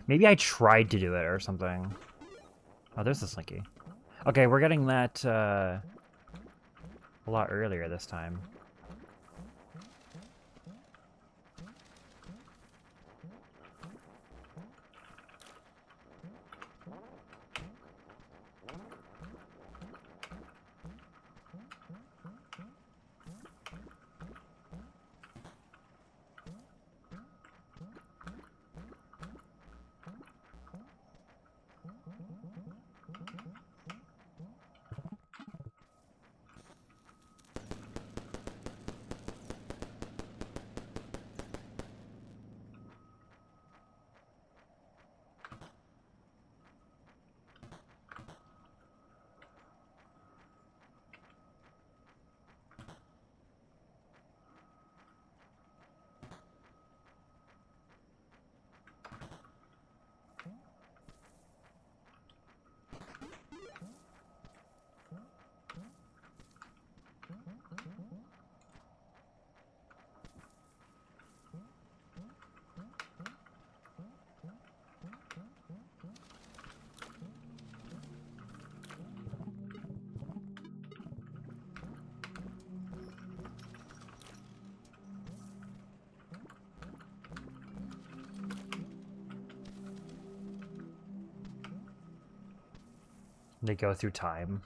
Maybe I tried to do it or something. Oh, there's the Slinky. Okay, we're getting that a lot earlier this time. They go through time.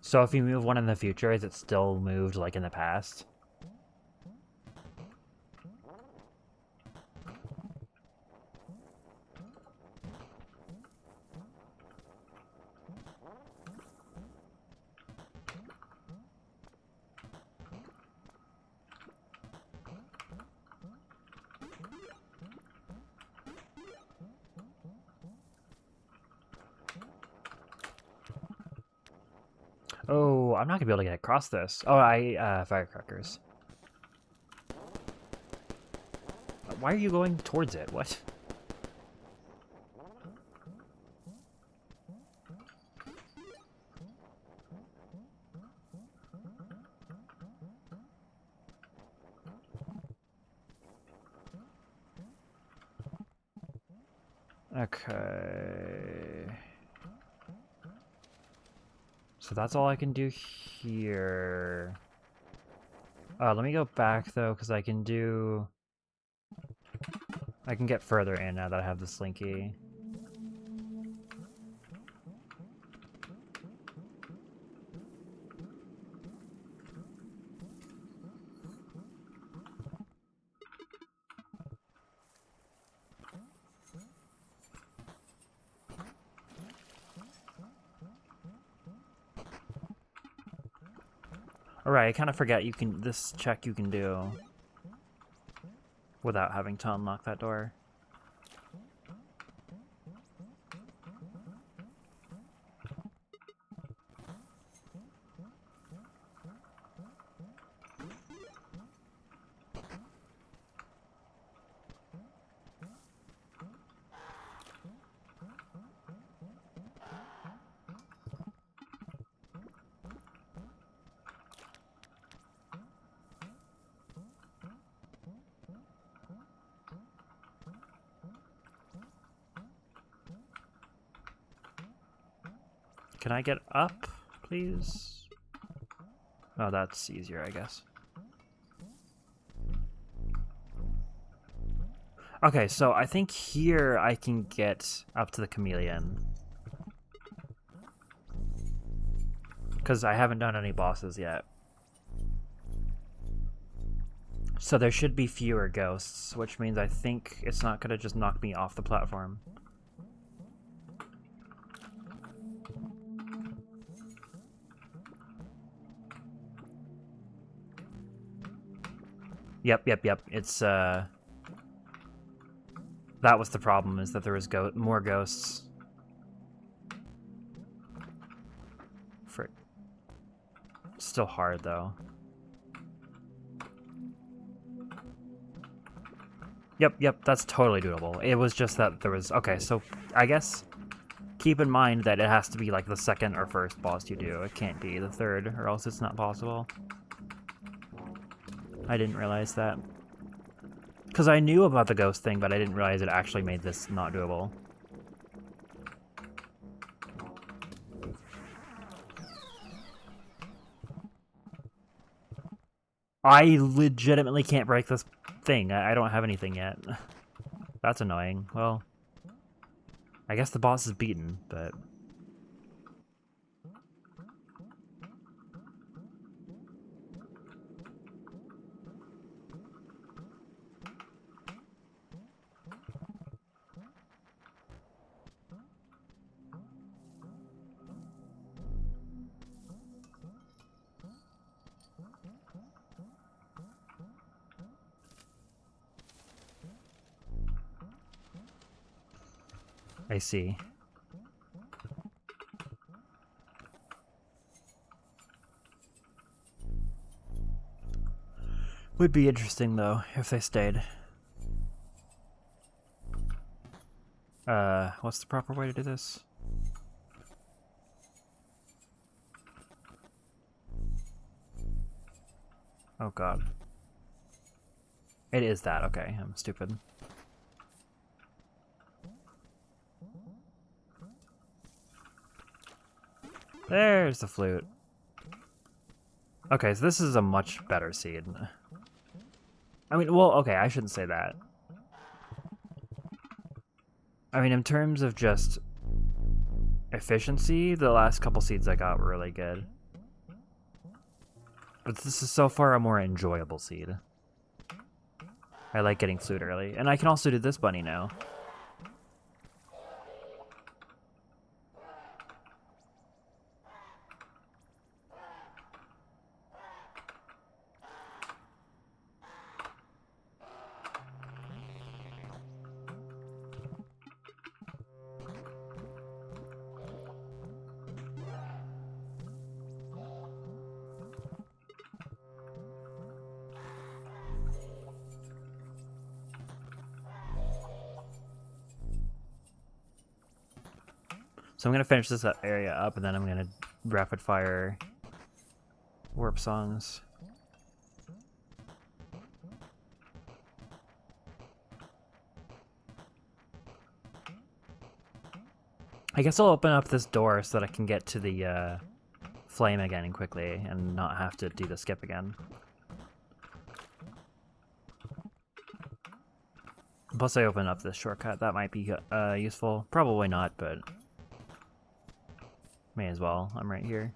So if you move one in the future, is it still moved like in the past? Oh, I'm not gonna be able to get across this. Oh, firecrackers. Why are you going towards it? What? Okay. So that's all I can do here. Let me go back though, because I can get further in now that I have the Slinky. Alright, I kind of forget this check you can do without having to unlock that door. Can I get up, please? Oh, that's easier, I guess. Okay, so I think here I can get up to the chameleon. Because I haven't done any bosses yet. So there should be fewer ghosts, which means I think it's not going to just knock me off the platform. Yep. It's, that was the problem, is that there was more ghosts. Frick. Still hard, though. Yep, that's totally doable. It was just that there was... Okay, so I guess keep in mind that it has to be like the second or first boss you do. It can't be the third, or else it's not possible. I didn't realize that. Because I knew about the ghost thing, but I didn't realize it actually made this not doable. I legitimately can't break this thing. I don't have anything yet. That's annoying. Well, I guess the boss is beaten, but... I see. Would be interesting, though, if they stayed. What's the proper way to do this? Oh god. It is that, okay, I'm stupid. There's the flute. Okay, so this is a much better seed. I mean, well, okay, I shouldn't say that. I mean, in terms of just efficiency, the last couple seeds I got were really good. But this is so far a more enjoyable seed. I like getting flute early. And I can also do this bunny now. So I'm going to finish this area up, and then I'm going to rapid fire warp songs. I guess I'll open up this door so that I can get to the flame again quickly and not have to do the skip again. Plus I open up this shortcut. That might be useful. Probably not, but... may as well. I'm right here.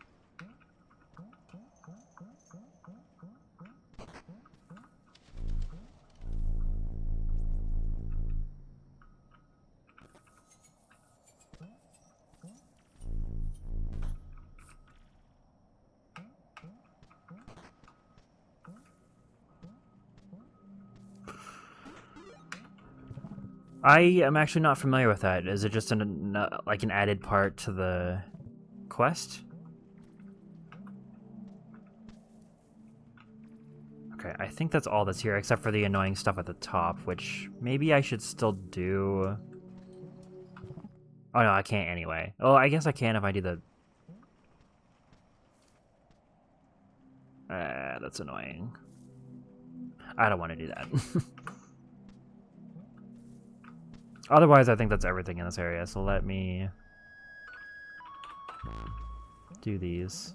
I am actually not familiar with that. Is it just like an added part to the quest? Okay, I think that's all that's here, except for the annoying stuff at the top, which maybe I should still do. Oh no, I can't anyway. Oh, I guess I can if I do the... that's annoying. I don't want to do that. Otherwise, I think that's everything in this area, so let me... do these.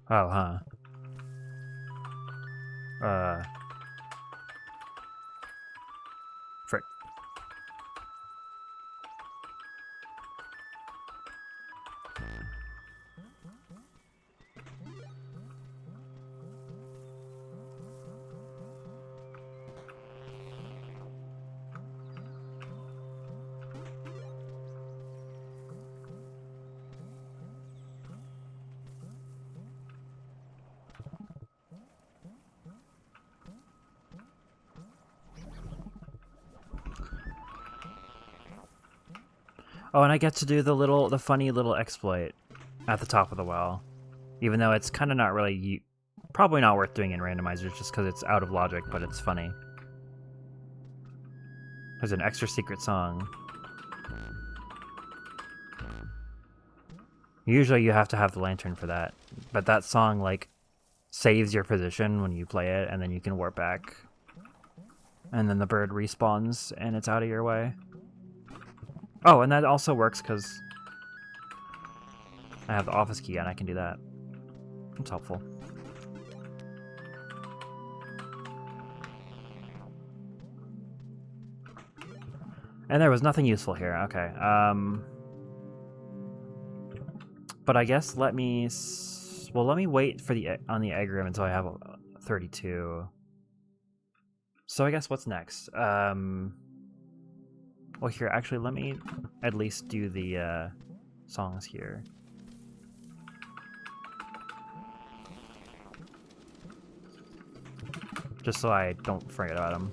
Oh, huh. Frick. Oh, and I get to do the funny little exploit at the top of the well. Even though it's kind of not really, probably not worth doing in randomizers just because it's out of logic, but it's funny. There's an extra secret song. Usually you have to have the lantern for that, but that song, like, saves your position when you play it, and then you can warp back. And then the bird respawns, and it's out of your way. Oh, and that also works because I have the office key, and I can do that. It's helpful. And there was nothing useful here. Okay. But I guess let me wait for on the egg room until I have 32. So I guess what's next? Well, here, actually, let me at least do the songs here. Just so I don't forget about them.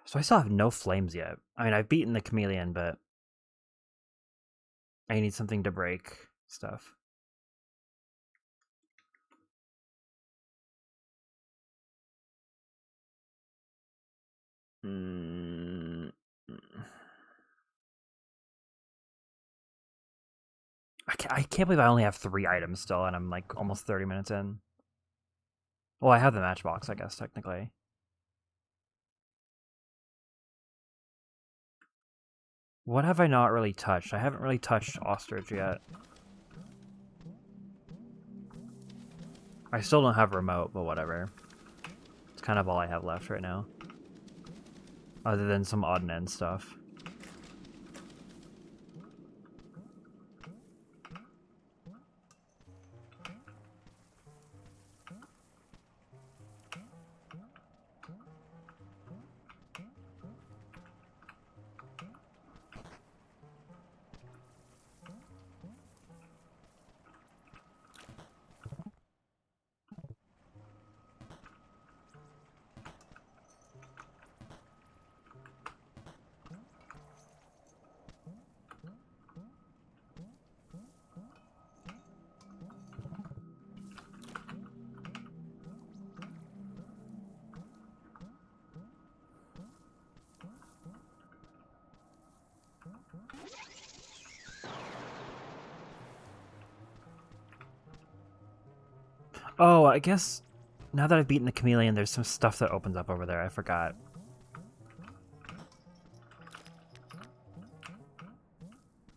So I still have no flames yet. I mean, I've beaten the chameleon, but I need something to break stuff. I can't believe I only have 3 items still, and I'm like almost 30 minutes in. Well, I have the matchbox, I guess, technically. What have I not really touched? I haven't really touched ostrich yet. I still don't have remote, but whatever. It's kind of all I have left right now. Other than some odd and end stuff. Oh, I guess now that I've beaten the chameleon, there's some stuff that opens up over there. I forgot.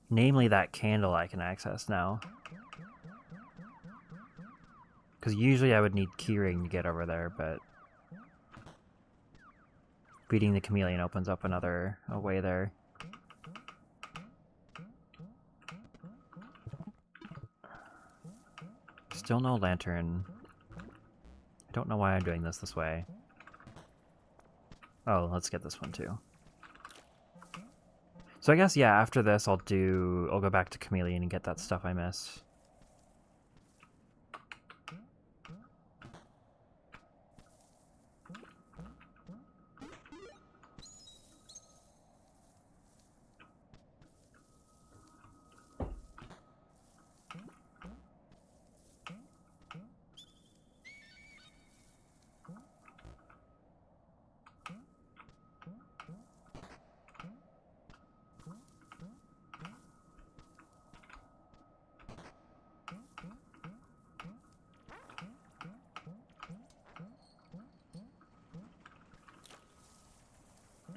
Namely, that candle I can access now. Because usually I would need keyring to get over there, but beating the chameleon opens up a way there. Still no lantern. I don't know why I'm doing this way. Oh, let's get this one too. So I guess, yeah, after this I'll go back to Chameleon and get that stuff I missed.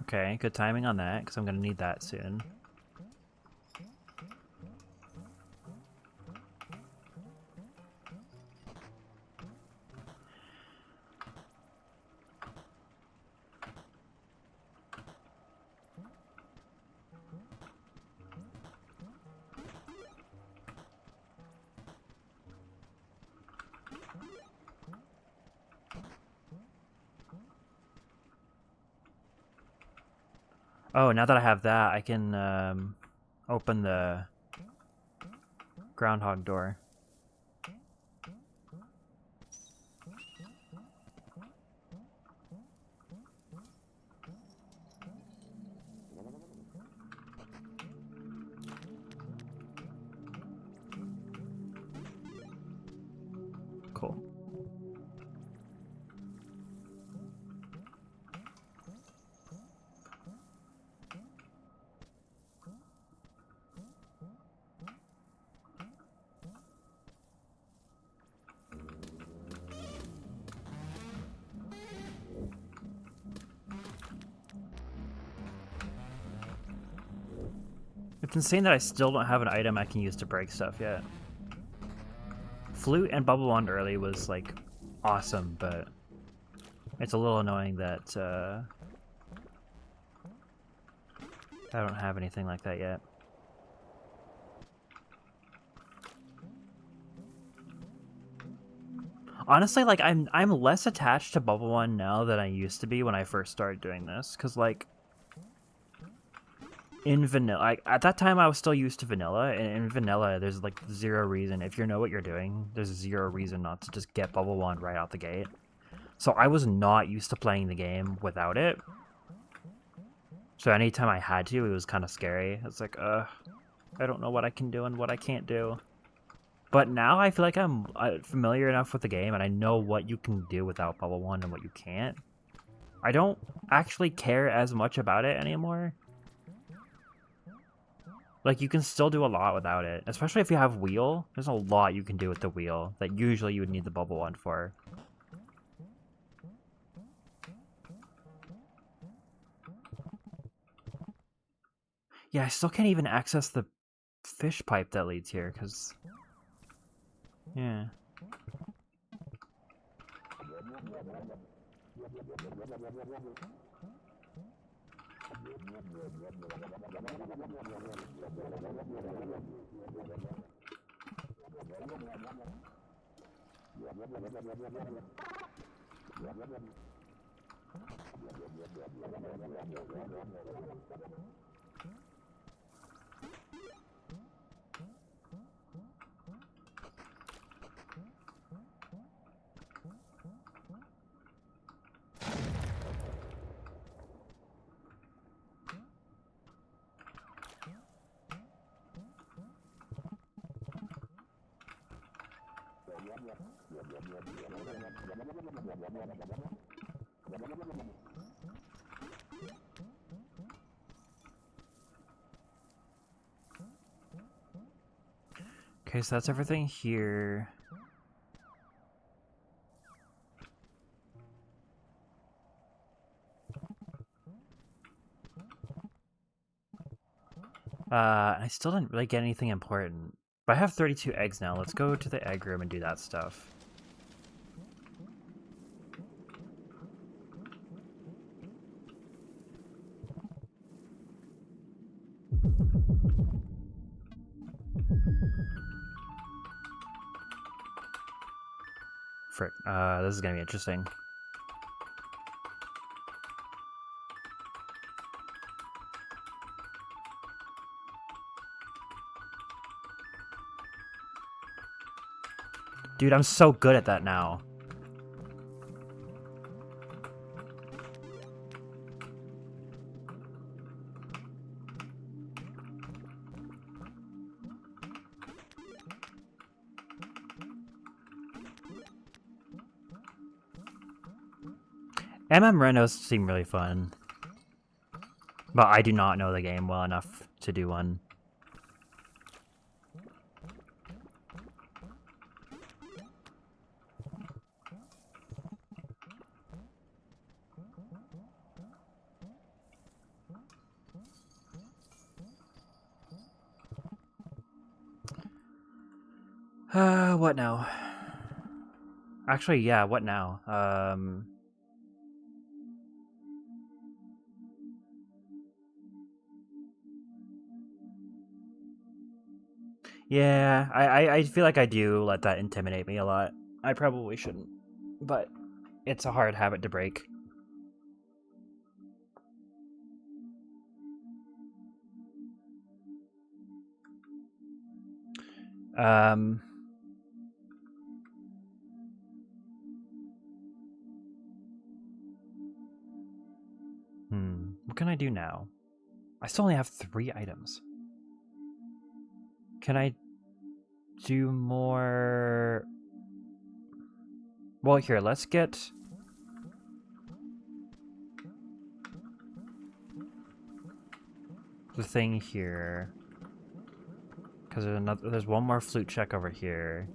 Okay, good timing on that, because I'm going to need that soon. Oh, now that I have that, I can open the groundhog door. Cool. It's insane that I still don't have an item I can use to break stuff yet. Flute and Bubble Wand early was, like, awesome, but it's a little annoying that I don't have anything like that yet. Honestly, like, I'm less attached to Bubble Wand now than I used to be when I first started doing this, because, like, in vanilla, at that time I was still used to vanilla, and in vanilla there's like zero reason, if you know what you're doing, there's zero reason not to just get Bubble Wand right out the gate. So I was not used to playing the game without it. So anytime I had to, it was kind of scary. It's like, I don't know what I can do and what I can't do. But now I feel like I'm familiar enough with the game, and I know what you can do without Bubble Wand and what you can't. I don't actually care as much about it anymore. Like, you can still do a lot without it. Especially if you have wheel. There's a lot you can do with the wheel that usually you would need the Bubble Wand for. Yeah, I still can't even access the fish pipe that leads here, because... Yeah. Okay, so that's everything here. I still didn't really get anything important. But I have 32 eggs now. Let's go to the egg room and do that stuff. Frick. This is gonna be interesting. Dude, I'm so good at that now. Randos seem really fun. But I do not know the game well enough to do one. What now? Actually, yeah, what now? Yeah, I feel like I do let that intimidate me a lot. I probably shouldn't, but it's a hard habit to break. Um, what can I do now? I still only have 3 items. Can I do more? Well, here, let's get the thing here. Because there's one more flute check over here.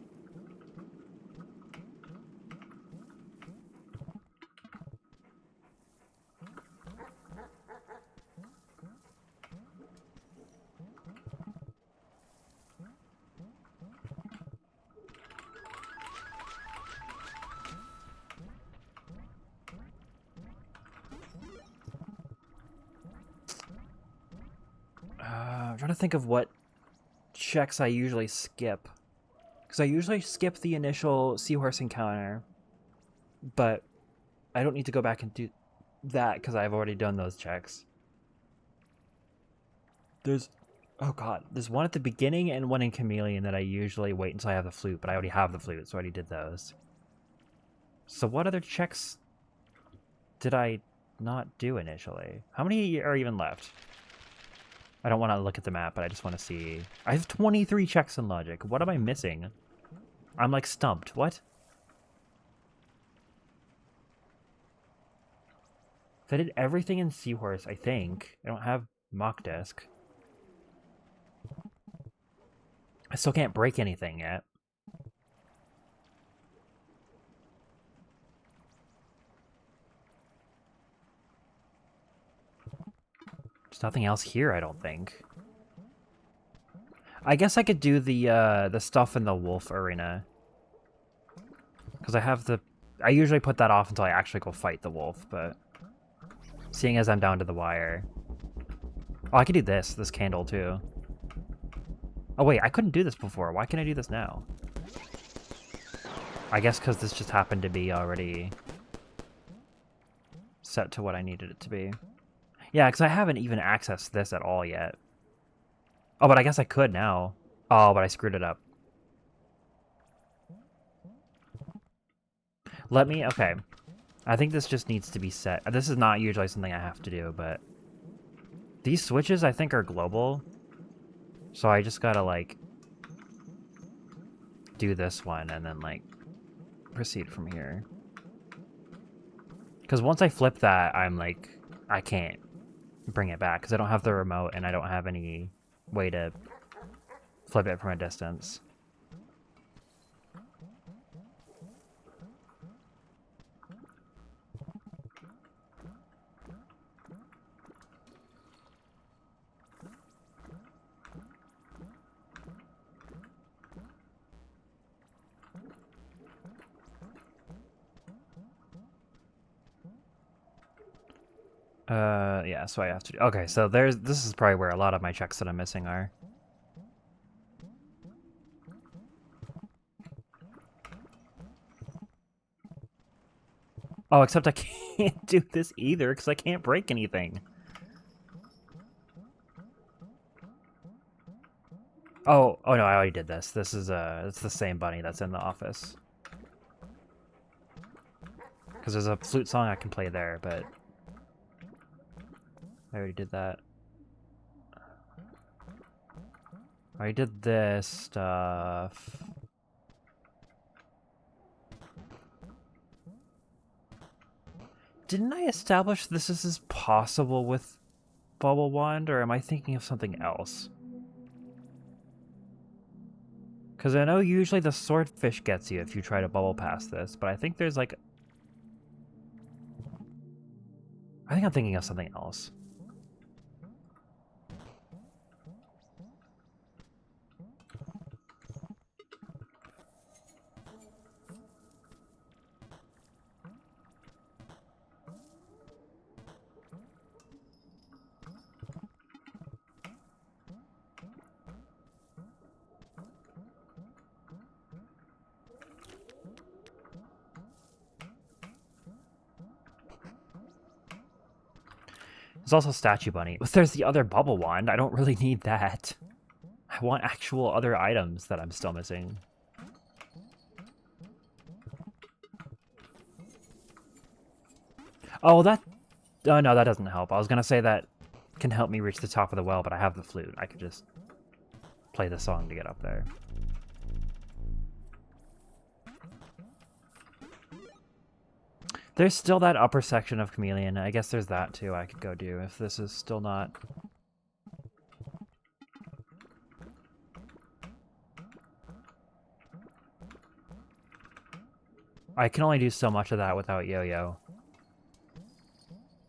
I'm trying to think of what checks I usually skip. Because I usually skip the initial seahorse encounter. But I don't need to go back and do that because I've already done those checks. Oh god, there's one at the beginning and one in Chameleon that I usually wait until I have the flute, but I already have the flute, so I already did those. So what other checks did I not do initially? How many are even left? I don't want to look at the map, but I just want to see. I have 23 checks in logic. What am I missing? I'm like stumped. What? I did everything in Seahorse, I think. I don't have Mock Disc. I still can't break anything yet. There's nothing else here, I don't think. I guess I could do the stuff in the wolf arena. Because I have the... I usually put that off until I actually go fight the wolf, but... Seeing as I'm down to the wire... Oh, I could do this candle too. Oh wait, I couldn't do this before. Why can I do this now? I guess because this just happened to be already set to what I needed it to be. Yeah, because I haven't even accessed this at all yet. Oh, but I guess I could now. Oh, but I screwed it up. Okay. I think this just needs to be set. This is not usually something I have to do, but... These switches, I think, are global. So I just gotta, like... do this one, and then, like... proceed from here. Because once I flip that, I'm like... I can't bring it back, because I don't have the remote, and I don't have any way to flip it from a distance. Yeah, so I have to do... Okay, so this is probably where a lot of my checks that I'm missing are. Oh, except I can't do this either, because I can't break anything. Oh no, I already did this. This is it's the same bunny that's in the office. Because there's a flute song I can play there, but I already did that. I already did this stuff. Didn't I establish this is possible with Bubble Wand, or am I thinking of something else? Because I know usually the swordfish gets you if you try to bubble past this, but I think there's like... I think I'm thinking of something else. There's also Statue Bunny. But there's the other Bubble Wand. I don't really need that. I want actual other items that I'm still missing. Oh, that... Oh, no, that doesn't help. I was going to say that can help me reach the top of the well, but I have the flute. I could just play the song to get up there. There's still that upper section of Chameleon. I guess there's that too I could go do if this is still not... I can only do so much of that without Yo-Yo.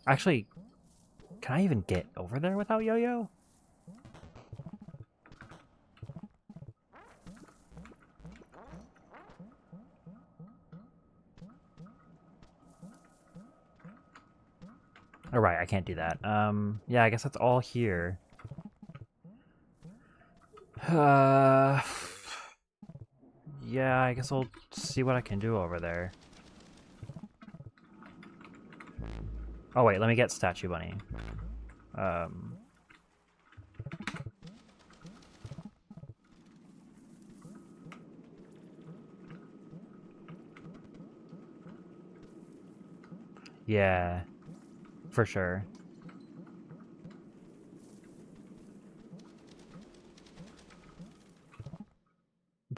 Actually, can I even get over there without Yo-Yo? Alright, I can't do that. Yeah, I guess that's all here. Yeah, I guess I'll see what I can do over there. Oh wait, let me get Statue Bunny. Yeah, for sure.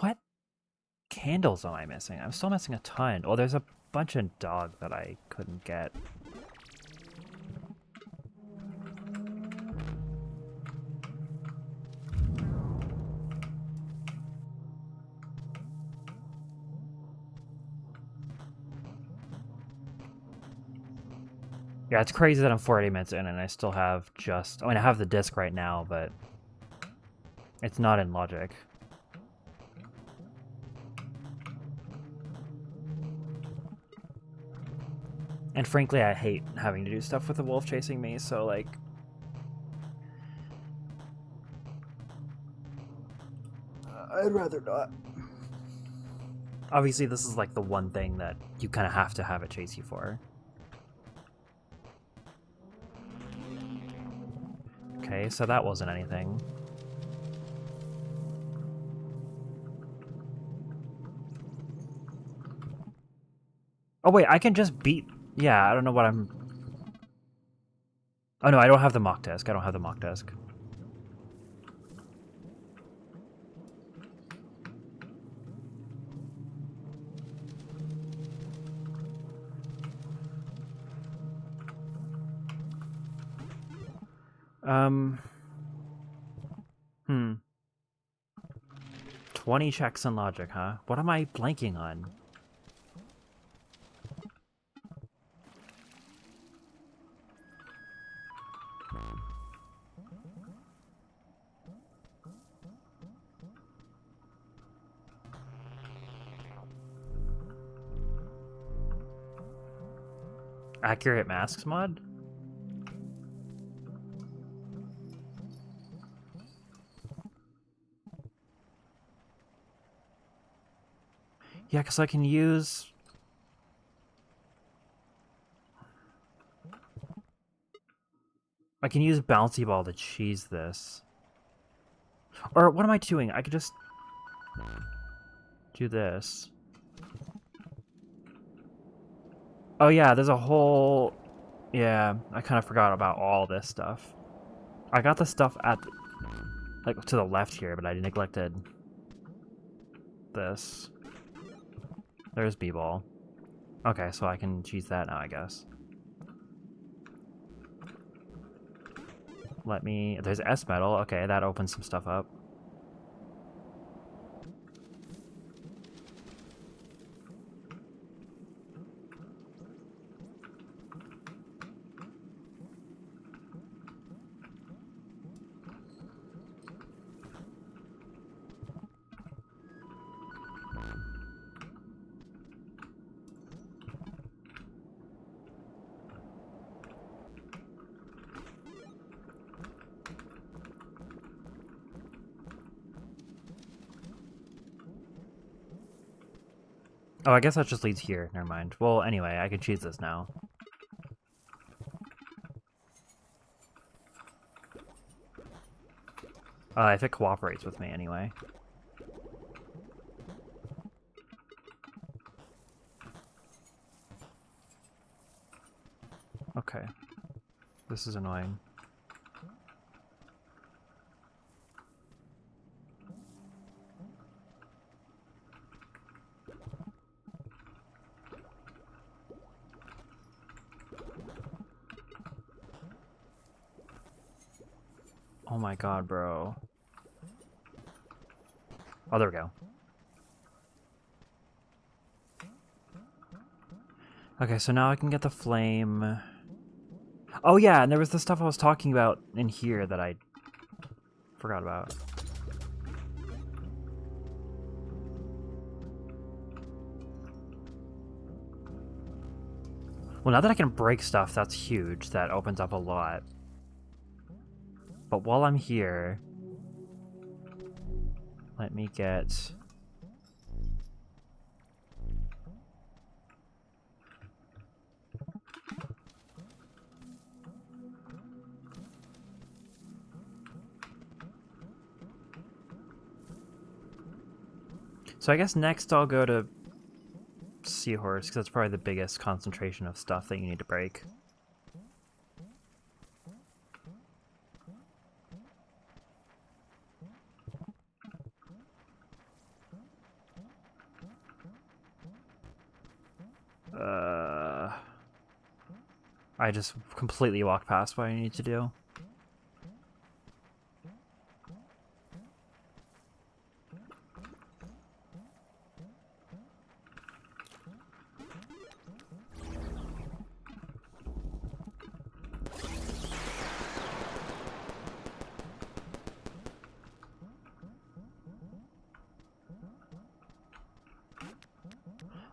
What candles am I missing? I'm still missing a ton. Oh, there's a bunch of dog that I couldn't get. Yeah, it's crazy that I'm 40 minutes in and I still have just... I mean, I have the disc right now, but it's not in Logic. And frankly, I hate having to do stuff with the wolf chasing me, so, like... I'd rather not. Obviously, this is, like, the one thing that you kind of have to have it chase you for. Okay, so that wasn't anything. Oh, wait, I can just beat... Yeah, I don't know what I'm... Oh, no, I don't have the mock disc. I don't have the mock disc. Hmm. 20 checks in Logic, huh? What am I blanking on? Accurate masks mod? Yeah, because I can use... I can use Bouncy Ball to cheese this. Or what am I doing? I could just do this. Oh yeah, there's a whole... Yeah, I kind of forgot about all this stuff. I got the stuff at, like, to the left here, but I neglected this. There's B-ball. Okay, so I can choose that now, I guess. Let me... There's S-metal. Okay, that opens some stuff up. Oh, I guess that just leads here. Never mind. Well, anyway, I can choose this now. If it cooperates with me, anyway. Okay. This is annoying. Oh my god, bro. Oh, there we go. Okay, so now I can get the flame. Oh yeah, and there was the stuff I was talking about in here that I forgot about. Well, now that I can break stuff, that's huge. That opens up a lot. But while I'm here, let me get... So I guess next I'll go to Seahorse, because that's probably the biggest concentration of stuff that you need to break. I just completely walked past what I need to do.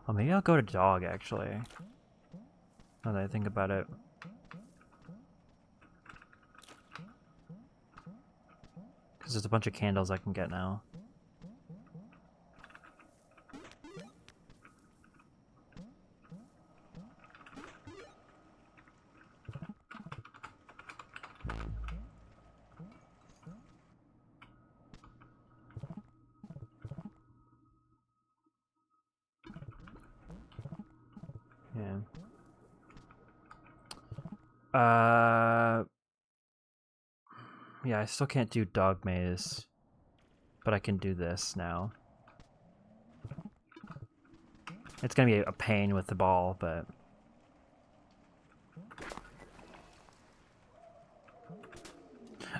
Oh, maybe I'll go to dog, actually. Now that I think about it. Because there's a bunch of candles I can get now. Yeah. Yeah, I still can't do dog maze. But I can do this now. It's gonna be a pain with the ball, but...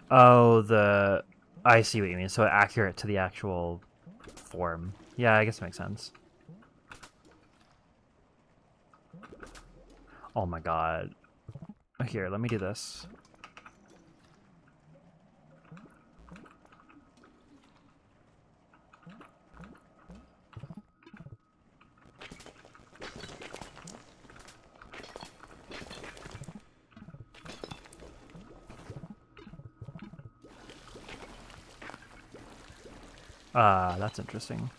Oh, the... I see what you mean. So accurate to the actual form. Yeah, I guess it makes sense. Oh my god. Here, let me do this. That's interesting.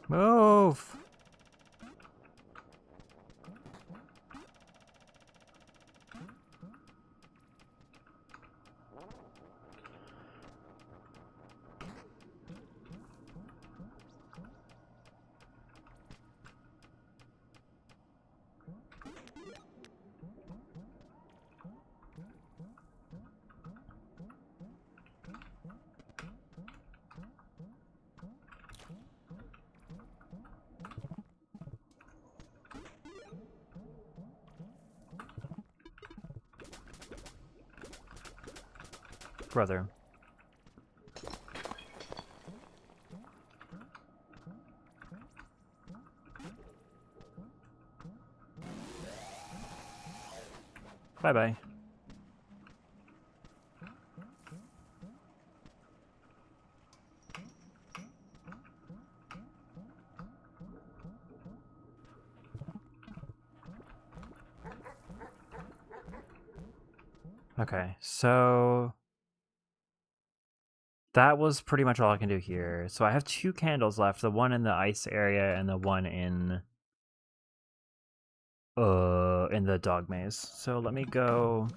Move! Brother. Bye-bye. Okay, so that was pretty much all I can do here. So I have 2 candles left, the one in the ice area and the one in the dog maze. So let me go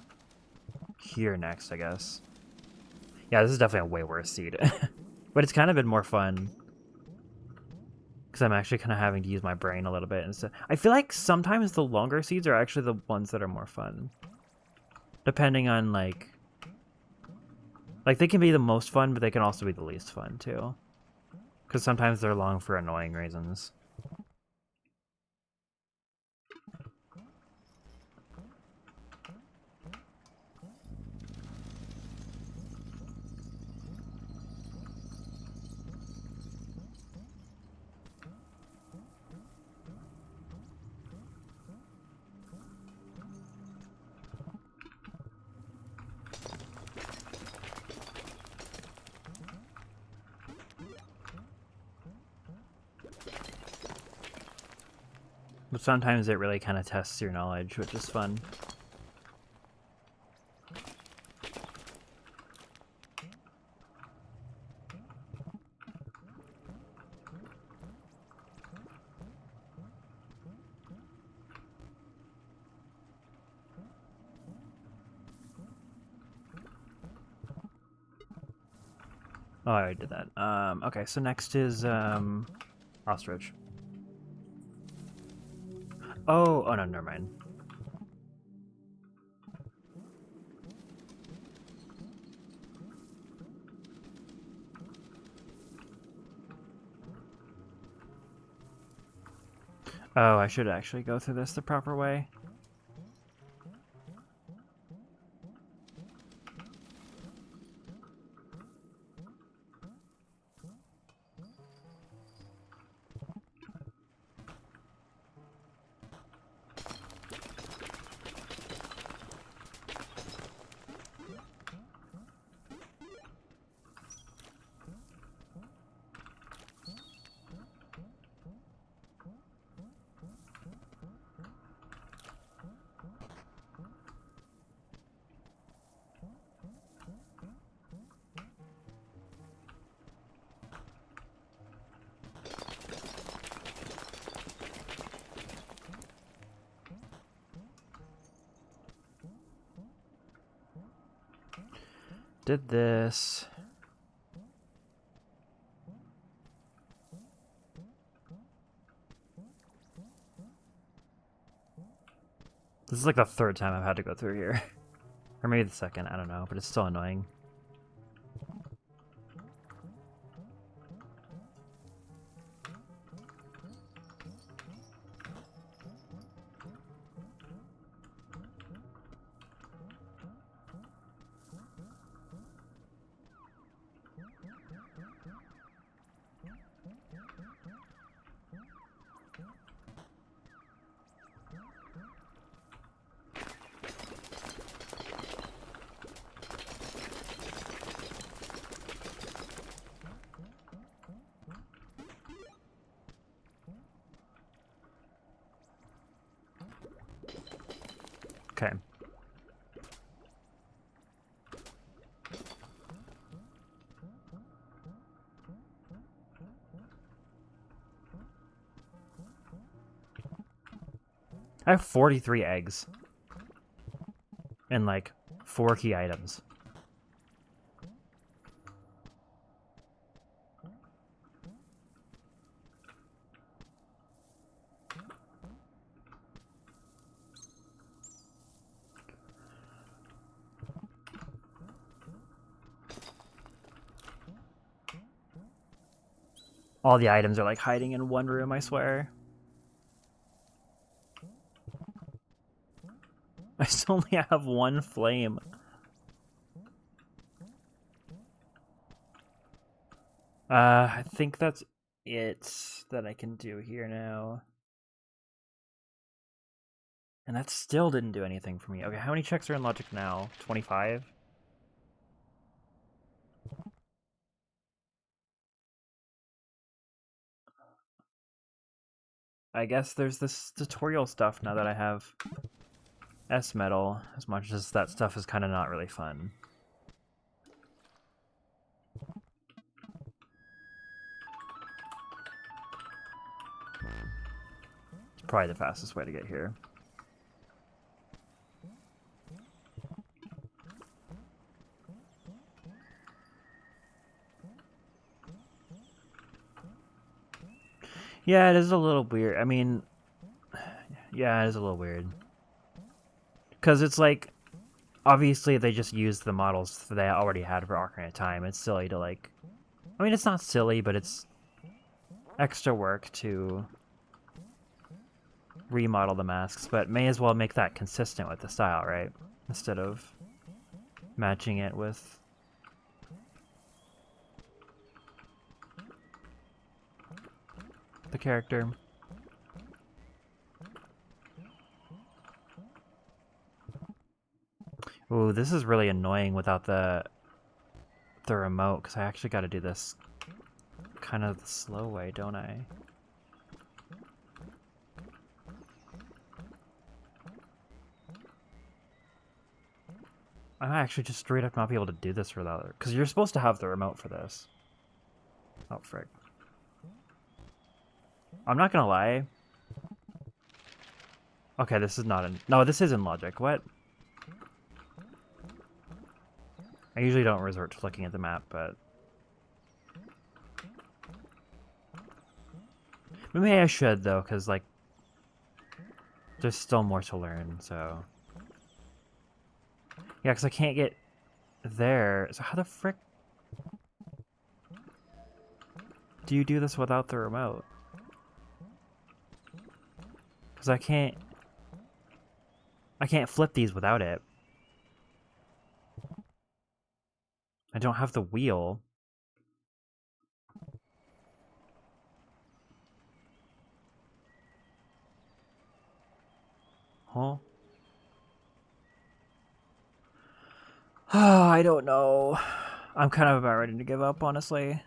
here next, I guess. Yeah, this is definitely a way worse seed. But it's kind of been more fun. Because I'm actually kind of having to use my brain a little bit instead. I feel like sometimes the longer seeds are actually the ones that are more fun. Depending on, like, they can be the most fun, but they can also be the least fun, too. Because sometimes they're long for annoying reasons. But sometimes it really kind of tests your knowledge, which is fun. Oh, I already did that. Okay, so next is, ostrich. Oh no, never mind. Oh, I should actually go through this the proper way. Did this. This is like the 3rd time I've had to go through here. Or maybe the 2nd, I don't know, but it's still annoying. Okay. I have 43 eggs. And like 4 key items. All the items are like hiding in one room, I swear. I still only have 1 flame. I think that's it that I can do here now. And that still didn't do anything for me. Okay, how many checks are in logic now? 25? I guess there's this tutorial stuff now that I have S metal, as much as that stuff is kind of not really fun. It's probably the fastest way to get here. Yeah, it is a little weird. I mean, yeah, it is a little weird. Because it's like, obviously they just used the models that they already had for Ocarina of Time. It's silly to like... I mean, it's not silly, but it's extra work to remodel the masks, but may as well make that consistent with the style, right? Instead of matching it with... the character. Ooh, this is really annoying without the remote, because I actually got to do this kind of the slow way, don't I? I might actually just straight up not be able to do this without it, because you're supposed to have the remote for this. Oh, frick. I'm not gonna lie. Okay, this is not in... No, this is in logic. What? I usually don't resort to looking at the map, but... maybe I should, though, because, like... there's still more to learn, so... yeah, because I can't get there. So how the frick... do you do this without the remote? Because I can't flip these without it. I don't have the wheel. Huh? Oh, I don't know. I'm kind of about ready to give up, honestly.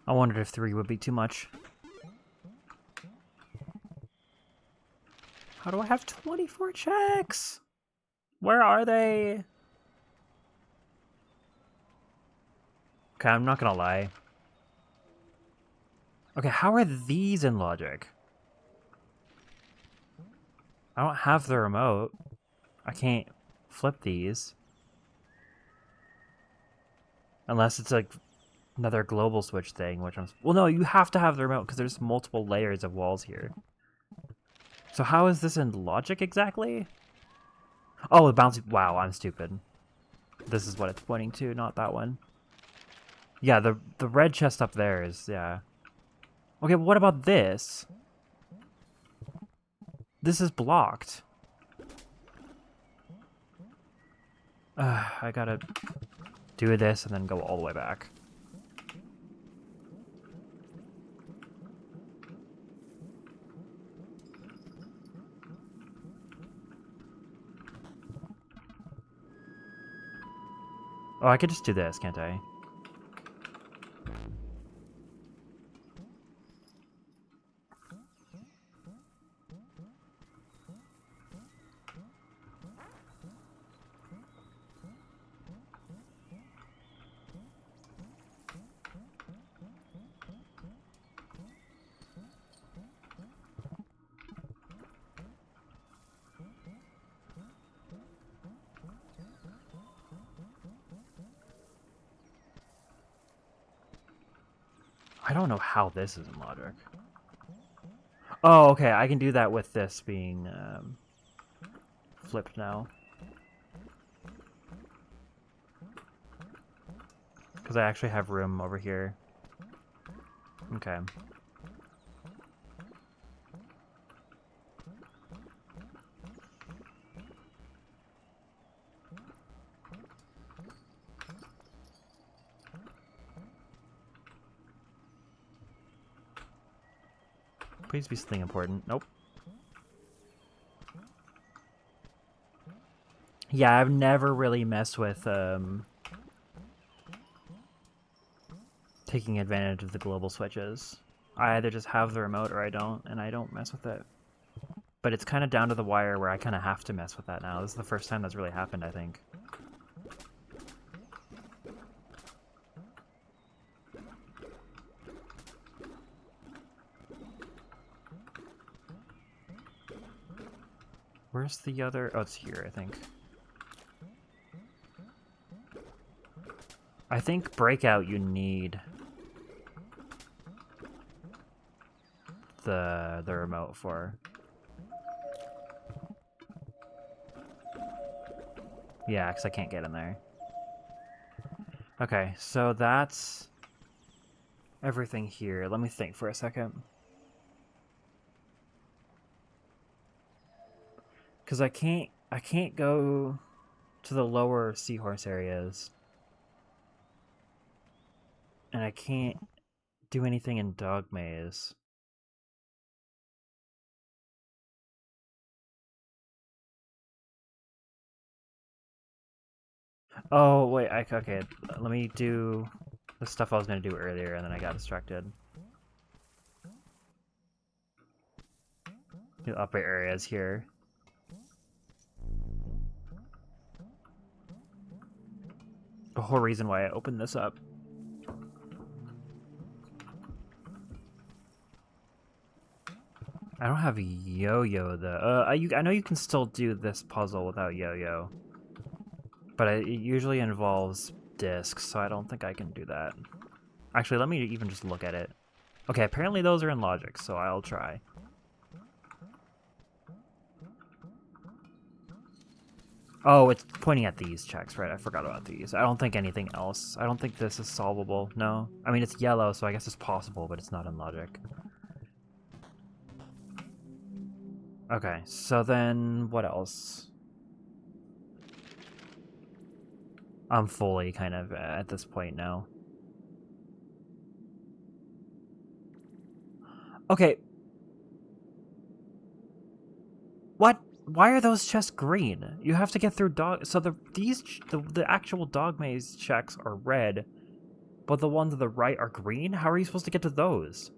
I wondered if 3 would be too much. How do I have 24 checks? Where are they? Okay, I'm not gonna lie. Okay, how are these in logic? I don't have the remote. I can't flip these. Unless it's like another global switch thing, which I'm... well, no, you have to have the remote because there's multiple layers of walls here. So how is this in logic exactly? Oh, the bouncy... wow, I'm stupid. This is what it's pointing to, not that one. Yeah, the red chest up there is... yeah. Okay, what about this? This is blocked. I gotta do this and then go all the way back. Oh, I could just do this, can't I? I don't know how this is in logic. Oh, okay, I can do that with this being flipped now. Because I actually have room over here. Okay. Please be something important. Nope. Yeah, I've never really messed with taking advantage of the global switches. I either just have the remote or I don't, and I don't mess with it. But it's kind of down to the wire where I kind of have to mess with that now. This is the first time that's really happened, I think. Where's the other? Oh, it's here, I think. I think Breakout you need the remote for. Yeah, because I can't get in there. Okay, so that's everything here. Let me think for a second. Because I can't go to the lower seahorse areas. And I can't do anything in Dog Maze. Oh, wait, okay, let me do the stuff I was going to do earlier, and then I got distracted. The upper areas here. The whole reason why I opened this up. I don't have yo-yo, though. I know you can still do this puzzle without yo-yo. But it usually involves discs, so I don't think I can do that. Actually, let me even just look at it. Okay, apparently those are in logic, so I'll try. Oh, it's pointing at these checks, right? I forgot about these. I don't think anything else. I don't think this is solvable. No. I mean, it's yellow, so I guess it's possible, but it's not in logic. Okay, so then what else? I'm fully kind of at this point now. Okay. What? Why are those chests green? You have to get through dog. So the actual dog maze checks are red, but the ones on the right are green. How are you supposed to get to those?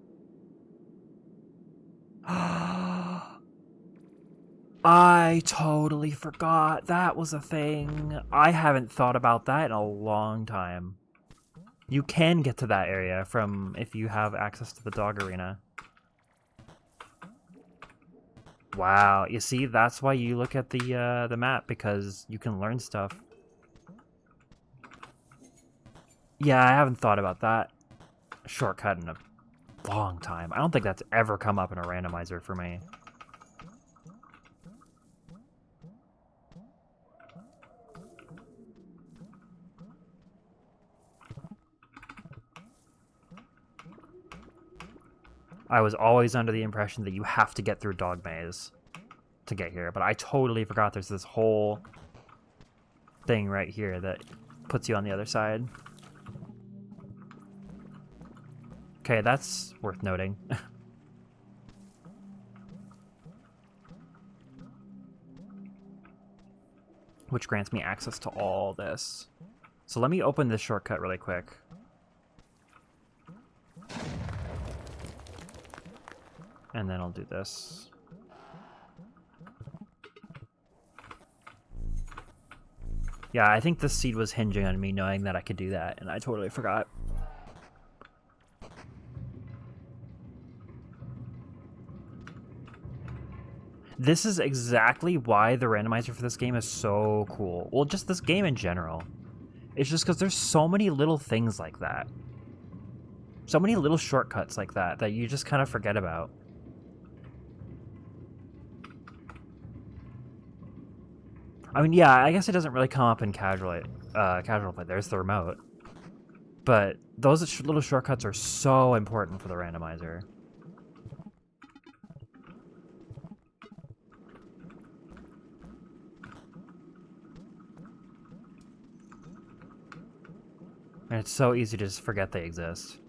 I totally forgot that was a thing. I haven't thought about that in a long time. You can get to that area from if you have access to the dog arena. Wow, you see, that's why you look at the map, because you can learn stuff. Yeah, I haven't thought about that shortcut in a long time. I don't think that's ever come up in a randomizer for me. I was always under the impression that you have to get through Dog Maze to get here, but I totally forgot there's this whole thing right here that puts you on the other side. Okay, that's worth noting. Which grants me access to all this. So let me open this shortcut really quick. And then I'll do this. Yeah, I think this seed was hinging on me knowing that I could do that, and I totally forgot. This is exactly why the randomizer for this game is so cool. Well, just this game in general. It's just because there's so many little things like that. So many little shortcuts like that that you just kind of forget about. I mean, yeah, I guess it doesn't really come up in casual play. There's the remote. But those little shortcuts are so important for the randomizer. And it's so easy to just forget they exist.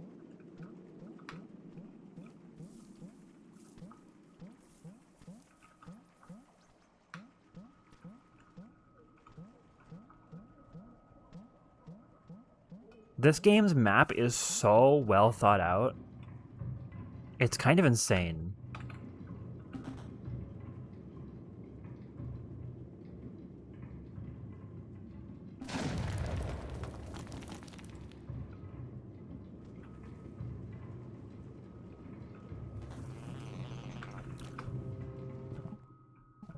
This game's map is so well thought out. It's kind of insane.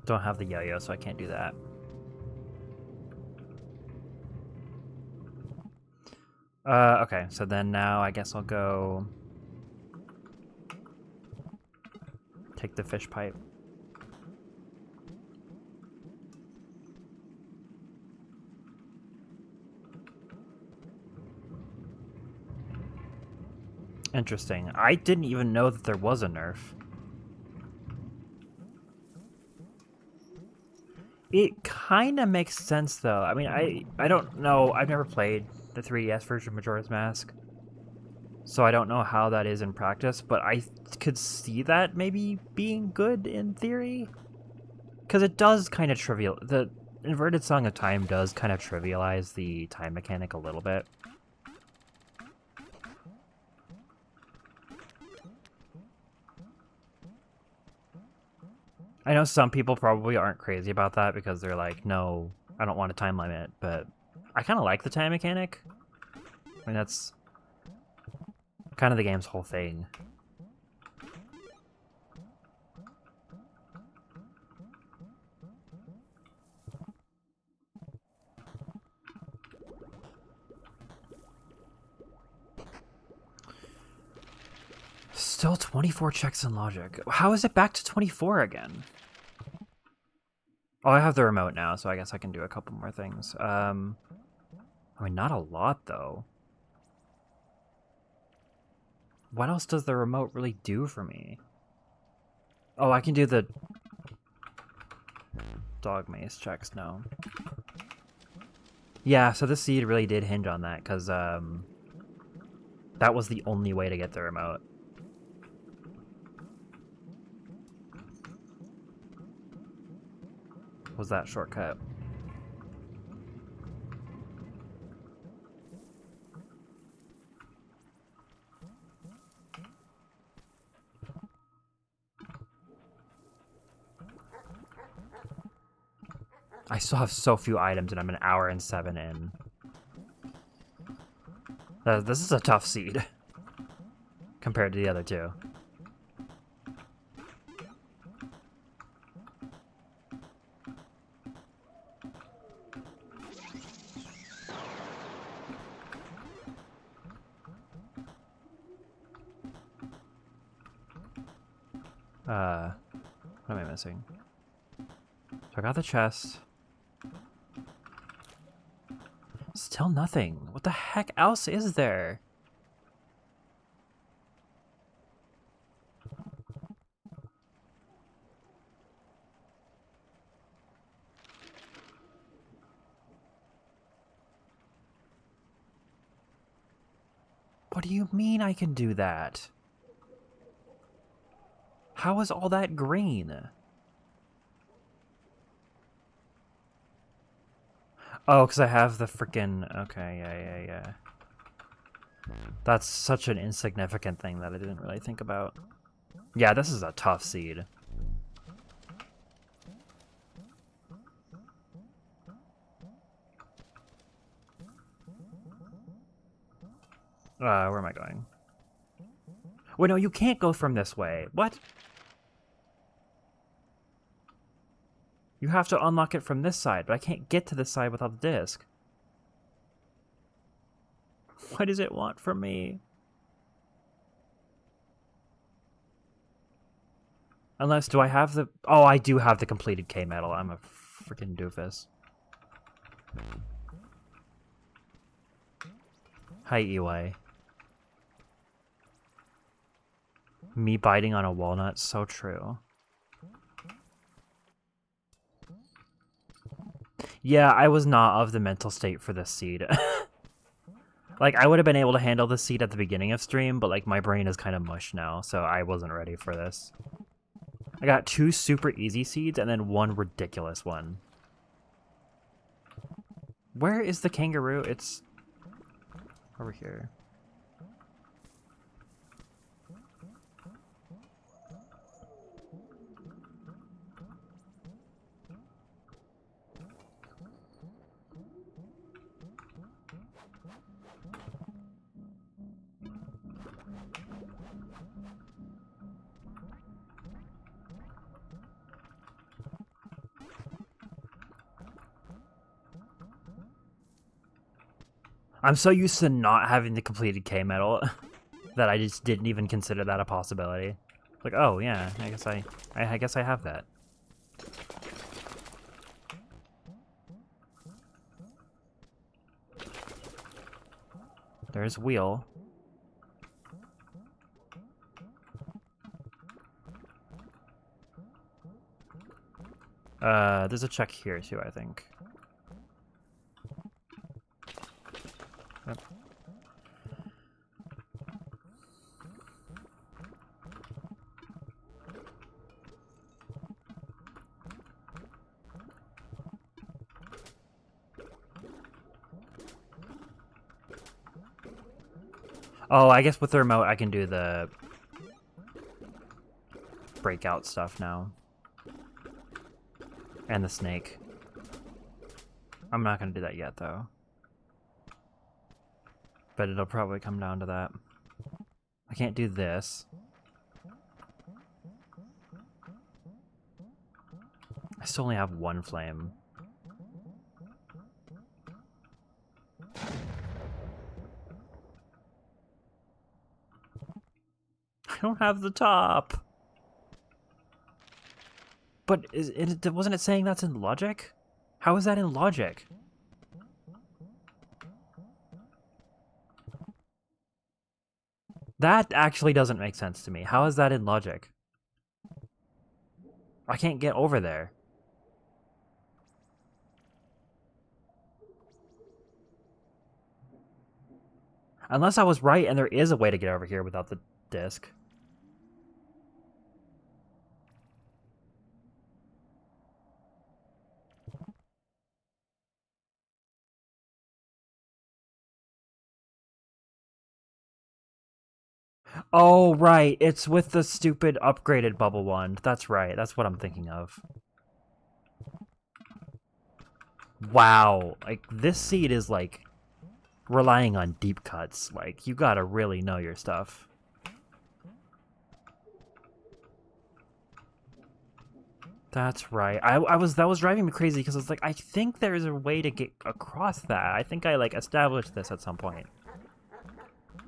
Don't have the yo-yo, so I can't do that. Okay, so then now I guess I'll go take the fish pipe. Interesting. I didn't even know that there was a nerf. It kind of makes sense, though. I mean, I don't know. I've never played the 3DS version of Majora's Mask, so I don't know how that is in practice, but I could see that maybe being good in theory. Because it does kind of the inverted Song of Time does kind of trivialize the time mechanic a little bit. I know some people probably aren't crazy about that because they're like, no, I don't want a time limit, but I kind of like the time mechanic. I mean, that's kind of the game's whole thing. Still 24 checks in logic. How is it back to 24 again? Oh, I have the remote now, so I guess I can do a couple more things. I mean, not a lot, though. What else does the remote really do for me? Oh, I can do the dog maze checks now. Yeah, so this seed really did hinge on that, because that was the only way to get the remote. Was that shortcut? I still have so few items and I'm an hour and 7 in. This is a tough seed compared to the other two. What am I missing? So I got the chest. Still nothing. What the heck else is there? What do you mean I can do that? How is all that green? Oh, because I have the freaking... Okay, yeah. That's such an insignificant thing that I didn't really think about. Yeah, this is a tough seed. Where am I going? Wait, no, you can't go from this way. What? You have to unlock it from this side, but I can't get to this side without the disc. What does it want from me? Unless, do I have the... Oh, I do have the completed K medal. I'm a freaking doofus. Hi, EY. Me biting on a walnut, so true. Yeah, I was not of the mental state for this seed. Like, I would have been able to handle this seed at the beginning of stream, but, like, my brain is kind of mush now, so I wasn't ready for this. I got 2 super easy seeds and then 1 ridiculous one. Where is the kangaroo? It's over here. I'm so used to not having the completed K medal that I just didn't even consider that a possibility. Like, oh yeah, I guess I have that. There's wheel. There's a check here too, I think. Yep. Oh, I guess with the remote I can do the breakout stuff now. And the snake. I'm not gonna do that yet though. But it'll probably come down to that. I can't do this. I still only have 1 flame. I don't have the top. But wasn't it saying that's in logic? How is that in logic? That actually doesn't make sense to me. How is that in logic? I can't get over there. Unless I was right and there is a way to get over here without the disc. Oh, right. It's with the stupid upgraded bubble wand. That's right. That's what I'm thinking of. Wow. Like, this seed is, like, relying on deep cuts. Like, you gotta really know your stuff. That's right. That was driving me crazy because I was like, I think there's a way to get across that. I think I, like, established this at some point.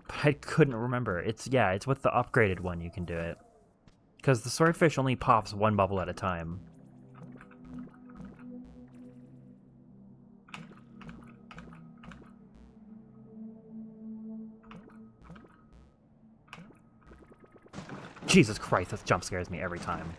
But I couldn't remember. It's with the upgraded one you can do it. Because the swordfish only pops 1 bubble at a time. Jesus Christ, this jump scares me every time.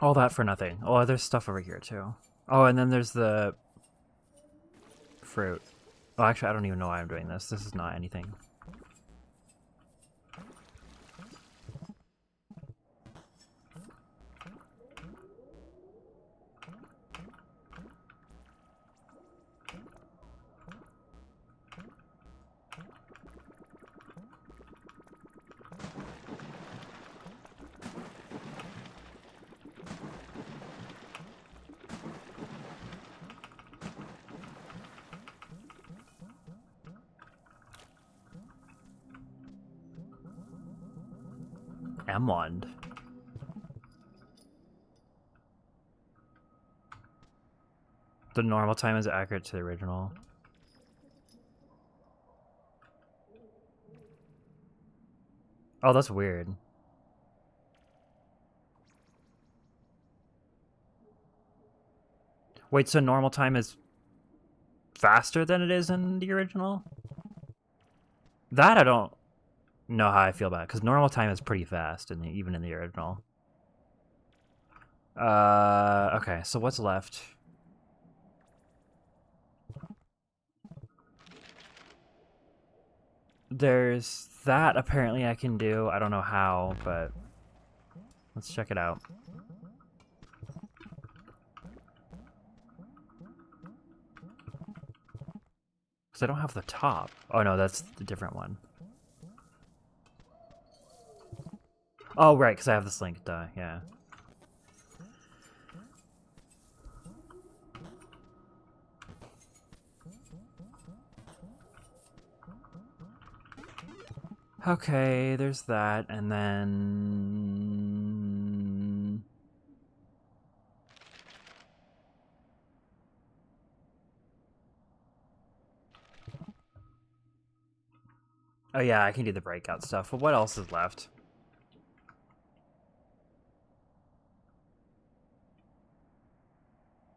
All that for nothing. Oh, there's stuff over here too. Oh, and then there's the fruit. Oh, actually, I don't even know why I'm doing this. This is not anything. M-Wand. The normal time is accurate to the original. Oh, that's weird. Wait, so normal time is faster than it is in the original? That I don't know how I feel about it, because normal time is pretty fast, even in the original. Okay, so what's left? There's that apparently I can do. I don't know how, but let's check it out. Because I don't have the top. Oh no, that's the different one. Oh, right, because I have this link, duh, yeah. Okay, there's that, and then... Oh yeah, I can do the breakout stuff, but what else is left?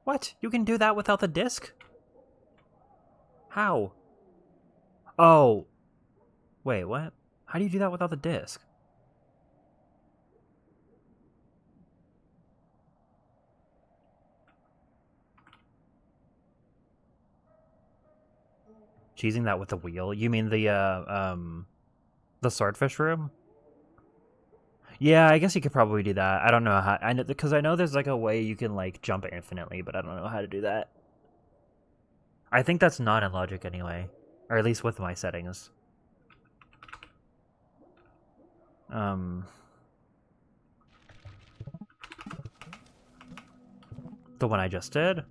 What? You can do that without the disc? How? Oh. Wait, what? How do you do that without the disc? Cheesing that with the wheel? You mean the swordfish room? Yeah, I guess you could probably do that. I don't know how. I know because I know there's like a way you can like jump infinitely, but I don't know how to do that. I think that's not in Logic anyway, or at least with my settings. The one I just did.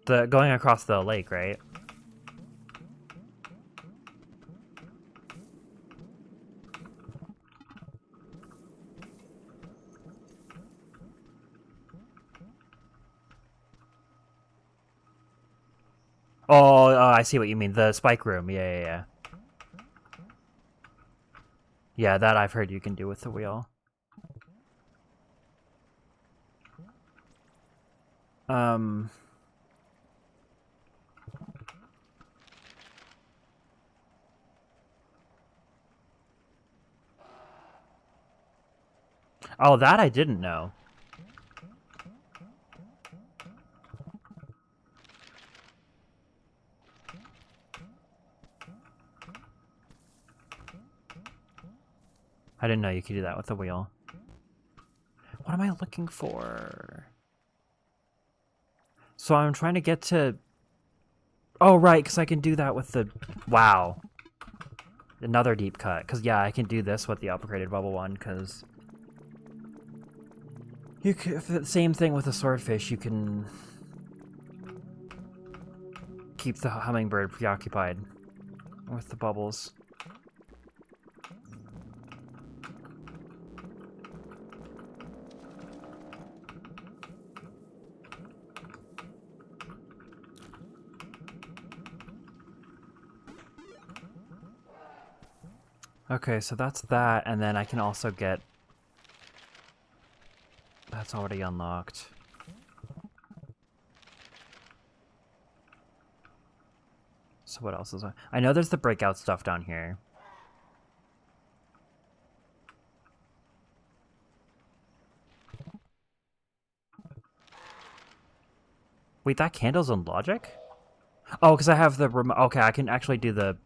The going across the lake, right? Oh, I see what you mean. The spike room. Yeah. Yeah, that I've heard you can do with the wheel. Oh, that I didn't know. I didn't know you could do that with the wheel. What am I looking for? So I'm trying to get to... Oh, right, because I can do that with the... Wow. Another deep cut. Because, yeah, I can do this with the upgraded bubble one, because... You can, same thing with the swordfish, you can... keep the hummingbird preoccupied with the bubbles. Okay, so that's that, and then I can also get... That's already unlocked. So what else is on? I know there's the breakout stuff down here. Wait, that candle's on logic? Oh, because I have the remote. Okay, I can actually do the...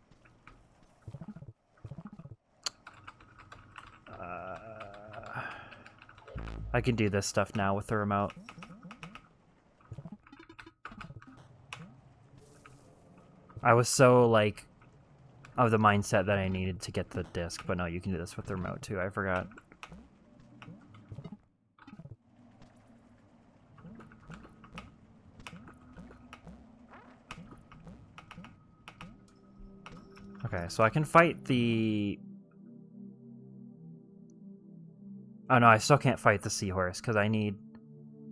I can do this stuff now with the remote. I was so, like, of the mindset that I needed to get the disc, but no, you can do this with the remote too, I forgot. Okay, so I can fight the... Oh no, I still can't fight the seahorse, because I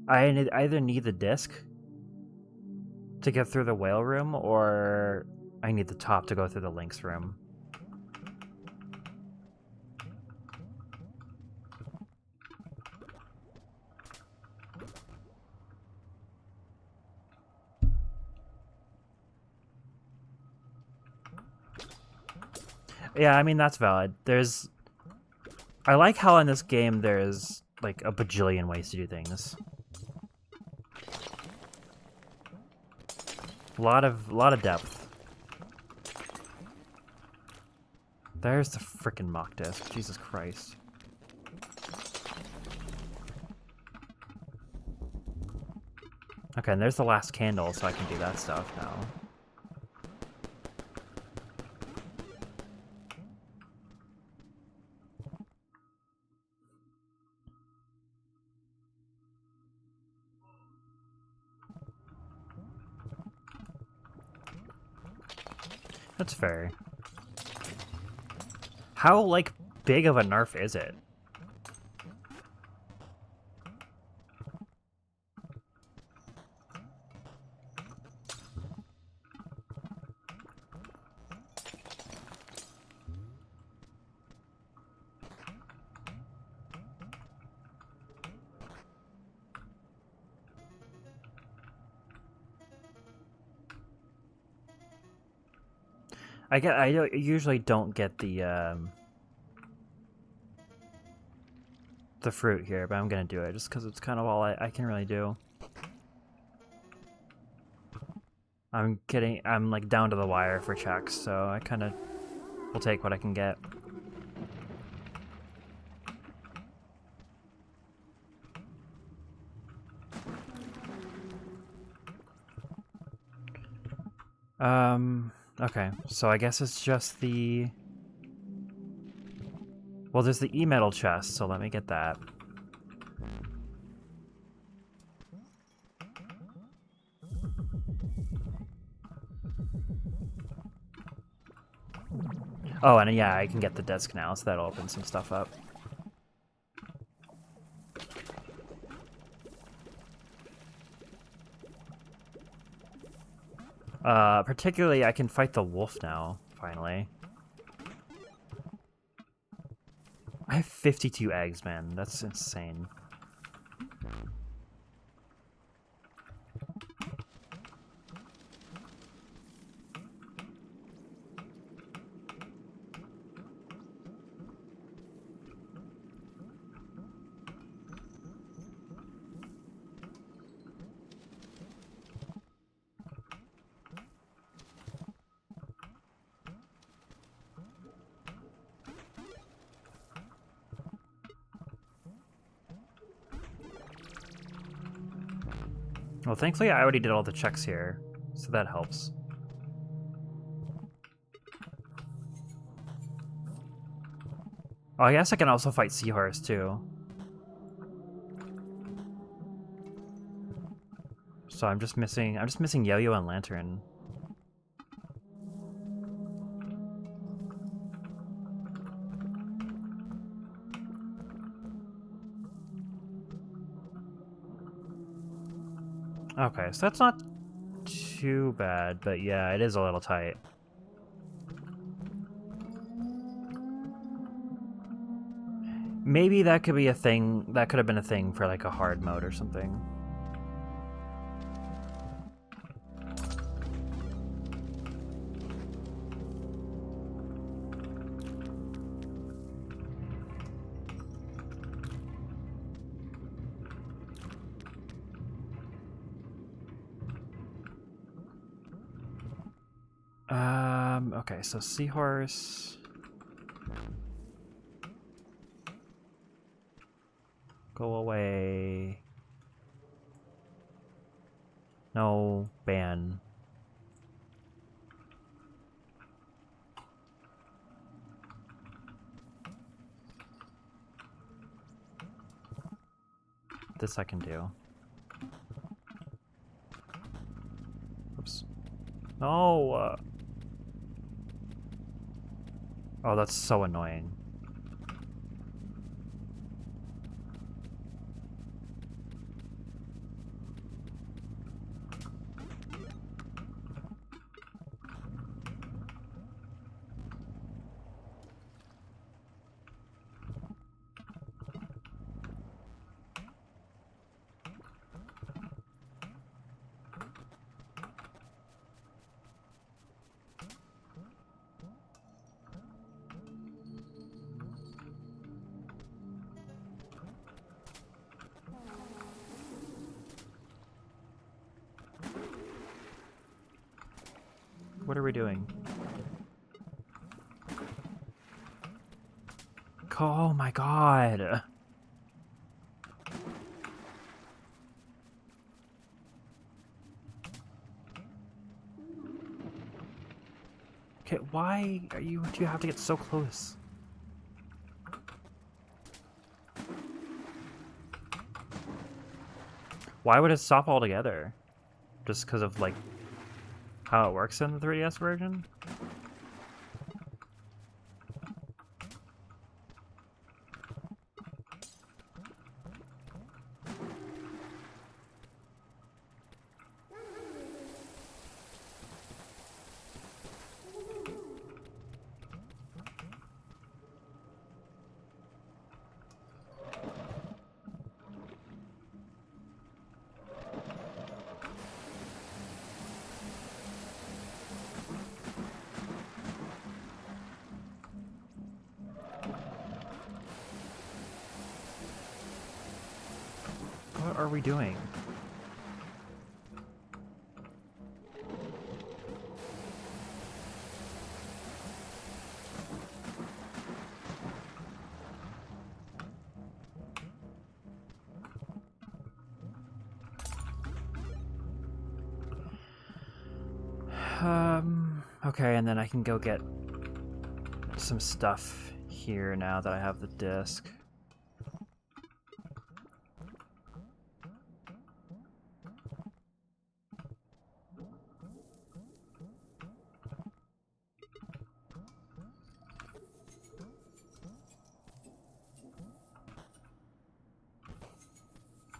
either need the disc to get through the whale room, or I need the top to go through the lynx room. Yeah, I mean, that's valid. I like how in this game there's, like, a bajillion ways to do things. A lot of depth. There's the frickin' mock disc. Jesus Christ. Okay, and there's the last candle, so I can do that stuff now. That's fair. How, like, big of a nerf is it? I usually don't get the fruit here, but I'm gonna do it just because it's kind of all I can really do. I'm like down to the wire for checks, so I kind of will take what I can get. Okay, so I guess it's just the... Well, there's the e-metal chest, so let me get that. Oh, and yeah, I can get the disc now, so that'll open some stuff up. Particularly, I can fight the wolf now, finally. I have 52 eggs, man. That's insane. Well, thankfully I already did all the checks here, so that helps. Oh, I guess I can also fight Seahorse, too. So I'm just missing Yo-Yo and Lantern. Okay, so that's not too bad, but yeah, it is a little tight. Maybe that could be a thing, that could have been a thing for like a hard mode or something. Okay, so seahorse. Go away. No, ban. This I can do. Oops. No! Oh, that's so annoying. What are we doing? Oh my god! Okay, why do you have to get so close? Why would it stop altogether? Just because of, like, how it works in the 3DS version? What are we doing? Okay, and then I can go get some stuff here now that I have the disc.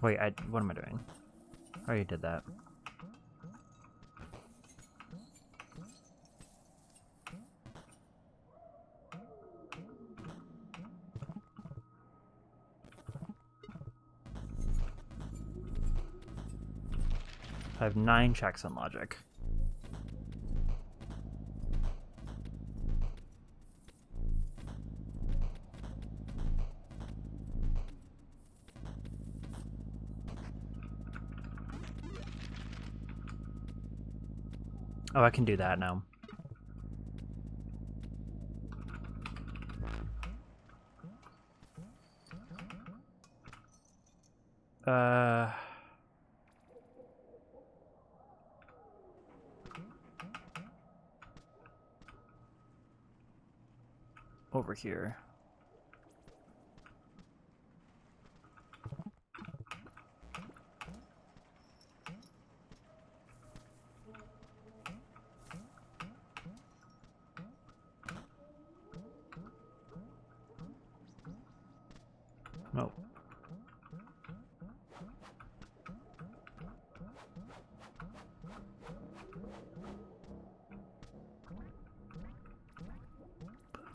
Wait, what am I doing? I already did that. I have 9 checks on logic. Oh, I can do that now. Over here. No.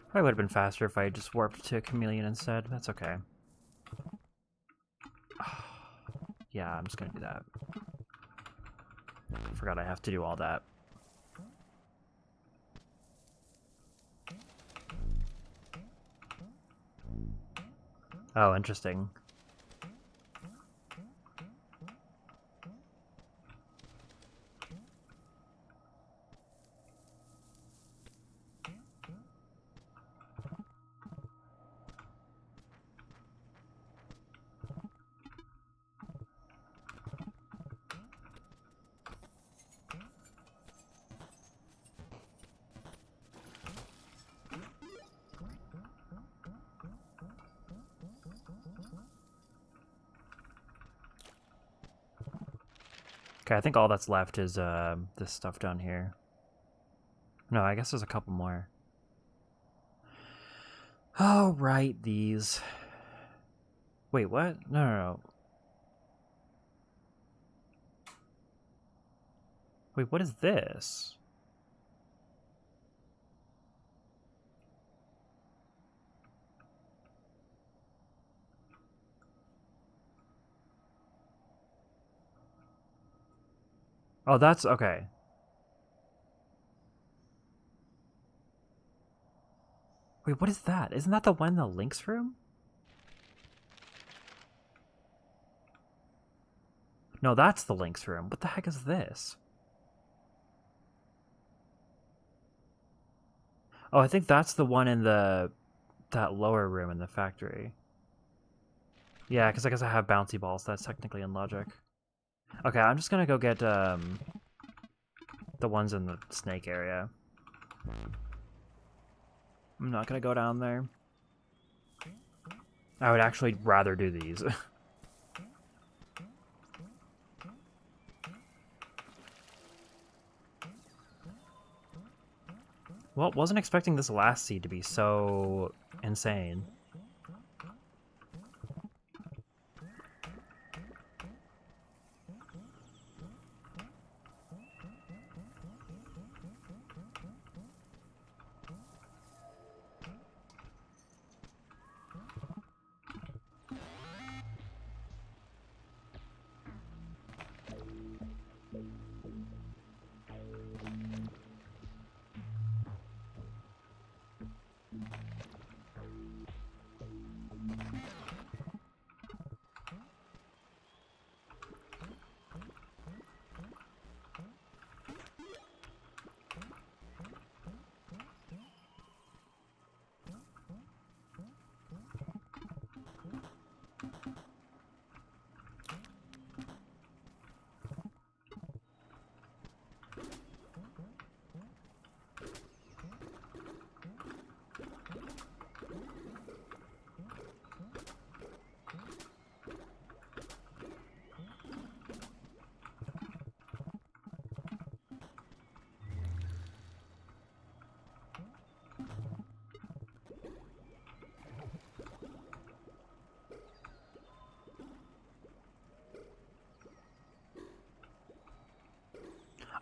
Probably would have been faster if I had just warped to Chameleon instead. That's okay. Yeah, I'm just gonna do that. Forgot I have to do all that. Oh, interesting. Okay, I think all that's left is this stuff down here. No, I guess there's a couple more. Oh, right, these. Wait, what? No. Wait, what is this? Oh, that's okay. Wait, what is that? Isn't that the one in the Lynx room? No, that's the Lynx room. What the heck is this? Oh, I think that's the one in that lower room in the factory. Yeah, because I guess I have bouncy balls. That's technically in logic. Okay, I'm just gonna go get the ones in the snake area. I'm not gonna go down there. I would actually rather do these. Well, wasn't expecting this last seed to be so insane.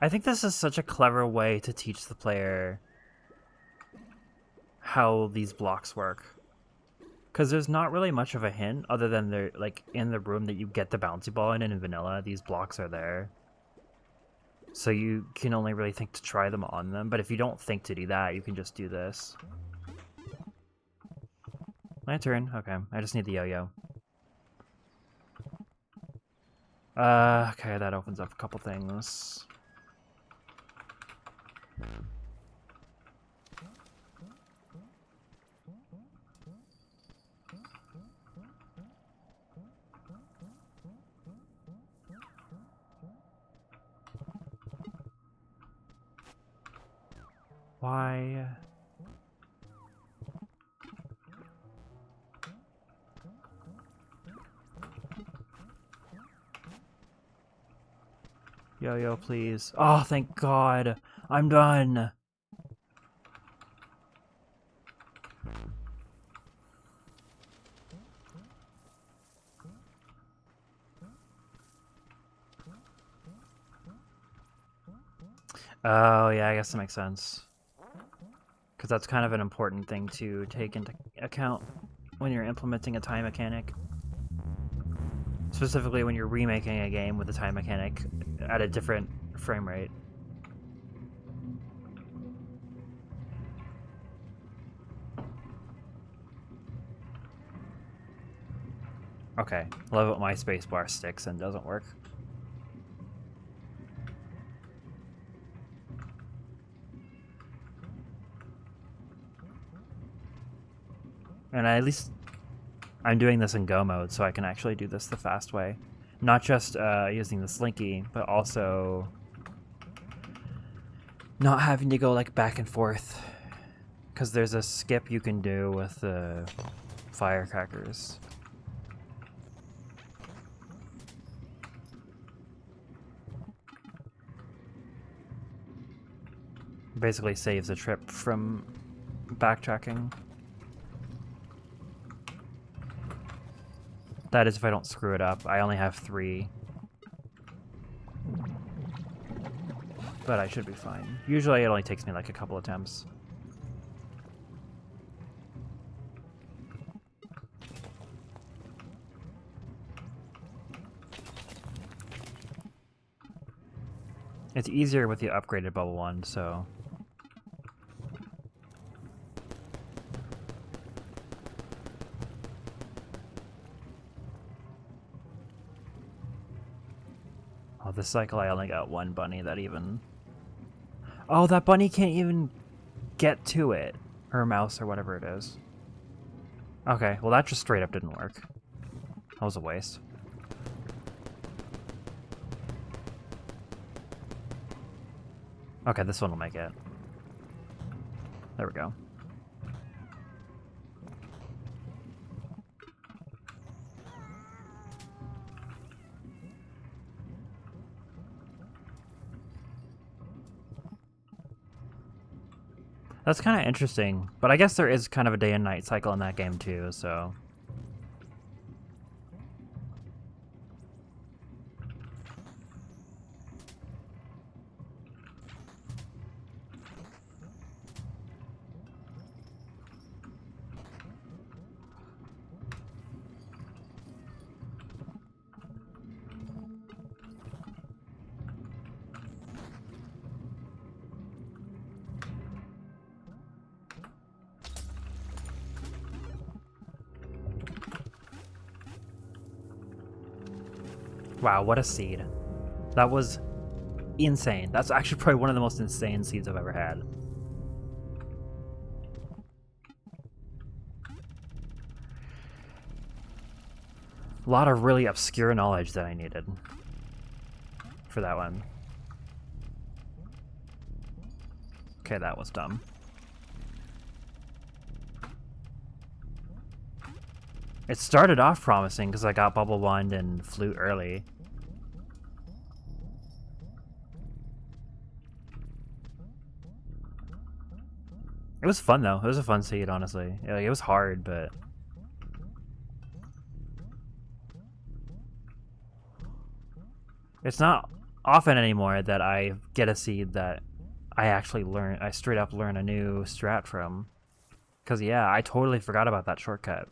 I think this is such a clever way to teach the player how these blocks work. Because there's not really much of a hint other than they're like in the room that you get the bouncy ball in vanilla. These blocks are there. So you can only really think to try them on them. But if you don't think to do that, you can just do this. My turn. Okay, I just need the yo-yo. Okay, that opens up a couple things. Why? Yo-yo, please. Oh, thank God. I'm done. Oh, yeah, I guess that makes sense. Because that's kind of an important thing to take into account when you're implementing a time mechanic. Specifically when you're remaking a game with a time mechanic at a different frame rate. Okay, love it when my spacebar sticks and doesn't work. And at least I'm doing this in Go mode, so I can actually do this the fast way. Not just using the slinky, but also not having to go like back and forth. Because there's a skip you can do with the firecrackers. Basically saves a trip from backtracking. That is if I don't screw it up. I only have 3. But I should be fine. Usually it only takes me like a couple attempts. It's easier with the upgraded bubble one, so... Oh, this cycle I only got 1 bunny that even... Oh, that bunny can't even get to it. Or mouse or whatever it is. Okay, well that just straight up didn't work. That was a waste. Okay, this one will make it. There we go. That's kind of interesting, but I guess there is kind of a day and night cycle in that game too, so... Wow, what a seed. That was insane. That's actually probably one of the most insane seeds I've ever had. A lot of really obscure knowledge that I needed for that one. Okay, that was dumb. It started off promising because I got Bubble Wand and Flute early. It was fun though. It was a fun seed, honestly. Like, it was hard, but... It's not often anymore that I get a seed that I straight up learn a new strat from. Because yeah, I totally forgot about that shortcut.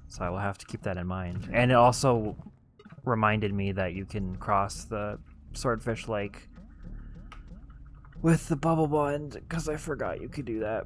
So I will have to keep that in mind. And it also reminded me that you can cross the Swordfish Lake with the Bubble Wand, because I forgot you could do that.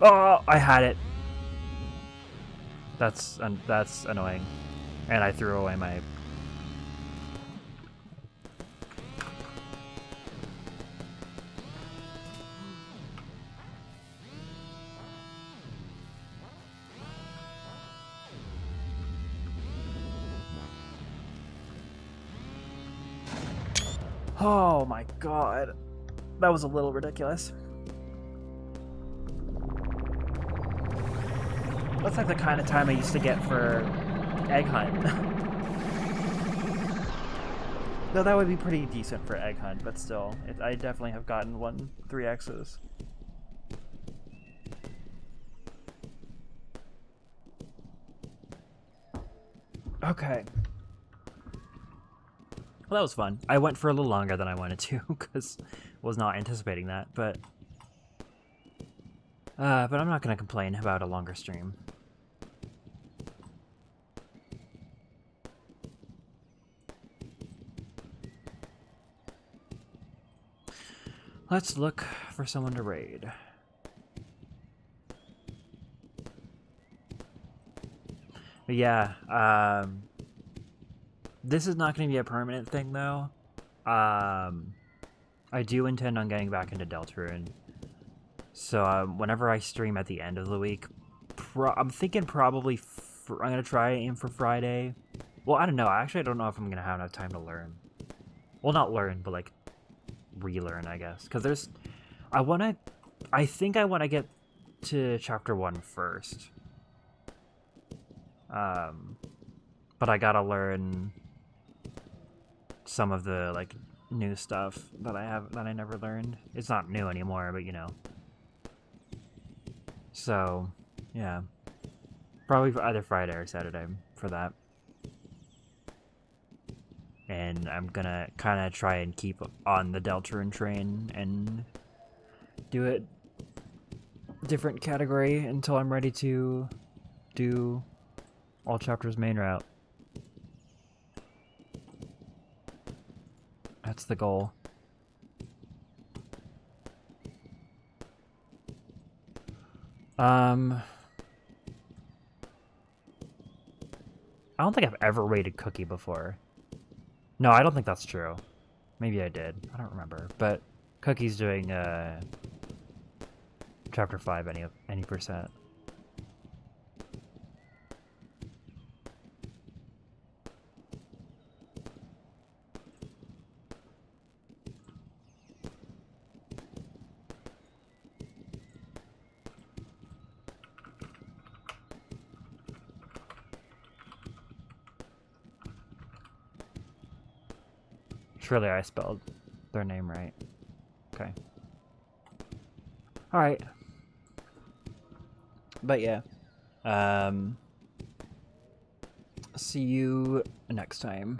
Oh, I had it. That's annoying. And I threw away my... Oh my god. That was a little ridiculous. That's like the kind of time I used to get for Egg Hunt. Though that would be pretty decent for Egg Hunt, but still, I definitely have gotten 3Xs. Okay. Well, that was fun. I went for a little longer than I wanted to because I was not anticipating that, but I'm not gonna complain about a longer stream. Let's look for someone to raid. But yeah, this is not going to be a permanent thing, though. I do intend on getting back into Deltarune. So whenever I stream at the end of the week, I'm thinking probably I'm going to try aim for Friday. Well, I don't know. Actually, I don't know if I'm going to have enough time to learn. Well, not learn, but like relearn, I guess. Because I think I want to get to Chapter 1 first. But I gotta learn some of the like new stuff that I never learned. It's not new anymore, but you know. So, yeah, probably either Friday or Saturday for that. And I'm gonna kind of try and keep on the Deltarune train and do it different category until I'm ready to do all chapters main route. That's the goal. I don't think I've ever rated Cookie before. No, I don't think that's true. Maybe I did. I don't remember. But Cookie's doing chapter 5 any percent. Surely I spelled their name right. Okay. Alright. But yeah. See you next time.